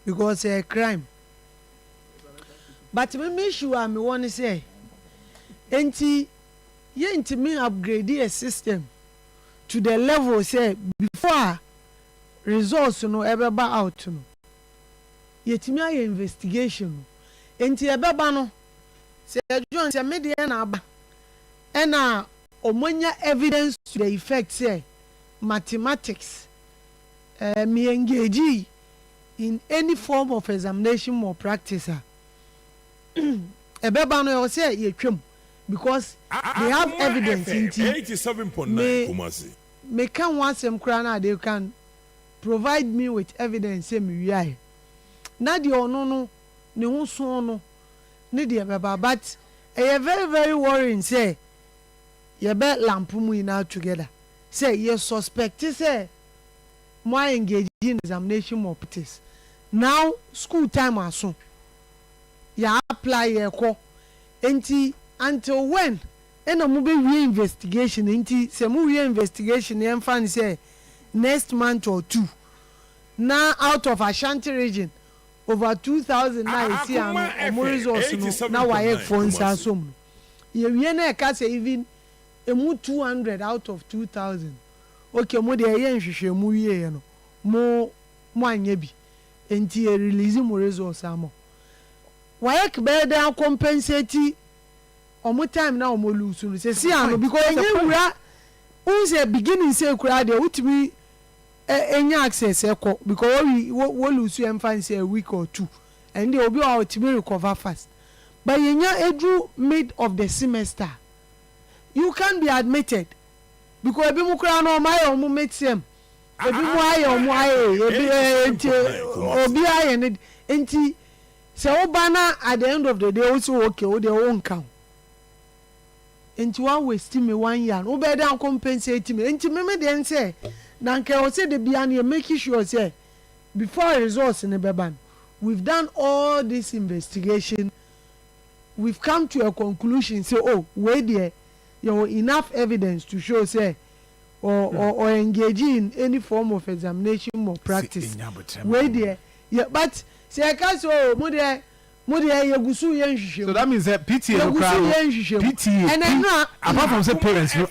S6: because a crime but me sure me want to say enti ye enti me upgrade a system to the level say before results no ebeba out no yetimi aye investigation enti ebeba no say John say me dey na aba na omonya evidence to the effect say mathematics me engage in any form of examination or practice ebeba no you say ye twem because they have evidence in
S3: 87.9 Kumasi
S6: me can want some krana they can provide me with evidence say me wi na de ono no ne ho so no ne de ebeba but e very very worrying say ye be lampu mu ina together say ye suspect say mo engage in examination more practice now school time aso ya apply ye ko enti until when ena mo be investigation enti se mo investigation ye fan say next month or 2 now out of Ashanti region over 2009 see am mo results no now why phones asom ye wie na ka say even emu 200 out of 2000 okay mo de ye nhwehwe mu wie no mo anya bi enti e release mo results amo why ke be dey compensate omo time na omo lose no say see am because enye wura unse beginning say kura dey utimi enya access ekọ because we lose you em say a week or 2 and they obi o utimi recover fast but yenya edru mid of the semester you can be admitted because ebi mu kura no my omo metem ebi mu aye omo aye ebi obi aye ne enti se obana at the end of the day also okay o dey won count enti one waste me 1 year no be dey compensate me enti me dey say na nka o say the bia na make sure say before results in the ban we've done all this investigation, we've come to a conclusion say oh wait there you know enough evidence to show say or engage in any form of examination or practice wait there yeah but say I can't so mo there yegusu yen hwehwem.
S2: So that means that PTA no crowd PTA and then apart from say parents no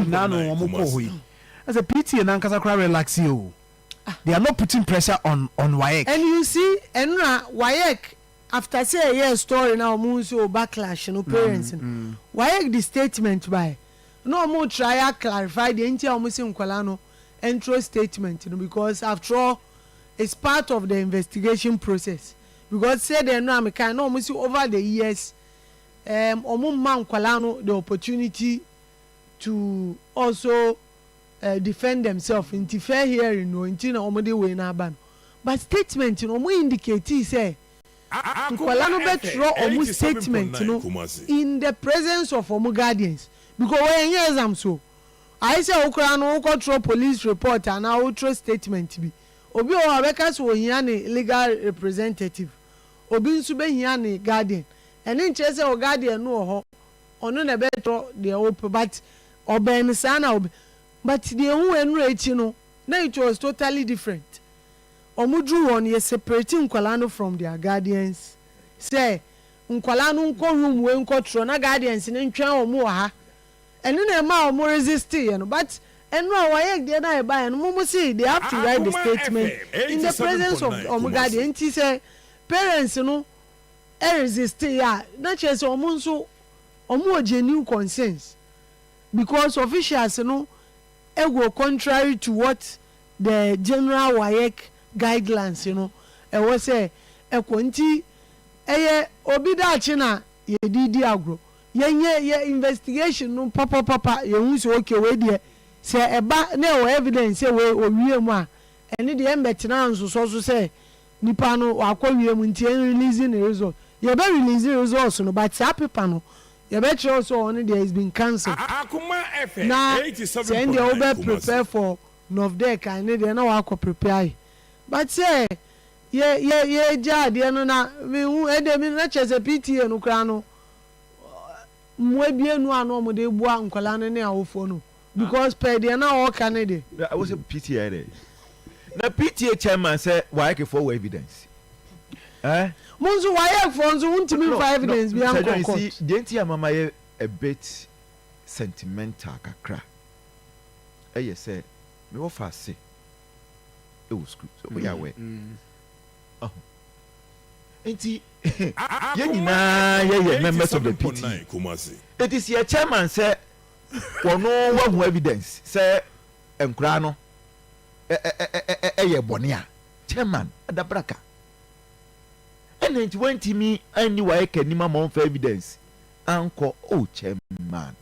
S2: na no omo ko hoyi as a PTA na nkasa crowd relax you. They are not putting pressure on WAEC.
S6: And you see, and WAEC after say a year story now, so backlash, no parents. WAEC the statement by no more try to clarify the entire Musim Kolano intro statement, because after all, it's part of the investigation process. Because say they know I no musi over the years, man Kolano the opportunity to also. Defend themselves in fair hearing no inti na omode we na ban but statement no mo indicate say nkwala no betro omo statement no in the presence of omo guardians because when you exam so I say okra no control police report and outro statement bi obi o abeka so hia ne legal representative obi nso be hia ne guardian ene nche say o guardian no ho ono na betro the open but oben sana obi. But the who and no, now it was totally different. Omudru one is separating Nkwalano from their guardians. Say, Nkwalano nko room we nko tro na guardians in ntwan omo ha. Eno na ma omo resist but eno awayek dey na e buy no mo say they have to write the statement in the presence of omo guardian. Nti say parents no resist ya na chese omo nso omo genuine concerns because officials no go contrary to what the general WAEC guidelines was say nti obi da chi na ye didi agro ye investigation no papa ye hu so okay we dey say eba na o evidence say we owie mu a ene de embetena nso so say nipa no akwawie mu nti releasing the result ye be release the results no but that paper no you better also on there has been cancelled.
S3: Akoma FM.
S6: Now, send the over prepare for Novdek and they know how to prepare. But say, yeah, Jad, you know, now we not as a PTA no crano. Maybe no one no de bois and colana near phone because per they are now all Canada.
S5: I was a PTA there. The PTA chairman said, why can for evidence?
S6: Monzo WAEC funds won't mean for evidence beyond court.
S5: You see, the entire mama a bit sentimental kakra. I say, me what fast say. It was good. So we are aware. Oh, enti, ye members of the PTA. It is your chairman say, for no one evidence say, enkrano, bonia. Chairman, the braka. And it went to me anyway can nima for evidence. Uncle oh chairman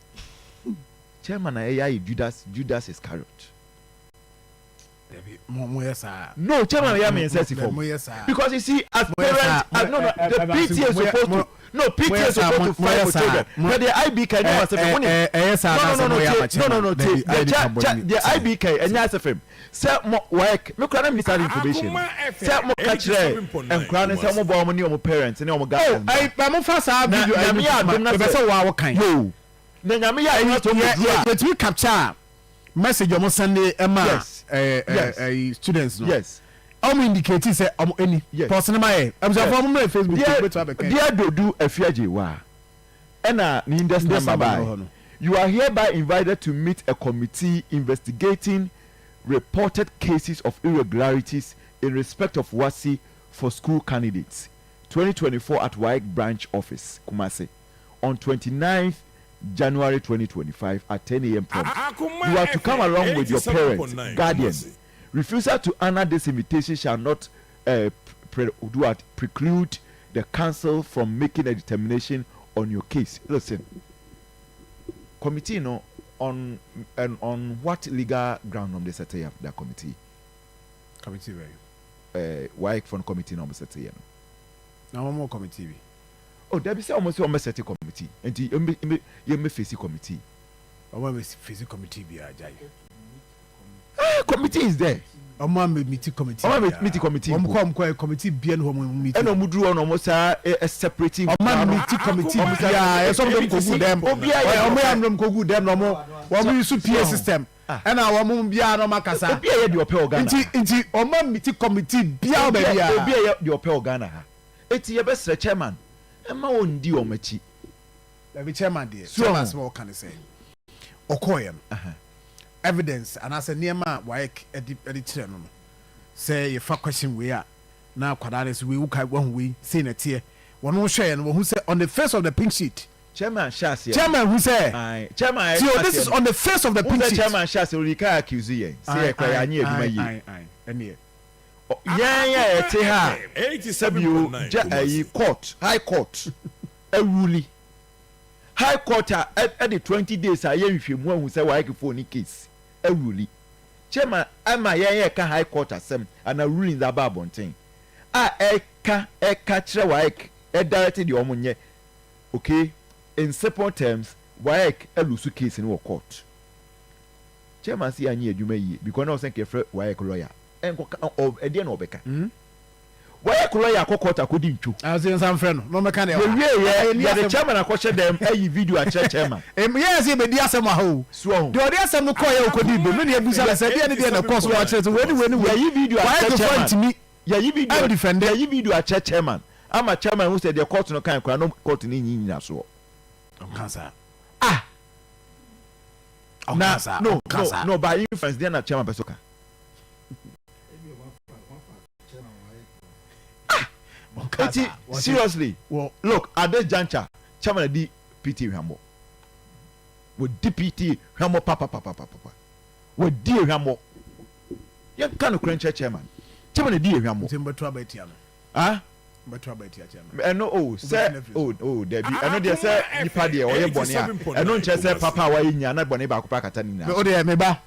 S5: I Judas Iscariot. No, chairman I mean because you see as parents the PTA is supposed to PTA is supposed to fight for children. But the IBK no the IBK and YSFM say mo work me kra na minister information say mo catch and kra na say mo bo mo ni mo parents ni mo guys
S2: I mo fa sa video I be say wa kan
S5: yo na nyame ya ni to
S2: mo to capture message omo send ema students no
S5: yes
S2: omo indicate say omo any person ma e am say for mo Facebook
S5: dia do afiaje wa ena ni industry number you are hereby invited to meet a committee investigating reported cases of irregularities in respect of WASI for school candidates 2024 at WAEC branch office Kumasi on 29th January 2025 at 10 a.m. prompt. You are to come along with your parents, guardians. Refusal to honor this invitation shall not preclude the council from making a determination on your case. Listen, committee no on what legal ground they set up that committee?
S2: Committee where?
S5: Why from committee number set up?
S2: Now one more committee.
S5: Oh, there be say almost set a committee. And you may face a committee.
S2: Or when we face a committee be a jai.
S5: committee is there.
S2: Ọmọ meeting committee.
S5: Ọmọ meeting committee.
S2: Ọmọ committee bien ho meeting.
S5: Ẹna ọmọ duru ọ̀nà ọmọ sa separating.
S2: Ọmọ meeting committee bia ẹ sọ dem ko gu dem. Ọmọ ya dem ko gu dem na ọmọ use PA system. Ẹna ọmọ bia na ọmọ kasa.
S5: Obi ẹ de ọpẹ organ.
S2: Nti ọmọ meeting committee bia o bia.
S5: Obi ẹ de ọpẹ organ ha. Eti ye be sere chairman. E ma won di ọmọ chi.
S2: Be chairman there. Chairman small can say. Okoyem. Evidence and as a niema waik edit no say if a question we are now quadaris we would one we seen a tear one more share and who say on the face of the pink sheet
S5: chairman Shas
S2: chairman who say
S5: chairman
S2: so this is on the face of the pink sheet
S5: chairman Shas we can accuse ye say kwa ya nye eduma yi
S2: ene
S5: yeah ete ha 87 court high court rule high court at the 20 days a ye hwehwemu ahu say waik phone case rule chairman ama ye ka high court asem and a ruling that ba bonten eka kire waik directed the omunye okay in simple terms waik elusu case in court chairman see anya adwuma yi because na o say kefe waik lawyer enko ede na obeka waik lawyer court akodi ntwo
S2: I was in some friend no me kan e
S5: yeah the chairman akoshe dem ayi video a chairman
S2: yes e be di asem a ho
S5: so
S2: the odi asem no call ye okodi be me na ebusa la say bia ne na course wa chere so we
S5: ayi video a chairman
S2: ya
S5: yi video defend ya yi video a chairman ama chairman who said the court no kan kwa no court ni nyina so
S2: kansa
S5: no by influence there na chairman pesoka seriously well look at this juncture chairman di PT Hwamo with DPT Hwamo papa with D Hwamo you can crunch chairman chairman di Hwamo
S2: timbetu abetia no betu abetia chairman
S5: no say there be no dey say nipa dey oye bone a no nche say papa wa yinya na bone ba kopa kata ni na
S2: o dey me ba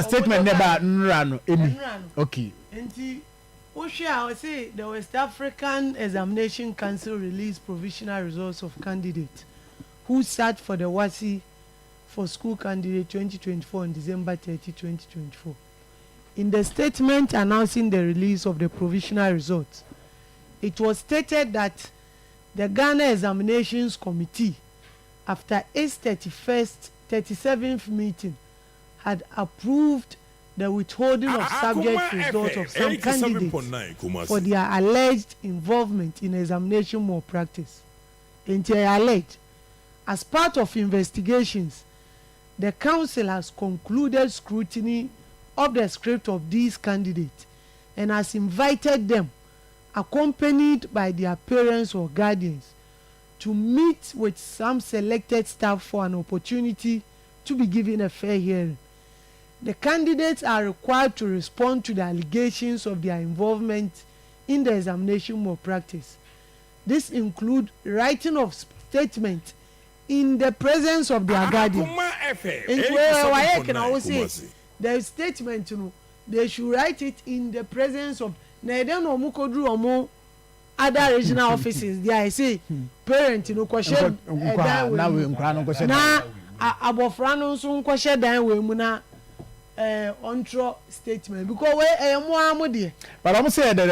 S2: statement never nra no emi okay
S6: enti I say the West African Examination Council released provisional results of candidates who sat for the WASI for school candidate 2024 on December 30, 2024. In the statement announcing the release of the provisional results, it was stated that the Ghana Examinations Committee, after its 37th meeting, had approved the withholding of subject results of some candidates for their alleged involvement in examination malpractice. Alleged, as part of investigations, the council has concluded scrutiny of the script of these candidates and has invited them, accompanied by their parents or guardians, to meet with some selected staff for an opportunity to be given a fair hearing. The candidates are required to respond to the allegations of their involvement in the examination malpractice. This includes writing of statement in the presence of their guardians. The statement, they should write it in the presence of. Other regional offices, there I say, parent, question. Na abofrano so question dan we mu na ontro statement because we
S2: but I'm saying that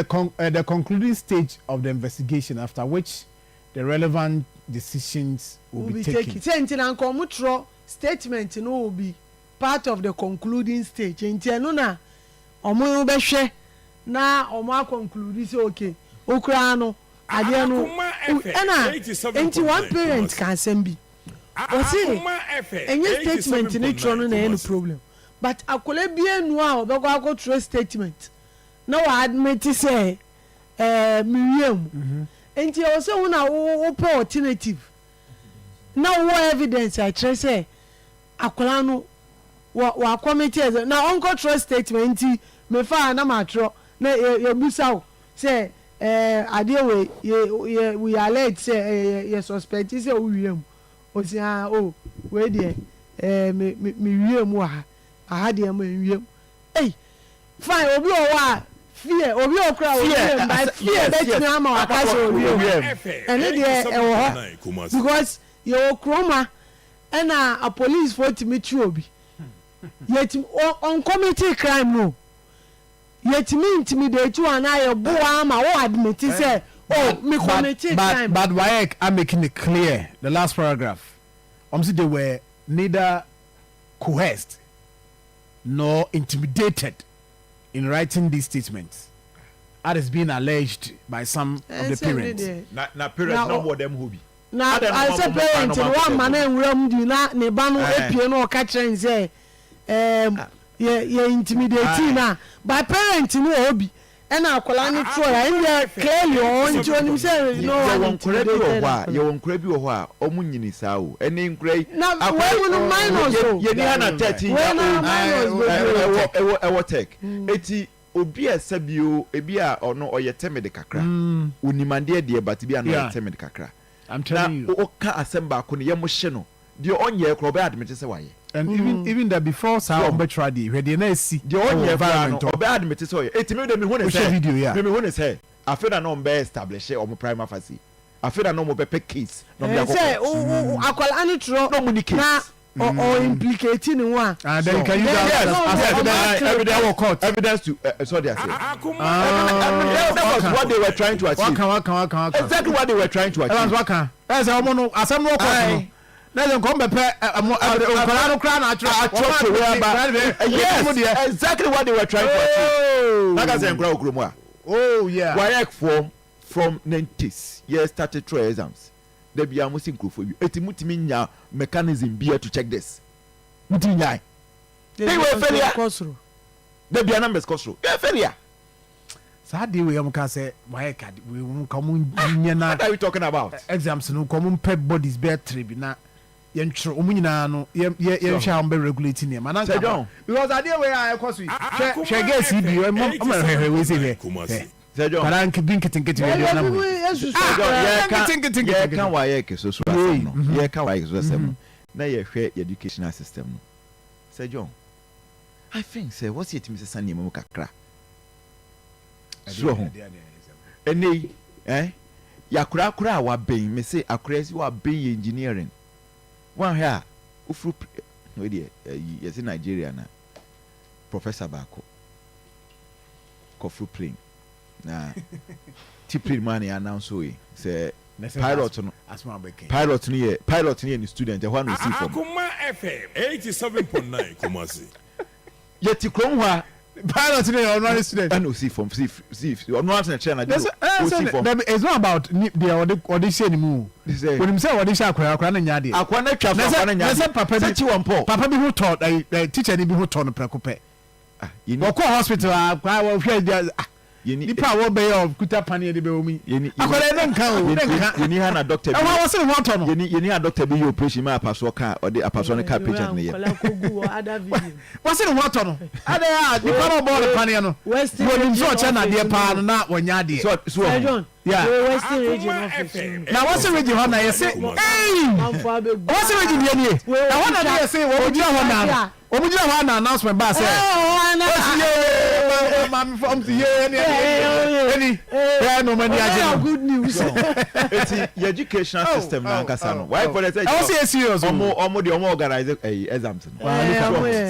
S2: the concluding stage of the investigation, after which the relevant decisions will be taken.
S6: Say until anko statement will be part of the concluding stage. Until no na omo be hwe na omo conclude say okay okra no ade no na enti one parent can send be o say any statement ni tro no na any problem. But akole bia nu a obego akotro statement na wa admit say miriam enti o say una wo pe alternative na wo evidence I try say akola no wa committee na onko trust statement enti me fa na matro na ye busa o say ade we alert say ye suspect say o wiem o say we dey me wiem wa aha de am wiem fine obi o wa fear obi okra o wiem but fear bet me ama waka so o wiem and dey e wo ho because your kroma ɛna a police for timi twi obi yɛtimi on committee crime no yɛtimi intimidate one na bo ama wo admit say me committee crime
S2: but why I'm making it clear the last paragraph say they were neither coerced nor intimidated in writing these statements that is being alleged by some of the parents.
S5: Na parents no more them who be.
S6: Na I say parents one man enwuram di na ne ba no epie no ka kire nse ye intimidate na by parents no obi na akola ni tro ya in clearly on ti onim say no
S5: one intimidate ye won kura bi wo ho a omu nyini saa o ene nkura
S6: na we no minus o
S5: ye ni hana 13 ewo tech eti obi esabio ebi a ono oye temede kakra unimande de but bi ana oye temede kakra
S2: I'm telling you.
S5: Oka assemba ko ne yemo hye no de onye ekro be admit say waye
S2: and even that before sa obetradi where the na see
S5: de onye environment obe admit say waye etimi de me hu ne say me hu ne say afeda na ombe establish o prime pharmacy afeda na ombe pe case no be
S6: say akwala ani tro
S5: no mu case
S6: or implicating one
S2: and then can you as
S5: evidence to so they say that was what they were trying to achieve exactly what they were trying to achieve
S2: that's how no asem no court no then come be
S5: yes exactly what they were trying to achieve like say nkra okromu a why from 90s years started through exams there be a musin for you etimutimi nya mechanism be to check this mutinya they were failure there be a numbers cost failure
S2: Saturday we am can say why we come nyana
S5: what are we talking about
S2: exams no come pet bodies be tribuna yentro omunyina no ye hwa am be regulating him man because that day we are course we share guess he be we say Parank bin kitinkitin we na mu.
S5: Ye kan wa ye ke so so asem no. Ye kan wa ye so asem no. Na ye hwe educational system no. Sir John, I think say what's it me say name mu kakra. So ho. Eni yakura kura wa ben me say akura si wa ben engineering. One here ufru we dey yes in Nigeria na Professor Bako. Kofru plane. Na tipid money announce we say pilot no pilot no student e one receive from
S3: Akoma FM 87.9 Kumasi
S5: yeti krom ha
S2: pilot no ordinary student
S5: and see from see or no answer na
S2: it's not about the audition mu when him say audition akwa na nya de
S5: akwa na twa akwa na nya de
S2: papa bi who taught teacher ni bi who taught no prekope go hospital akwa wo hwe nipa wo be of kuta pane de be omi akwara no nka o
S5: yeni ha na doctor bi
S2: wa se ho to no
S5: yeni ha doctor bi operation ma apaso ka o de apaso ne ka patient ne ye
S6: wa
S2: se ho to no ade a nipa no bo pane no wo nim so che na de pa no na wonya de
S5: so
S2: yeah
S6: Western region office
S2: na Western region ho na ye se Western region ye ni na ho na ye se wo gira ho na omugira ho na announcement ba say mami from the any no money agent
S6: good news
S5: it's the educational system na nkasa no why for the say
S2: I say serious
S5: omo de omo organize exams no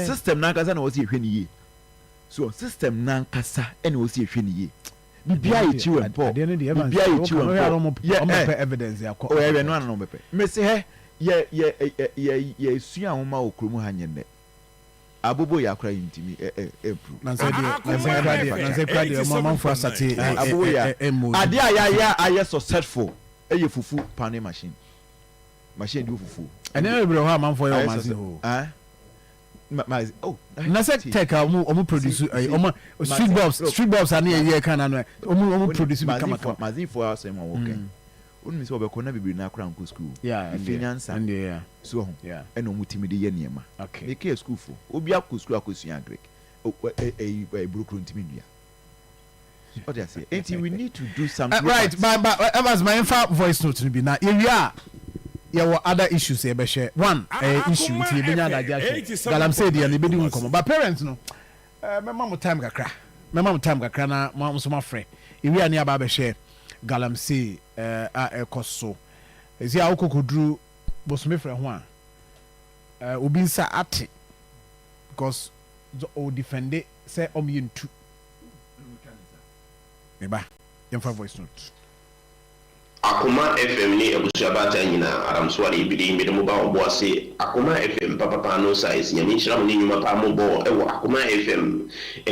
S5: system na nkasa na wo see hwe ni ye so system na nkasa ene wo see hwe ni ye bibia ye chiwe mpo bibia ye chiwe mpo
S2: evidence ya
S5: o ye no na bepe me say ye sua ho ma okromu ha nyene abobo ya kra intimi
S2: na say dia mama for asate
S5: abobo ya ade aya successful eye fufu pane machine di fufu
S2: ene ebro ho amam for your machine ho na say tech omu produce omu street bulbs ani ye kan na omu produce bi kama
S5: mazin for us em work onu se obekọ na bibiri na akra nko school finance
S2: and yeah
S5: so ho eno mutimi de ye niema e ke school fo obi akọ school akosua greek brokro ntimi nua what I say and we need to do something
S2: right but as my voice note to be na area there were other issues e be share one issue ti be nya da ja galam say dey na be di nkomo but parents no mema mo time kakra na mo so ma frɛ area ni aba be share galamsey a ekoso ezi a okokodru bosome frɛ ho a obi nsa ate because o defend it say omientu eba yemfa voice note
S9: Akoma FM ni ebusuabata nyina aramso ari bidi mbede mo ba obo ase Akoma FM papa no size nyame nhyira mo ni nyuma pa mo bo ewo Akoma FM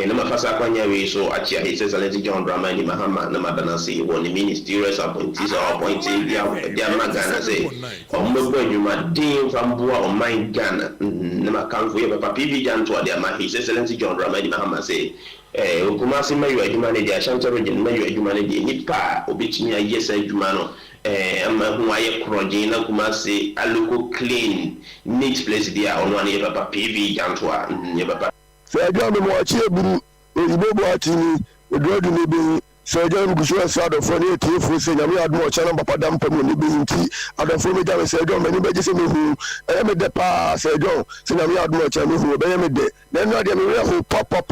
S9: na mafasa kwanya we so achia his excellence John Dramani Mahama na madanase won the ministerial appointees or appointee dia magana say ombo bo nyuma din famboa o man Ghana na makanfo ye papa PB Janto dia ma his excellence John Dramani Mahama say Kumasi mayu adwuma ne dia Ashanti region mayu adwuma ne dia nipa obetimi ayesa adwuma no ama hu aye kroje na Kumasi aloko clean neat place dia ono ne papa PV Jantoa ne papa
S10: se adwuma mo achi eburu ibobo atini odrodu ne bi se adwuma gusu sado fo ne tiefo se nyame admo o chana papa dam pam ne bi nti adofo me jawe se adwuma ni beje se me hu me de pa se adwuma se nyame admo o chana hu be me de na no de me we ho papa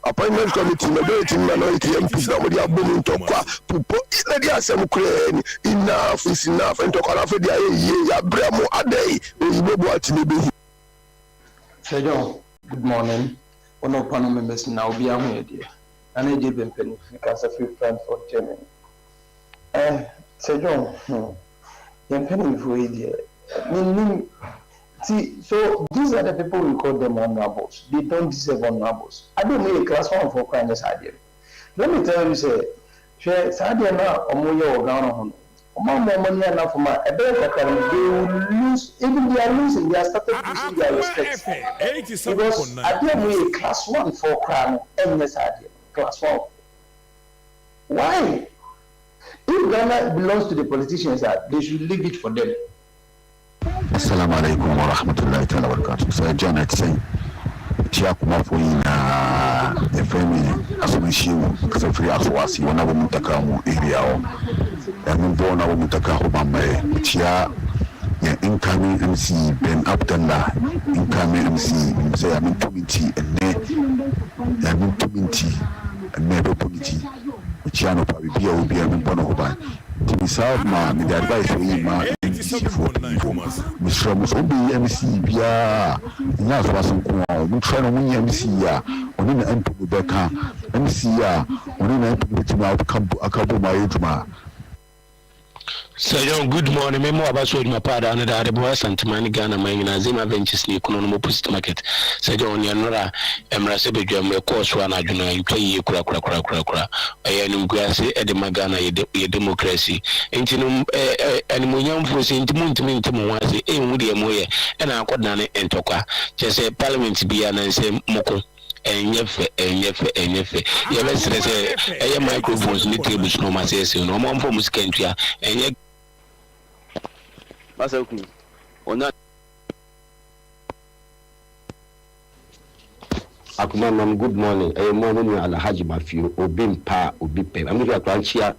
S10: appointment committee na do it minority MPs na mo dia bomu ntokwa pupo ina dia asem kure ni enough is enough ntokwa na fe dia ye ya bremo adai ibobo atini bi
S11: Sejo, good morning. One of panel members now be a media. And I give them penny because of your friend for Germany. Sejo, you're penny for idiot. See, so these are the people we call them honorables. They don't deserve honorables. I don't need a class one for crime as idea. Let me tell you, say, Sadia now, Omoya or Ghana. Money enough for my they will lose, even they are losing, they are started losing their respect. Because I did a class one for crime, and yes, I did class one. Why? If Ghana belongs to the politicians, they should leave it for them.
S12: Assalamu alaikum wa rahmatullahi ta'ala wa barakatuh. So John at saying Akoma for in the family association because free aswasi wana wa mutaka mu area o and born our mutaka ho mamae tia ya incoming MC Ben Abdallah incoming MC say I'm committee and ne I'm committee and ne committee tia no pa bia obi am bono ho ban to serve ma me the advice we ma for Mr. Musobi MC bia nya so asenko a mu try no mu MC ya oni na MP beka MC ya oni na MP bitima akabo ma yeduma.
S13: So good morning. Me more about my father and the boy Santimani Ghana Mayina Zima Ventures ni kuno no post market. So John Yanora Emrase Bedja me course one aduna you play kura. Ayanu Grassi Edema Ghana ye democracy. Intinum animunyam force intimuntimu wazi mudi moye and I got none and toka. Just a parliament be an and say moko. Enyefe ya bese se eye microphones ni tables no masese no mo mfo music entria enye basaku ona
S14: Akoma mam good morning mo no Alhaji Mafio obimpa obipe amiri akwanchia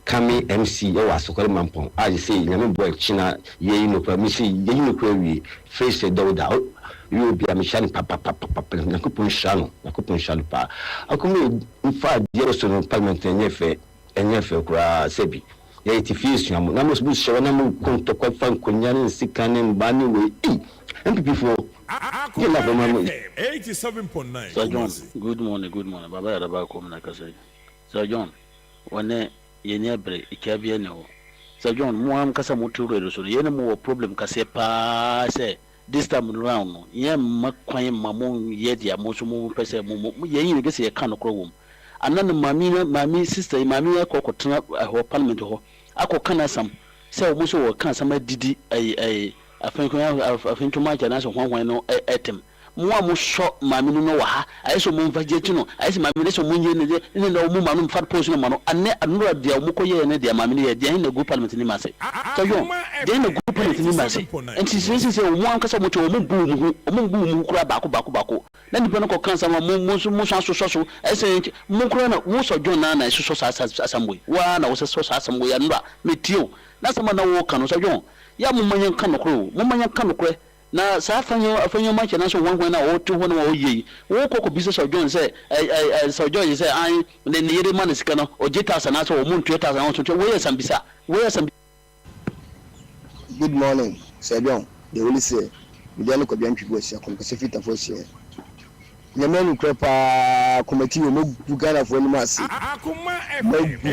S14: kami MC e wa sokore mampon I say nyame boy china ye no kwa mi say ye no kwa wi face dauda you be a mission papa na kupon shano pa Akoma infa dia so no parliament enyefe kura sebi ya itifisi na mo sbu shewa na mo konto kwa fan kunyane sikane mbani we MPP for
S3: 87.9
S15: Sir John, good morning baba ya daba ko na kasai Sir John wane yenye bre ikabia ne ho Sir John mo am kasa mo turo so yene mo problem kase pa se this time round no ye makwan mamon ye dia mo so mo pese mo ye yin gese ye kan no kro wom anan mami sister mami akokotena ho parliament ho akokana sam se mo so wo kan sam adidi ai afenko ma jana so hwanhwan no etem mo am so mami no wa ha ai so mo mfa jechi no ai se mami so mo nye ne no mo ma no mfa post no ma no anura dia mo ko ye ne dia mami ne dia hin na group parliament ni ma se so yo dia na group parliament ni ma se enti se mo am kasa mo to mo bu mu kura bako na nipa no ko kan sama mo so ai se mo kura na wo so John na so asamboy wa na wo so asamboy ya nura metio na sama na wo kan so John ya mo manyan kan no na sa afanyo ma chana so wanwan na wo to ho na wo yi wo ko bisa so John say so John say an ne yere man sika no o jeta sana so wo mun tueta sana so wo yesam
S10: Good morning Sir John they will say Mjani kwa bianchi kwa siya kwa sifita for siya. Nyamenu krepa komiti mo Ghana for animasi.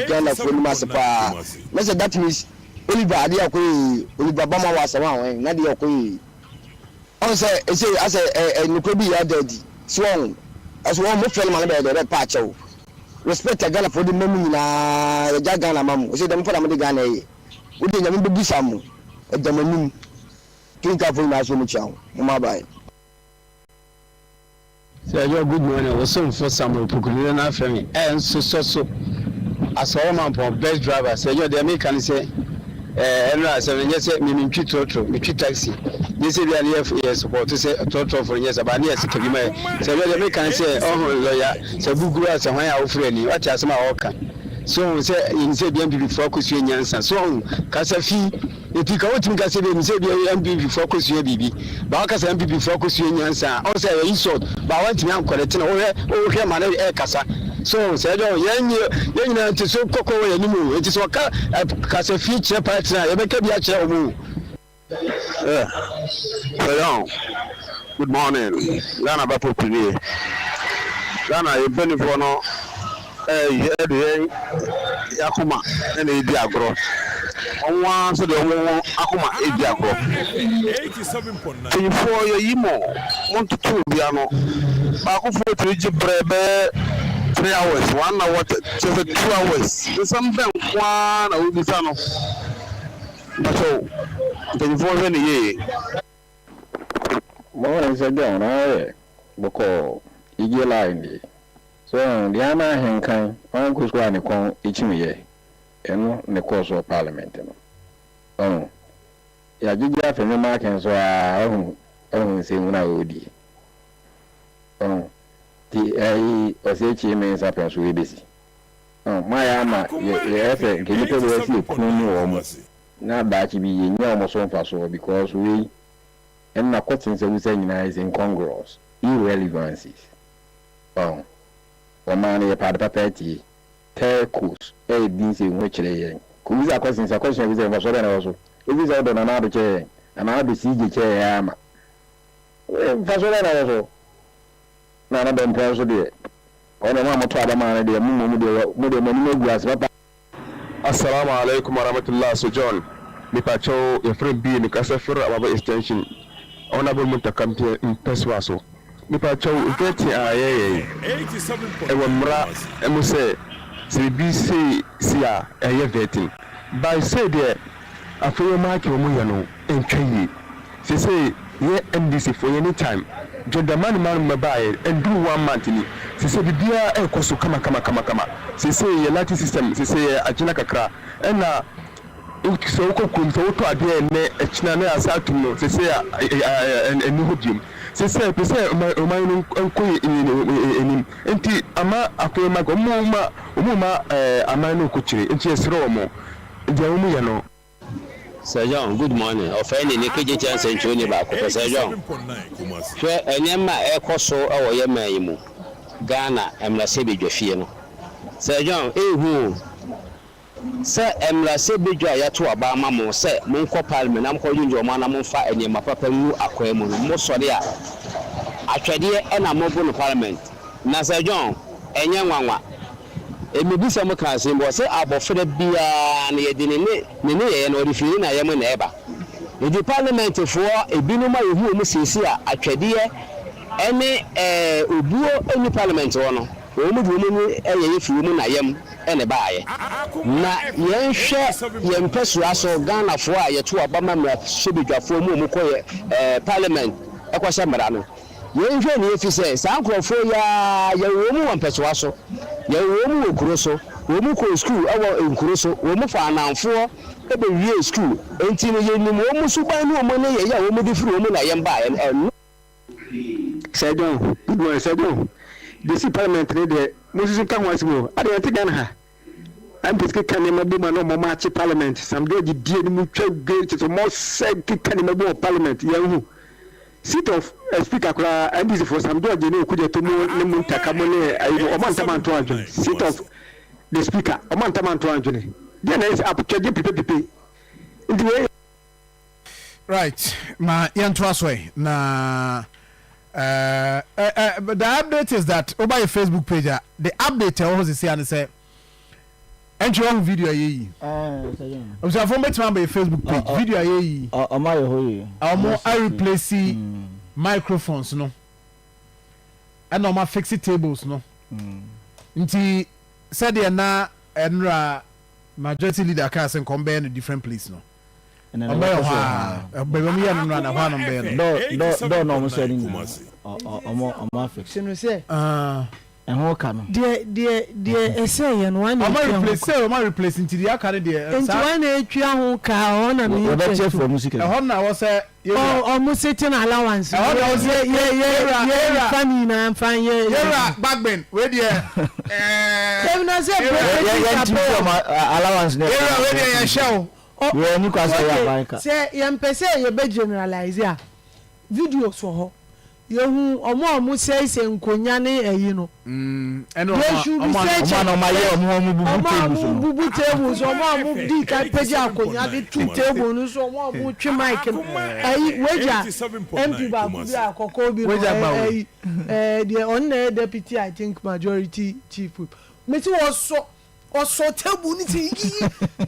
S10: Ghana for animasi pa. Nasa that means Oliver adi akoi Oliver bama wasa wa wen na di akoi. On say as a nukobi ya daddy. So as one mo feel man be the pa chawo. Respect Ghana for the memu na ya Ghana mamu. Say dem for am de Ghana yi. Wo de nyame be bisa mu. E damanum. Tinka for na so mu chawo. Mo bye.
S13: So good morning. Was some for some Pukulu na family. And so as a woman for best driver. So you the American say I say me trotro, me taxi. This is the FA support to say trotro for years about years to be my. So the American say lawyer. So Google as a way of friendly. What as my worker. So say in say BNP focus you nyansa. So kasa fee. If you go to Cassidy, you say MPP focus your BB. Bacas MPP focus your nyansa. Also, you saw, but I want to know collecting over here, man, air cassa. So, said, oh, young to so cocoa anymore. It is what Casa feature partner, you make a chair move.
S16: Good morning. Lana Bapu. Lana, you've been for no. Akoma and the Diagro. On one so the Akoma Diagro. 84 years more, 1 to 2 piano. Baku for 3 hours, 1 hour, 2 hours. Some bank 1 hour with Sano. But so 24 years.
S1: Morning, said down, eh? Boko, Iggy Line. So the Anna Henkan, Uncle Squanny con Ichimie, and the course of Parliament. Oh, yeah, you got from the markings so I own say when I would. Oh, the A means up as we busy. Oh, my ama, yes, can you tell us you couldn't almost not that you be almost on fast because we and not questions we say is incongruous, irrelevancies. Oh. Omani part of party, Tercus, a busy which they could a question with them also. It is out on another chair, and I'll be siege chair. Fasola also. None of them tells you. On a mamma to other man, the moon grass.
S16: Assalamu alaikum warahmatullah. So John, Mipacho, your friend being the Casafura about extension. Honorable Muntakampi in Peswaso. Mipacho, get a 87. Mra, Emuse, CBC, Sia, a vetting. By say there, a few mark your Muyano, and Kayi. They say, yeah, MDC for any time. John the man buy and do 1 month in it. They say, the beer, and Kosu, kama. They say, a Latin system, they say, a Janakakra, and so come to a day and a Chinane as Altuno, they say, a new gym. They say, my uncle in Enti Ama Akoma Umuma Amano Kuchi, and she is Romo. The
S13: Sir John, good morning. Offending Nikki Chance and Junior back. Sir John, and Yama Ecoso or Yamaimu Ghana, and Lasebi Jofiano. Sir John, who Sir Emla Sebija Yatu Abama Mo, Sir Munko Palman, I'm calling your man, I'm fire and my papa mu Akoma, Mosoria. I tried here and I'm open Parliament. Nasa John, and young one. It may be some cousin was about for the beer and the Nene and or the feeling I am an ever. In the Parliament for a binoma who Mrs. I tried here any Ubuo any Parliament honor. Woman, if woman I am. And a buy. Na yen share yen pesuaso Ghana for a to Obama Shibija for Muko Parliament. Equasa Marano. Yen Jen, if he says, Uncle for ya woman and pesuaso, ya woman Crusoe, Womuko school, our in Crusoe, Womufa now for every year school, 18 years, no super no money, ya woman different woman I am by and said, good boy, said, this Parliament there. Moses can once more. I don't think I'm just getting my woman no more match Parliament. Some day you did mutual great to more said can Parliament. Young sit of speaker and this for some dog you know could to more Takamone. I want a man to Anthony. Sit of the speaker, a man to Anthony. Then it's up to the in the way.
S2: Right, ma yantwaswe na but the update is that over your Facebook page, the update I was saying say entry one video yi. I'm so from better my Facebook page video yi. I replace microphones no. And no ma fix tables no. Nti said they na enra majority leader can say come be in a different place no. And then replacing to the academy there. And one almost sitting allowance. Backbend, where the show. Say yam pese ye be generalize ya video so ho ye hu omo say nkonya ne ayi no bubu tables omo di ka page akonya de two table no so omo twi mic no ayi weja MP ba ku bi akoko bi no ayi the on deputy I think majority chief me ti was so table ni ti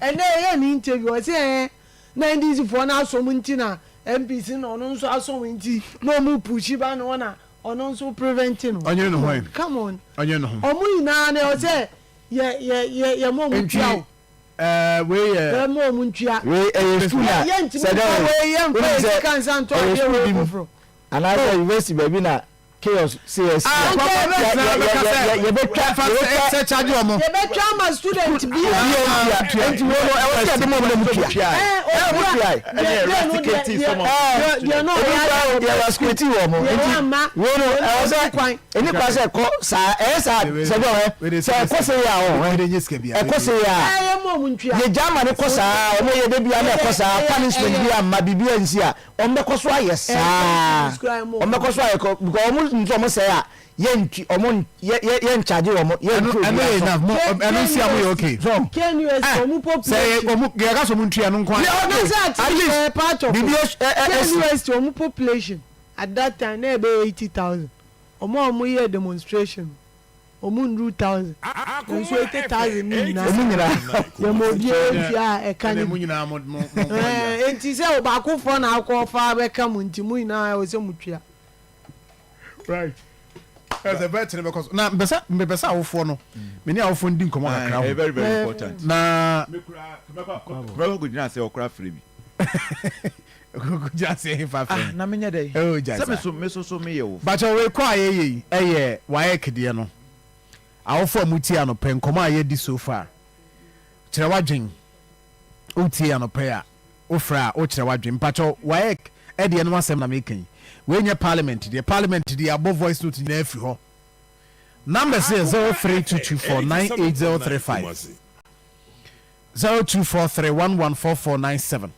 S2: and then interview say 90s for na so muntina MPC no nso aso munti no mu pushi ba no na ono nso preventing onye no hoy come on onye no omu ina na o say ye mo muntia we mo muntia we school say we kan san to ye we and I university baby na chaos CS you be charge omo you be trauma student be you ntomo say a yentwi omo yen charge omo yen eno si amu okay so can you omo population say omo ga so ntwa no nkwa at least part of omo population at that time na be 80,000 omo ye demonstration omo 100,000 so 80,000 ni na ye mo die fia e kan mu nyina mo enti say obakofo na akọfa be ka mu nti mu nyina o se mutwa. Right. As a veteran because now mbesa awofo no me ni awofo ndi nkomo akra
S5: very very important
S2: na
S5: brother go dina say okra free bi
S2: go just say fa free
S5: na menye dey
S2: oh just
S5: me so me ye wo
S2: but we kwa ye eye waye kede no awofo amuti ano pe nkomo aye di so far kire wadwen uti ano pe a ofra o kire wadwen pacho waye e de no asem na mekan when your parliament the above voice note in every ho number says 0322498035 0243114497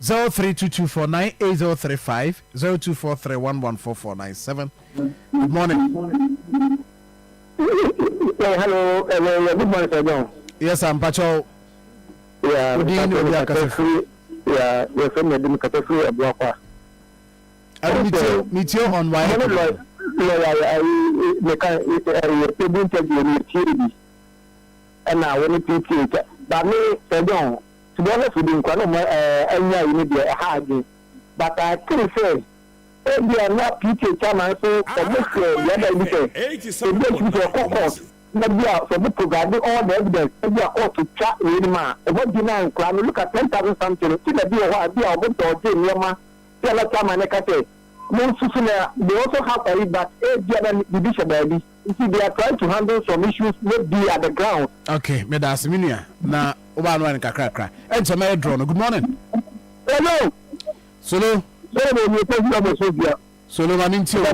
S2: 0322498035 0243114497. Good morning.
S1: Hello, good morning, Sir John.
S2: Yes, I'm Pacho.
S1: Yeah, we're from the Democratic
S2: I meet you on why
S1: and now when it teacher but me Sir John to be honest with you you need a hard but I can say they are not teacher chairman so the other maybe for the program all the evidence maybe all to chat with man about deny crime look at 10,000 something to the be about to do they also have a but division baby. They are trying to handle some issues maybe at the ground.
S2: Okay, me da asiminia na oba no an kakra. Enter my drone. Good morning.
S1: Hello.
S2: Solo. Solo ma minti o.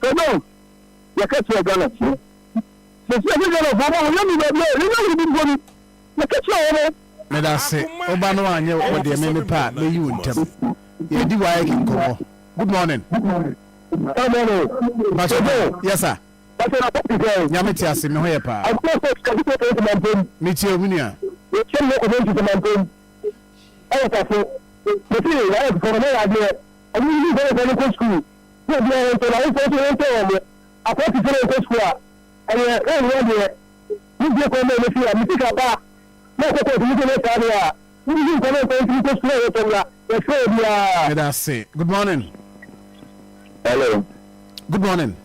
S1: Hello. Ya ka twa gala. Se se gala baba, let me go.
S2: Me da say oba no anye wo de me pa me yi wontem. Ye di wa yake ko. Good morning. Yes sir. Nyame ti ase me ho ye pa. Me ti omunia.
S10: Some of them to the mountain. I was the thing I was for another idea. I didn't go to medical school. So they are to I thought to go to school. And you get on the field, you pick up back. Not to go to the area. You go to school.
S2: That's it. Good morning.
S10: Hello.
S2: Good morning.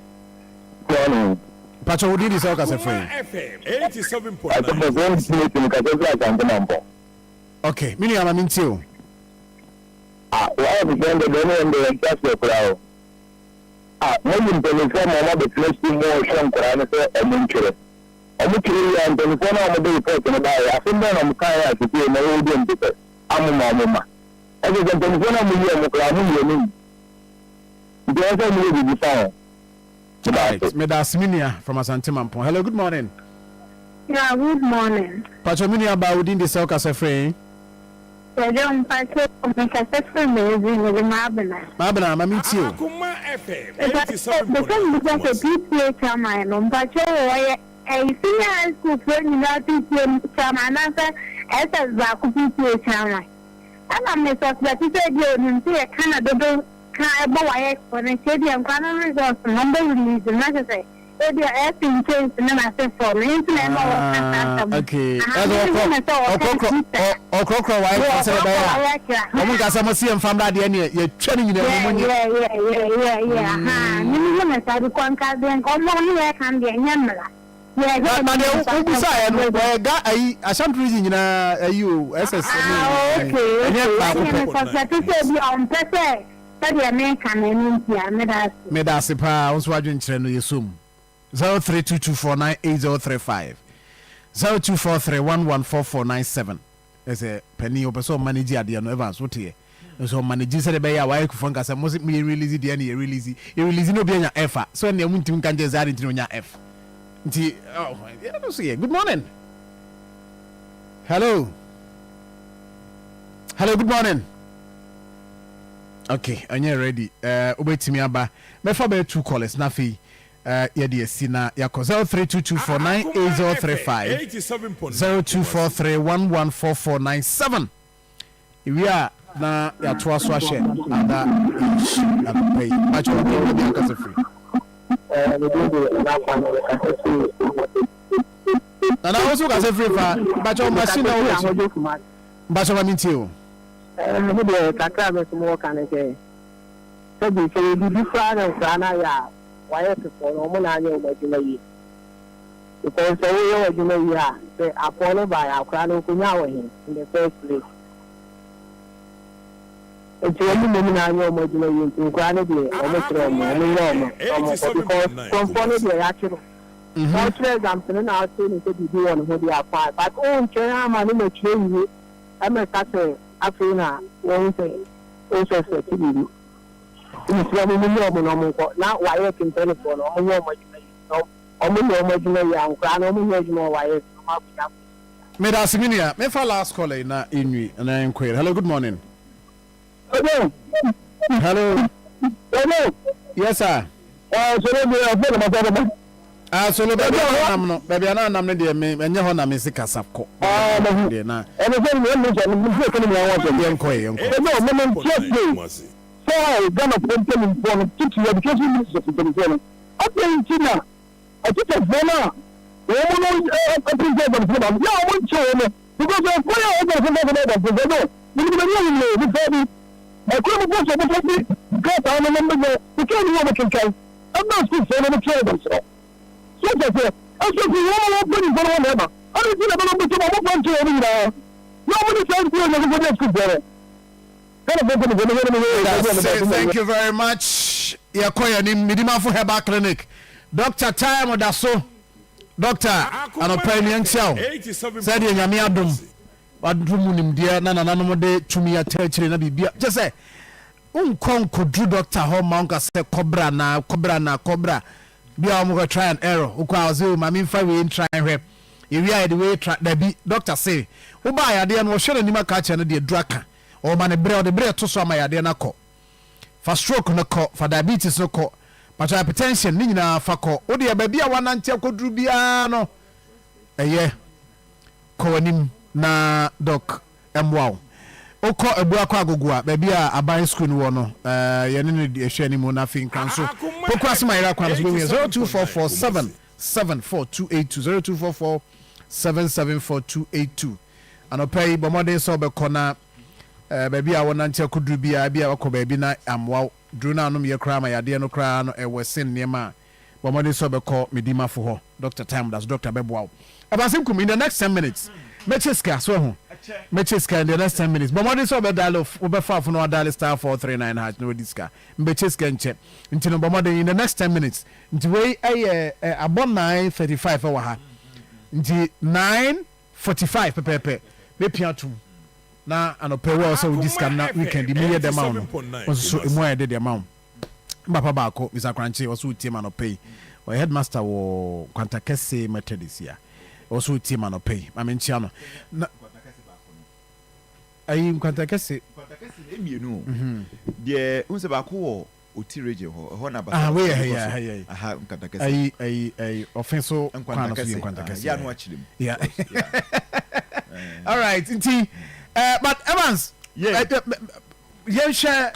S10: Good morning.
S2: Pacho, what did you say as a friend?
S3: FM 87.9.
S2: Okay, mini I'm into you.
S10: Well, I'm going to go and just the crowd. Maybe in the form of the place to more some parameter and interest. I'm and the phone of the person about I think I'm kind to be an old people. I'm a mama. I was at the phone of the
S2: Right, Medasminia from Asante Mampon. Hello, good morning.
S17: Yeah, good morning.
S2: Pachominia about within the South as a friend.
S17: I don't patrol make a successful amazing with Mabana.
S2: Mabana, I'm meet you.
S3: Akoma FM
S17: The same because a PTA chairman on patrol, a senior high school friend in that PTA chairman as a Zaku PTA chairman. And I'm a suspect that you see a Canada. I bought for the stadium results number release and I say, if you're asking case and then I say for me,
S2: okay. Okro, why say that? I'm going to some see him from that you're training in the woman. Yeah.
S17: You know, I do conquer them, come on, I can be a Yamala.
S2: I shan't reason you SS.
S17: Okay.
S2: Medasipa, also I didn't train you soon. 0322498035 0243114497. There's a penny or so manager at the end of us. What here? So manager said, "By our wife, Funkas, and must me release the any release. You release no be an F. So, and the winter can just add into your F. Oh, I don't see it. Good morning. Hello. Hello, good morning. Okay, and you're ready. Wait to me about me for about 2 callers. Nafi, yeah, Sina, Yako 0322498035 0243114497. We are now ya twaswashe and that pay. Much more than you free. And I also got a free but your machine also. But I mean to you.
S18: Kakra be some work and say so be say the different and sana ya why to for no na anya o yi because so we o yi ya say apolo by akra no kunya wo hin in the first place it's only no na anya o yi nkwa no de o mo tro mo because company de ya chiro for example na say ni say bi won ho dey afa but o nche ama no me chire yi am say Afrina, one thing, also said to me, it's one of the normal now. Why I can telephone or more young, why
S2: Medasiminia, me for last caller in Inui and I inquire. Hello, good morning.
S10: Hello.
S2: Hello.
S10: Hello.
S2: Yes, sir. So no baby no baby na nam ne de me enye ho na me sika sapko de na
S10: e be me no so me se ko ni awon so
S2: yenko
S10: no me so gonna put them in for teach you education minister to them so okay China I think it's bona we no president of the yeah we show no because of why I go for the no we be no I couldn't go so but get on the number we can't know what can try I'm not so no trouble so I said, I said, you want to put it for one ever. I don't think I'm going to put my phone to you now. Nobody said to you.
S2: Thank you very much. Yakoya ni midima for Heba Clinic. Dr. Time Odaso. Doctor, an opinion show. Said you Yami Adum. Adumunim dear Nana Namode Chumia Territory na Bibia. Just say, could do Dr. Homonka say Cobra. Be able to try and error. Ukazu, Mammy Fire in try and rep. If you are the way track the be doctor say, who buy a dear no show anima catch and the draka or man a bread the bread to some my idea na call. For stroke no call, for diabetes no call, but hypertension, Nina Fako, or the baby, 1 until could rubiano. A year. Coanim, na doc emwao okọ ebuakọ agogo a baabi a aban school no no yene ne ehwe ni mu na fin kan so pokwase mayira kwan so 0244774282 0244774282 anopai bomode so be kona baabi a wona ntia kuduru bia bia wakọ baabi na amwa duru na anom ye kra ma yade no kra no ewesen niema bomode so be ko medima fo ho Dr. Time that's Dr. Bebwao abasim kum in the next 10 minutes mecheska so ho mecheska in the next 10 minutes bomode so be dial of obefa fo no dial star 439 hash no diska mecheska nche nti no bomode in the next 10 minutes nti we abon 9:35 wa ha nti 9:45 pepepe be piatum na anopewa so diska na weekend me hear them out so emu ya de amount papa baako Mr. Kranche also team anope o headmaster wo kwanta kese methodist ya also team anope amenchia no na ayi kwanta kese
S5: emienu de unse baako wo otireje ho na ba
S2: we ya
S5: aha kwanta kese
S2: ayi offenso kwanta kese
S5: ya no achilem
S2: yeah all right nti but Evans share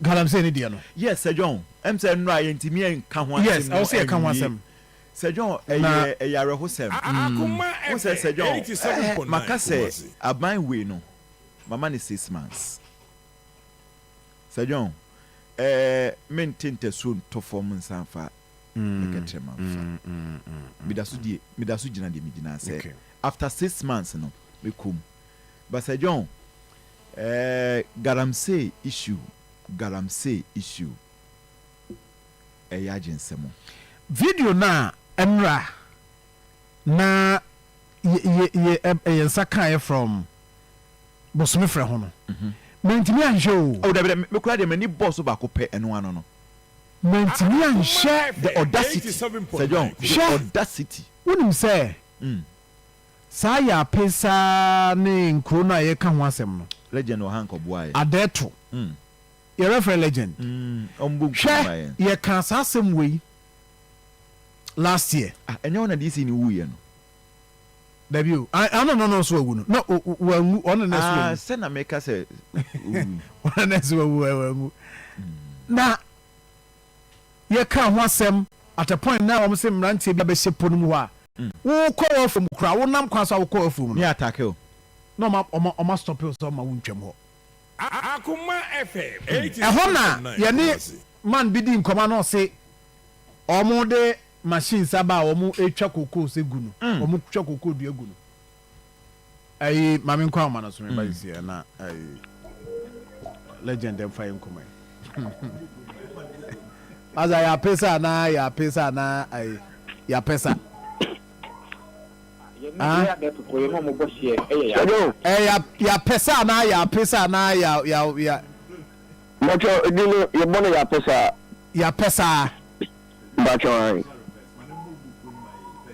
S2: galam say ni dia no
S5: yes Sir John say no ayentimi enka ho asem
S2: yes I will say kan ho asem
S5: Sir John yare ho sem who say Sir John makase aban we no mama ni 6 months Sir John maintain the soon to form sanfa eketrema midasu gina de midina say after 6 months no we come but Sir John galamsey issue agency
S2: video na emra na ye sakaye from bosome frɛ ho no mentimi anhwɛ o
S5: da me kura de mani boss ba ko pɛ eno ano no
S2: mentimi anhwɛ
S5: the audacity Sir John the audacity
S2: wonim sɛ saa ya pesa ne nkro na ye ka ho asɛm no
S5: legend o hanko boaye
S2: adeto your reference legend hwɛ ye ka saa asɛm wei last year
S5: enye ona DC ni wu ye no
S2: debut no so wu no wu on na so
S5: say na make say
S2: on na so wu na ye ka ho asɛm at a point now am say mrantie bia be hyepo no mu ho a wo kɔ afum kura wo nam kwa so wo kɔ afum no
S5: ni attack o
S2: no ma stop you so ma wo ntwam ho
S3: Akoma FM 80
S2: ɛhɔ na yɛne man bi di nkɔma no se ɔmo de machine saba ɔmo etwa kokoo se gu no ɔmo twa kokoo dua gu no ayi mame nkwa ma no so me ba isi na ayi legend em fire nkɔma aza ya pesa na ayi ya pesa ya pesa na ya
S10: macho dino ye bono ya pesa macho ai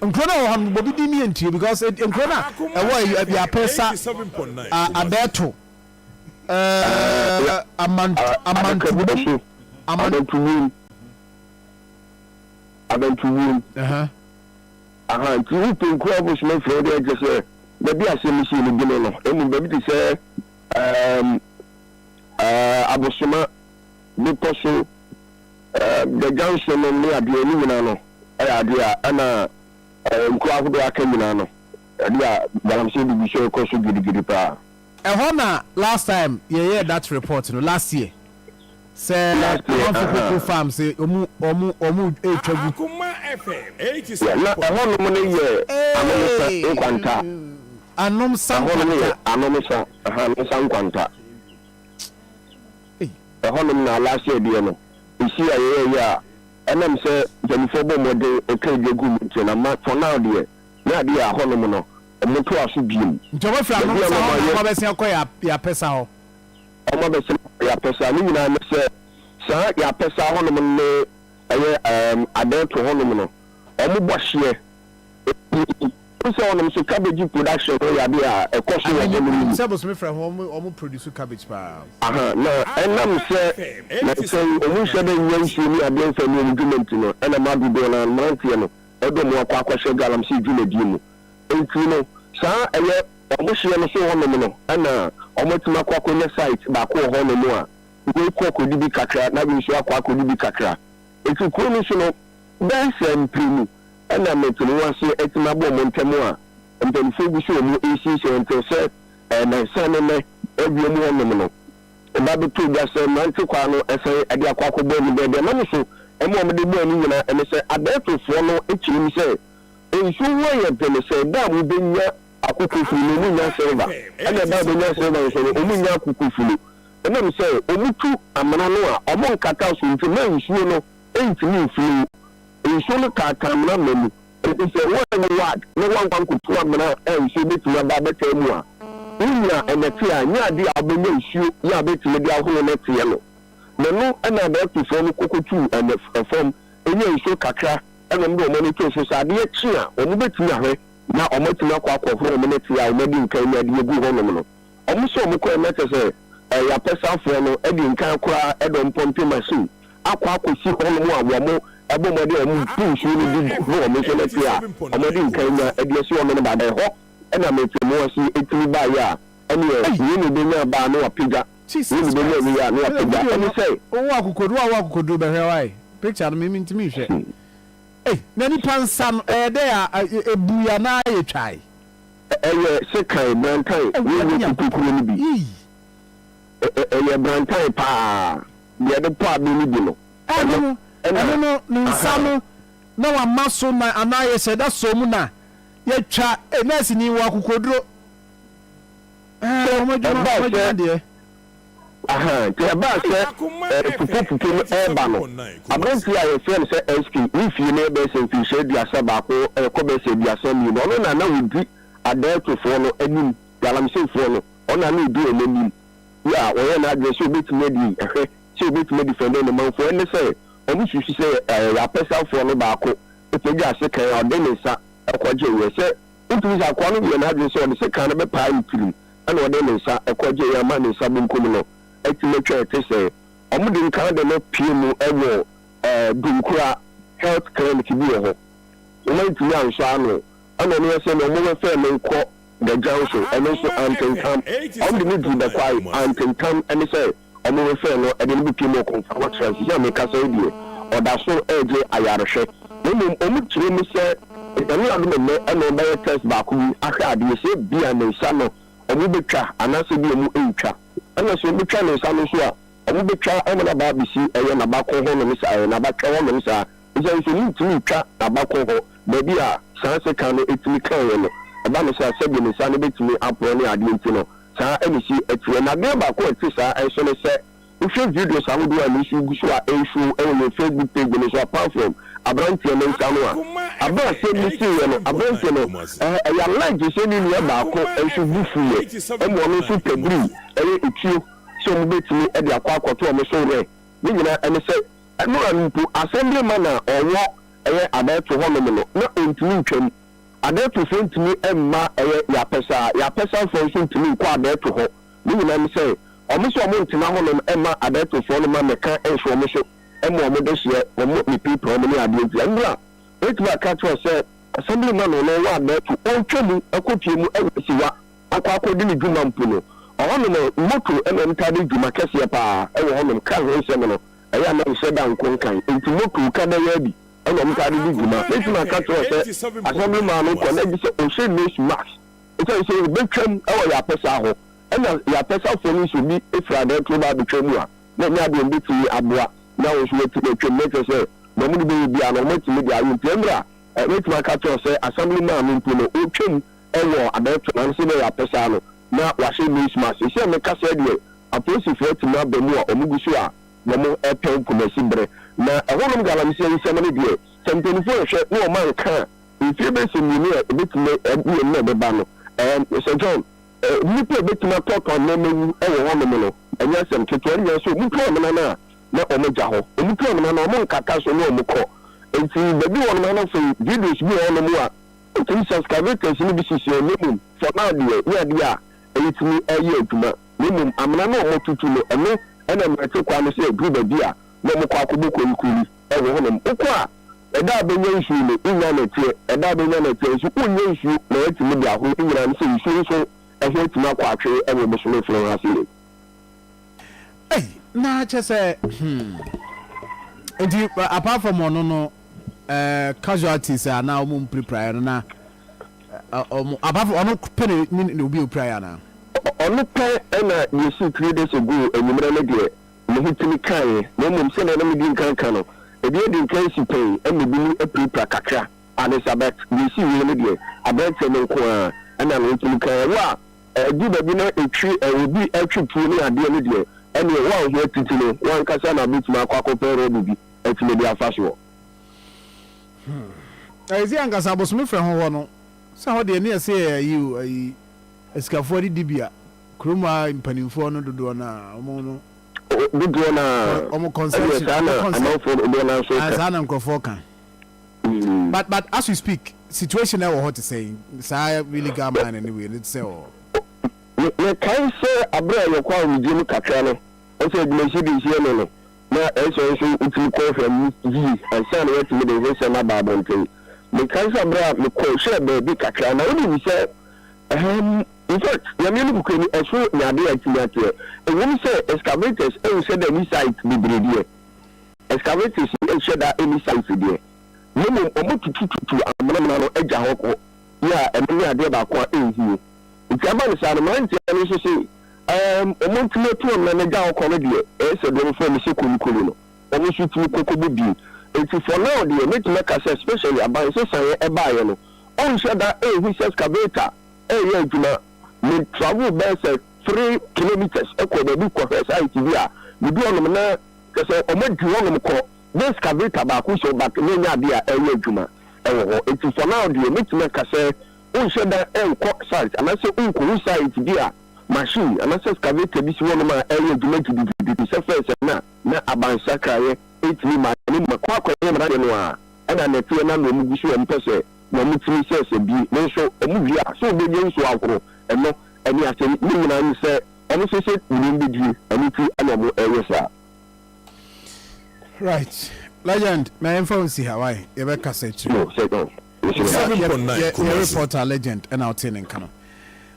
S2: nkona wo han bobi di mi entie because nkona ya pesa abeto
S10: amantu aha nti upe nkwa bo shime fro de je se baby asem shi ni gino no emu baby ti se abosoma bi poso the junction no ni ade ni nyina no ade a ana nkwa hodo aka nyina no ade a galamse bi show ko so gidigidi pa
S2: ehona last time yeah that report no last year say Akoma farm say omu etwagu
S3: Akoma FM 87
S10: na ehona mo ne ye anosa nkwanta
S2: anomsa
S10: nkwanta ehona na last year de no isi ya enam say jamifo bo mode okagegu mute na ma for now de na de ahona mo no omoto aso biem
S2: ntoba fra no ma be se akoya ya pesa ho
S10: ọmọ bẹ sẹ ya pẹsa ni nyinaa sẹ saa ya pẹsa hɔnom ne ɛyɛ adanto hɔnom no ɔmo bɔ hyeɛ sɛ hɔnom so cabbage production no yɛ ade a ɛkɔ so wɔ hɔnom mu
S2: sɛ bosome frɛ ho ɔmo produce cabbage paa
S10: aha na ɛnam sɛ na sɛ ɔmo hyɛ dɛ nyɛ nsuo ne adeɛ mfa ne ɔmo dwumenti no ɛna ma dodoɔ no mmeranteɛ no ɛdɔ mo akɔ akɔhyɛ galamsey dwumadie mu enti no saa ɛyɛ
S1: almost no so one no ana omotuma kwa konya site ba ko ho no mu a we ko ko di kakra na bi so akwa ko di kakra etu ko no so no ben sem primu ana metunu wase etima bo mo ntemu a mpemfo bi so mu esi so ento se na sane me ebi mu ono no ba be to ga se man ti kwa no ese ade akwa ko bo ni be na so emu o me de bo ni nyina ene se adeto fo no ekiri mi se ensu wo ye be se da mu be nya akukufu no mu nya serva ene ba be nya serva so no mu nya akukufu no ene mi se omutu amana no a omo nkata so nti na ensu no entimi nfunu ensu no ka kamna mamu enti se wo ne wad ne wan kwan kutu amana ensu betuma ba betemu a unya eneti a nya de abenya ensu ya betime de ahoro ne tie no nanu ena ba kufu no kokotu fom enya ensu kakra ena mdo mo ne to so sa de chi a omo betumi ahwe na omotima kwa akofo omo ne tie a omo di nkan na de egu ho no no omo so omo ko emete se ya pesa fo no e di nkan kura edom pompe machine akwa akosi ho no mu awomo ebo mo de omo push ni di ho omo so ne tie a omo di nkan na e de so omo ne ba da ho ena metimo si etimi ba ya ene ye ni de nya ba no apija ni de nya ni ya no apija ene say
S2: owo akokodu be hwe wai picture no me ntimi hwe na ni pansa no de a ebu ya na ye twai
S1: sekai brantai ni kukuru ni bi brantai pa de de pa bi ni bi no
S2: eno no nsano na wa maso na anaye se da so mu na ye twa na si ni wa kokodro mo juma de te ba se pupu no ba no abranti a ye friend se SK ni fie na be se fi she dia se ba ko ko be se dia se mi no na wudi adeto fo no anim yalam se fo no ona na udi enim ya oye na address obetime di ehwe se obetime di friend no man fo ene se omu susu se ya pesa fo no ba ko epeja se kan ode ne sa ekwaje we se ntumi sa kwa no ye na address o se kan no be pa ntiri ana ode ne sa ekwaje ya ma ne sa bunkum no etimetwa te se omu de nkan de no pie mu ewo dunkura health clinic bi ho o ntumi anso ano ana no se no mo fe me nko the junction and also antenkam on the need to the kwai antenkam and say omo fe no e de bi pie mu ko fa what chance ya me ka say die o da so eje ayarehwe no omu kire mu se edani adu me ana ba test ba ku ahwe ade se bia na nsa no omu betwa anase bi omu entwa ana so betwa na nsa no so a omu betwa omu na ba bisi eye na ba ko ho no misa na ba twa ho no misa nse so ni timi twa na ba ko ho baby a sanse kan no etimi kan ye no eba no sa sebi ni sa no betimi apro ne ade nti no sa emisi etie na be ba ko eti sa enso ne se uhwe videos awodo a ni su gusu a ensu e Facebook page no so platform abrantie no nsa no a aba se mi si ye no abrantie no ya like se ni ni ba ko ensu gufu ye emo no su pegri etio so mo betimi e de akwa akoto o mo so re ni nyina ene se no anpu assemblyman na owo eye adeto ho no na ontimi ntwam adeto so ntimi emma eye ya pesa fo so ntimi kwa adeto ho ni nyina mi se omo so omo ntina ho no emma adeto fo no ma meka enso omo so emma omo de hye omo ni people omo ni ade ntia ndra etima ka to se assemblyman no wa adeto ontwam akopie mu siwa akwa di ni dwuma mpu no oho no moto emma ntade dwuma kese pa ewo ho no ka ho se no eya na se da nkonkan enti moto ka da ya bi ana mutade di guma etima ka to se assemblyman no ko na bi se o se news max ita se betwam ewo ya pesa ho ana ya pesa fo ni so bi efra da to ba betwam a na nya de mbeti aboa na wo so weti betwam na se na mu bi bi ana mo ti media ayu temra etima ka to se assemblyman no mpo no o twam ewo abeto na se ya pesa no na wa se news max se me ka se de apolisi fo ti na ba mu a omugusu a na mo epen kumasi bre na ehonum galamse nsem ne die sempenifo hwe no man ka ifie be se mini e betime ebu na be ba no Sir John nipa betime tọtọ na mewu ewo honum no enya sem keto anya so mutu amana na omja ho mutu amana na omo nkata so na omukọ enti bebi won na so videos bi honum a enti subscribers ni bi sisi onemu for now die ya dia etimi eye aduma nemu amana na omo tutu no eno ena mete kwa no se group bi a na mo kwa akoboko ikuri ewo honum ukwa eda benya nsu no nya na tie eda benya na tie nsu kunye nsu na etimi dia ho nyira nse nsu so
S10: ɛhɛ tumi akɔ atwe ɛwɔ bosome funu ha se.
S2: Na kyɛ sɛ nti apart from ɔno no casualties a na ɔmo mpiripira no na ɔmo apart from ɔno pɛ ne obi opira na.
S10: ɔno pɛ ɛna yɛsi 3 days ago enyimire no deɛ ne ho tumi kaeɛ na mmom sɛ na ɛnam di nkanka no ebi edi nkan si pɛn ɛna ebi mu apiripira kakra anisabet yɛsi wie no deɛ abɛnten no nko a ɛna ne ho tumi kaeɛ wɔ a ɛdi baabi na etwi obi atwi puo ne adeɛ no deɛ ɛna ɛwɔ a ɔhɛ titi no wɔn kasa na bitumi akɔ akɔpɛ rɔba bi ɛtumi de afa so.
S2: ɛyɛsi ankasa abosomi fɛ ho wɔ no sɛ hɔ deɛ ne yɛsɛ ayi esikafoɔ didi bia kurom a mpanimfoɔ no dodoɔ na ɔmo no
S10: dodoɔ na
S2: ɔmo concession
S10: saa na
S2: nkurɔfoɔ ka but as we speak situation ɛwɔ hɔ te sɛ saa really got man anyway ne te sɛ ɔ
S10: mekae sɛ aberɛ a yɛkɔ a wogye mu kakra no ɛsɛ adwumasi de nhyia no no na ɛsɛ nso wotumi kɔhwɛ mu yie ansa na yɛtumi de nhwɛ sɛ no aba abɔnten mekae sɛ aberɛ a mekɔhwɛ baabi kakra na wonim sɛ in fact nyame no kukura ni ɛso nyade atumi ateɛ ɛwom sɛ excavators ɛwu sɛ da ni site bebree excavators ɛhyɛ da any site deɛ mmom ɔmo tutututu amanamana no agya hɔ kɔ yɛ a ɛno ne adeɛ baako a ɛnhie nti ama no saa no mmeranteɛ no nso sɛ ɔmo ntumi atu ɔmena no agya hɔ kɔ no deɛ ɛyɛ sɛ deɛ ɔmofrɛ no sɛ kolokolo no ɔmo nso tumi kɔkɔbɔ bio nti for now deɛ mɛtumi aka sɛ especially aban sɛ saeɛ ɛbaeɛ no ɔnhyɛ da ɛhu sɛ excavator ɛyɛ adwuma me travel bɛɛ sɛ 3 kilometers ɛkɔ baabi kɔhwɛ site bi a mebi ɔnom na kɛ sɛ ɔmo di hɔnom kɔ na excavator baako hyɛ back ne nya adeɛ a ɛyɛ adwuma ɛwɔ hɔ nti for now deɛ mɛtumi aka sɛ ɔnhyɛ da ɛnkɔ site anaasɛ ɔnkɔhu site bi a machine anaasɛ excavator bi si hɔnom a ɛyɛ adwuma gidigidi sɛ fɛɛ sɛ na abansakraeɛ ɛtumi ma ne ma kɔ akɔyɛ mmara no a ɛna nɛteɛ na ɔmo gu so ɔmo pɛ sɛ na ɔmo tumi sɛ sɛ bi ne nso ɔmo wie a sɛ ɔbɛgye nso akoro ɛno ɛne asɛm ne nyinaa ne sɛ ɔmo sɛ sɛ wunim bɛdie ɛno ti ɛna ɔmo ɛyɛ saa.
S2: Right. Legend, my info is Hawaii. You better say true.
S10: No, second.
S2: Yeah, reporter legend and out in Kano.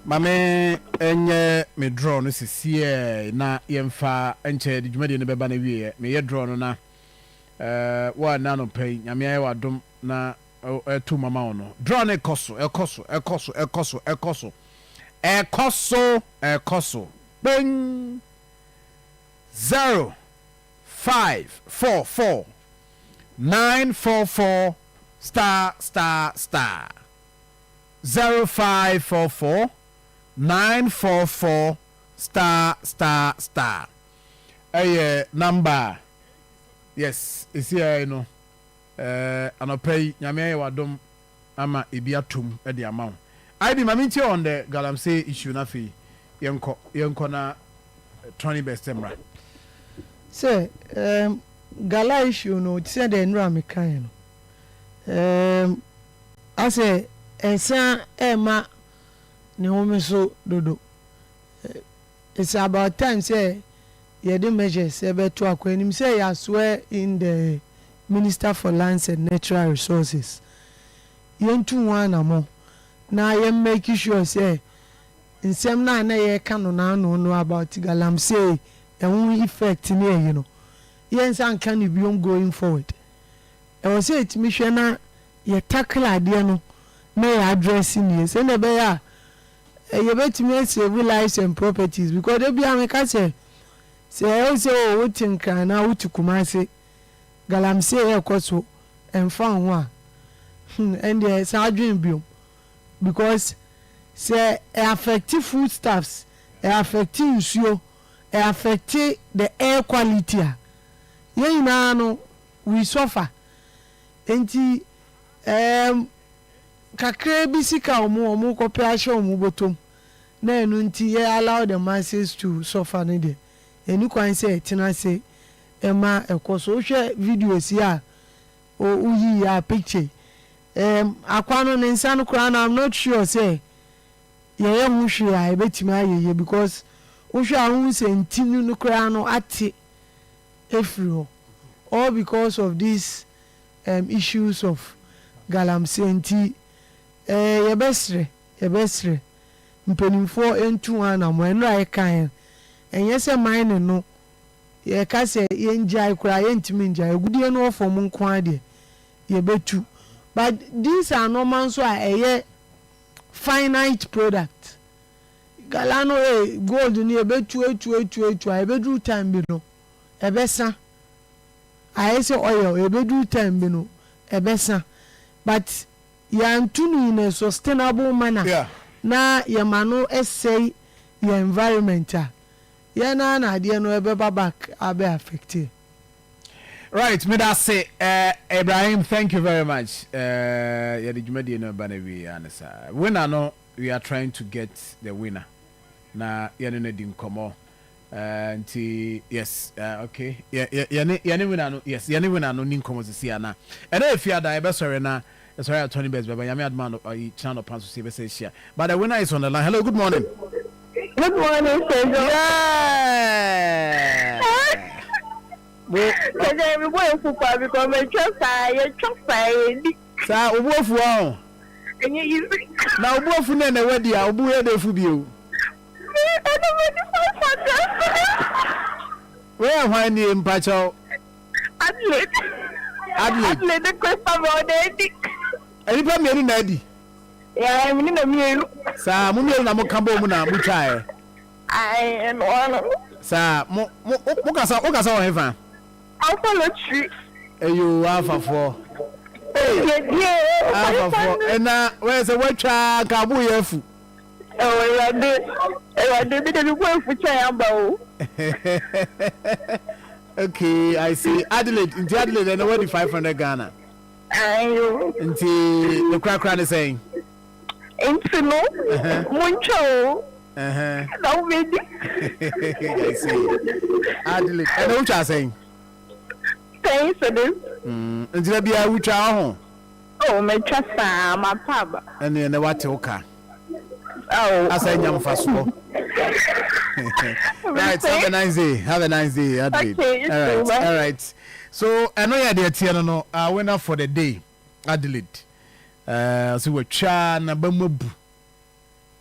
S2: Mame enye me draw no sisi na yemfa enche di dwumadi ne beba na wie me ye draw no na wa na no pay nyame aye wadom na tu mama no draw ne ekoso bing 0544 944 star 0544 944 star number yes isi ya no anopay nyame wadom ama ebi atom e de ama I be maminti on the galamsey issue na fi yenko na 20 best emra
S6: say gala issue no say the nra me kan no I say ensa ema ne home so dodo it's about time say ye the measures say beto akwanim say I swear in the Minister for Lands and Natural Resources yentu wana mo na ye make sure say nsem na ye ka no about galamsey and effect me you know yes and can you be on going forward I was say it me na ye tackle ade no na ye addressing you say na be ya you bet me save lives and properties because they be ameka say I say o tinka na utukuma say galamsey e koso emfa ho a and there say adwen biom because say affect foodstuffs affect usuo affect the air quality ye na no we suffer enti kakra bi sika omo ko pe ahye omo botom na enu nti ye allow the masses to suffer ne de eni kwan say tina say ema ekoso hwe videos ya o uyi ya picture akwano ne nsa no kra na I'm not sure say ye hu hwe a ebetimi ayeye because hwe a hu say ntinu no kra no ate efrio all because of these issues of galamsey nti ye besre mpanimfoɔ ntu ana mo ɛno a yɛkan ɛnyɛ sɛ mine no yɛka sɛ yɛngyae koraa yɛntumi ngyae agudie no wɔfɔ mu nko adeɛ yɛbɛtu but these are normal nso a ɛyɛ finite product gala no gold no yɛbɛtu etu a yɛbɛduru time bi no ɛbɛsa ayɛ sɛ oil yɛbɛduru time bi no ɛbɛsa but yɛantu no in a sustainable manner na yɛma no ɛsɛe yɛ environment a yɛna na adeɛ no ɛbɛba back abɛ affected.
S2: Right, me that say, Ibrahim, thank you very much. Yeah, the Jumadi no Banavi answer. Winner, no, we are trying to get the winner. Na yanene din komo. Yes, okay. Yani winner no, yes, yani winner no nin komo si ana. And if you are the sorry na, sorry at 20 best, but Yami Adman or channel pants to see share. But the winner is on the line. Hello, good morning.
S17: Good morning, sir.
S2: Yeah.
S17: Because everybody football because my trust I
S2: Sa obuofu ahụ.
S17: And you
S2: Na obuofu na wedi a obu ya defu bio. Where when you mpacho? Adelaide
S17: the question about it.
S2: Enipa mienu na adi.
S17: Yeah, I'm in the mienu.
S2: Sa mu mienu na mo kambo mu na mu twae.
S17: I am one.
S2: Sa mo kasa o hefa.
S17: I'll follow you.
S2: You Alpha 4.
S17: Yeah.
S2: Alpha 4. And where's the watcha Kabu Yefu?
S17: Oh, I did the work for Chayamba.
S2: Okay, I see. Adelaide, in Adelaide, and already 500 Ghana. Until the crack is saying.
S17: Infino, Muncho.
S2: I
S17: see.
S2: Adelaide, and what you are saying?
S17: Thanks for this.
S2: Until I be a witch home.
S17: Oh, my trust, my papa.
S2: And then what okay.
S17: Oh,
S2: I say, young fast. Right, have a nice day. Have a nice day, Adelaide.
S17: Okay,
S2: all right. So, I know you're there, Tiano. I went up for the day, Adelaide. So, we're chan, a bumbu.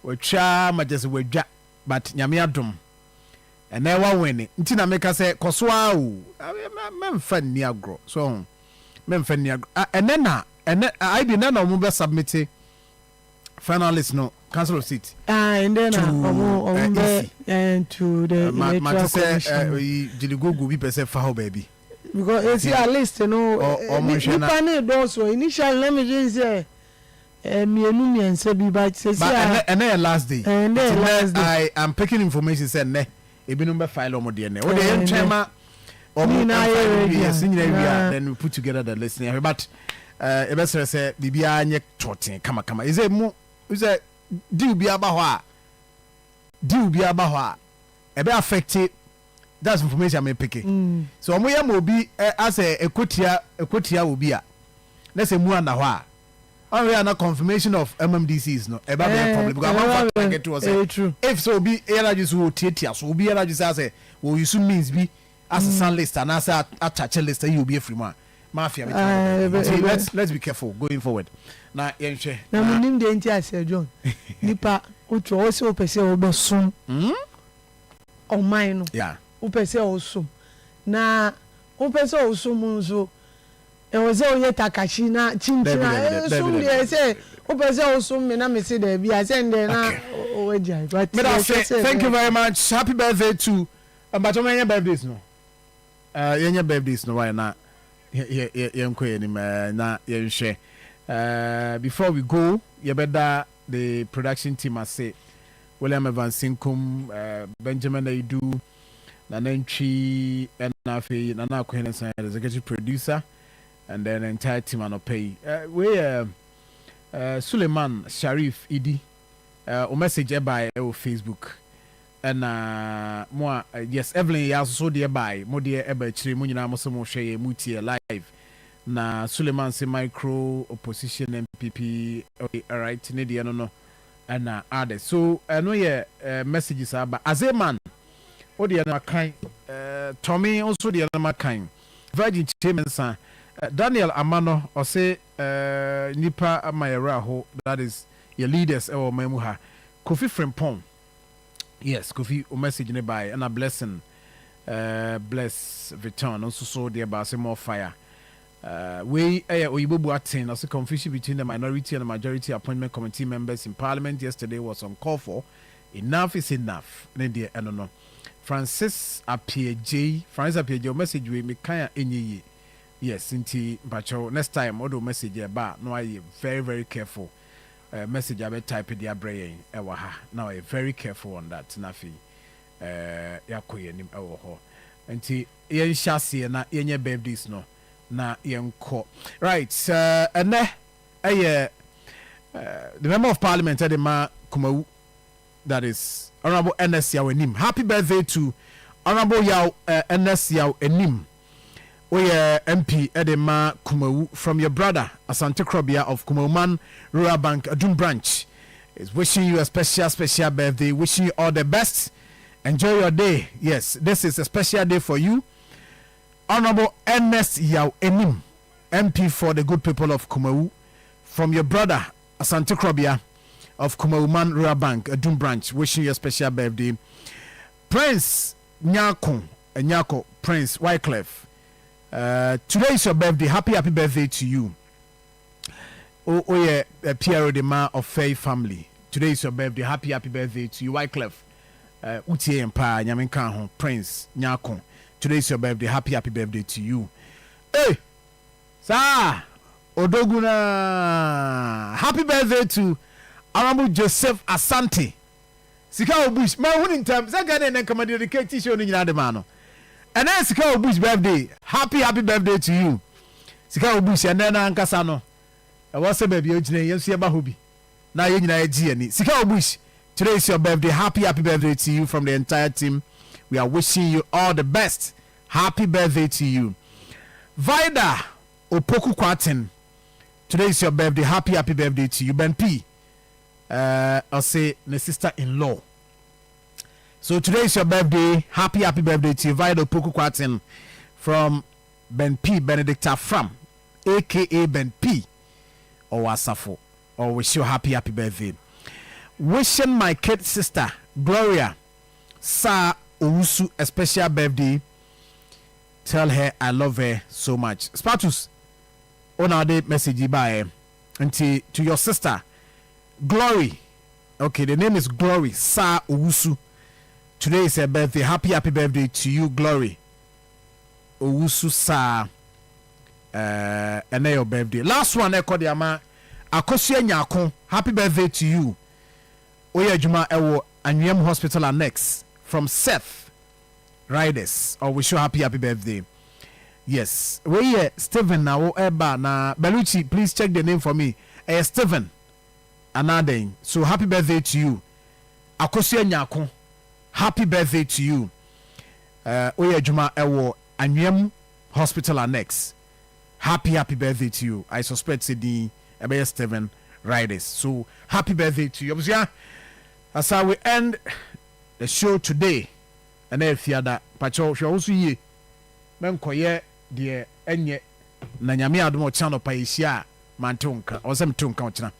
S2: We're chan, but just we're jack, but Yamiadum. And then one winning. Ntina make us say, Koswa, Memfen Niagro. So, Memfen Niagro. And then, I did not know submitting finalists, no, council of seat.
S6: And then, and to the
S2: electoral commission. Jiligogo, we say, for baby.
S6: Because it's at least, you know, also initially, let me just say, and Sebi, but
S2: and then last day.
S6: And then last day.
S2: I am picking information, said, ne. Ebi number file omo de ne o de enchema omo then we put together the listening but e be say bibia anye toten kama is it deal bi aba ho a e be affect that's information I'm picking so omo yam obi as ekotia obi a na say mu anda ho a we are not confirmation of MMDCs no e ba be problem because I'm not get to say if so be energy so tietia so be energy say we use means be as a sun list and as a touch list you be free man mafia let's be careful going forward na yenhwe
S6: na munim de nti ase John nipa utro o se o pese o be sum o man no
S2: yeah
S6: o pese o sum na o pese o sum nso e wo se o ye takashi na chinchina sum de se o pese o sum me na me se de bia se nde na o wajai but
S2: thank you very much happy birthday to ambato menya birthdays no yenya birthdays no why na yenko yenim na yenhwe before we go you better the production team I say William Evans Sinkum Benjamin Aidu Nanenchi and Nafi Nana Queen executive producer and then entire team and pay we Suleiman Sharif Idi o message by Facebook and more yes Evelyn ya so dey by mo dey eba chire mo nyina mo so mo hwe mutie live na Suleiman say micro opposition MPP okay all right ne dey no and added so no ye messages aba azeman o dey na kan Tommy also dey na kan Virgin Chemensa Daniel Amano or say nipa amayera ho that is your leaders e wo mamu ha Kofi Frimpong. Yes, Kofi o message ne by and a blessing. Bless return also so there about some more fire. We Oyibo Boateng also confusion between the minority and the majority appointment committee members in parliament yesterday was uncalled for. Enough is enough. I don't know. Francis Appiah message we me kaya enye. Yes, inti bacho next time odo message ba no I very very careful. Message I type the brain ewa ha. Now I very careful on that nafi. Yakoye nim ewo ho. Nti yen shasi na yenye birthdays no. Na yenko right and the member of parliament Edema Kumawu, that is Honorable NS Yaw Enim. Happy birthday to Honorable Yaw NS Yaw Enim. We MP Edema Kumawu from your brother Asante Krobia of Kumauman Rural Bank Adum branch is wishing you a special birthday, wishing you all the best. Enjoy your day. Yes, this is a special day for you. Honorable Ernest Yaw Enim, MP for the good people of Kumawu, from your brother Asante Krobia of Kumauman Rural Bank, Adum branch, wishing you a special birthday. Prince Nyako, Prince Wycliffe, today is your birthday. Happy birthday to you. Pierre Odema of Faye family. Today is your birthday. Happy birthday to you, Wycliffe. Utie Empa Nyamenka Prince Nyako. Today is your birthday. Happy birthday to you. Hey, sir, Odoguna. Happy birthday to Honorable Joseph Asante. Sika Bush. Man, winning time. Zagane and come dedicate t-shirt in the mano. And then Sika Bush birthday. Happy birthday to you. Sika Bush and then Ankasano. I was a baby. You see about Hubi. Now you know a Sika Bush. Today is your birthday. Happy birthday to you from the entire team. We are wishing you all the best. Happy birthday to you. Vida Opoku Kwatin. Today is your birthday. Happy birthday to you. Ben P. I'll say the sister-in-law. So today is your birthday. Happy birthday to you. Vida Opoku Kwatin from Ben P. Benedict Afram, a.k.a. Ben P. Or Wasafo. Or wish you happy birthday. Wishing my kid sister, Gloria Sa Owusu, a special birthday. Tell her I love her so much. Spatus, on our day message by to your sister, Glory. Okay, the name is Glory Sa Owusu. Today is her birthday. Happy birthday to you, Glory Owusu Sa. And your birthday. Last one, Eko Diama Akosia Nyako. Happy birthday to you. Oya Juma Ewo Anyem Hospital Annex from Seth Riders. Or wish you happy birthday. Yes. We Stephen now Eba na Beluchi, please check the name for me. Stephen Anadeng. So happy birthday to you. Akosia Nyako. Happy birthday to you. Oya Juma Ewo Anyem Hospital Annex. Happy birthday to you. I suspect the Stephen Riders. So happy birthday to you. As I will end the show today, and if you are Pacho, she also ye Menkoye, dear Enye, Nanyami Admo channel Paisia, Mantunka, or some Tunka.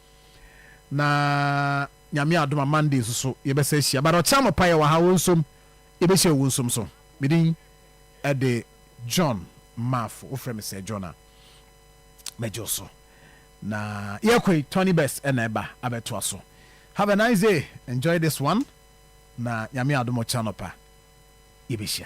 S2: Na Yami Adoma Monday, so you best say, but a channel Paya Wahawusum, Ibisha Wusum so, meeting at the John Maff, or from say Jonah Mejoso. Na Yakwe, Tony Best, and Eba, Abetwaso. Have a nice day. Enjoy this one. Na Yami Adumo Chanopa. Ibisha.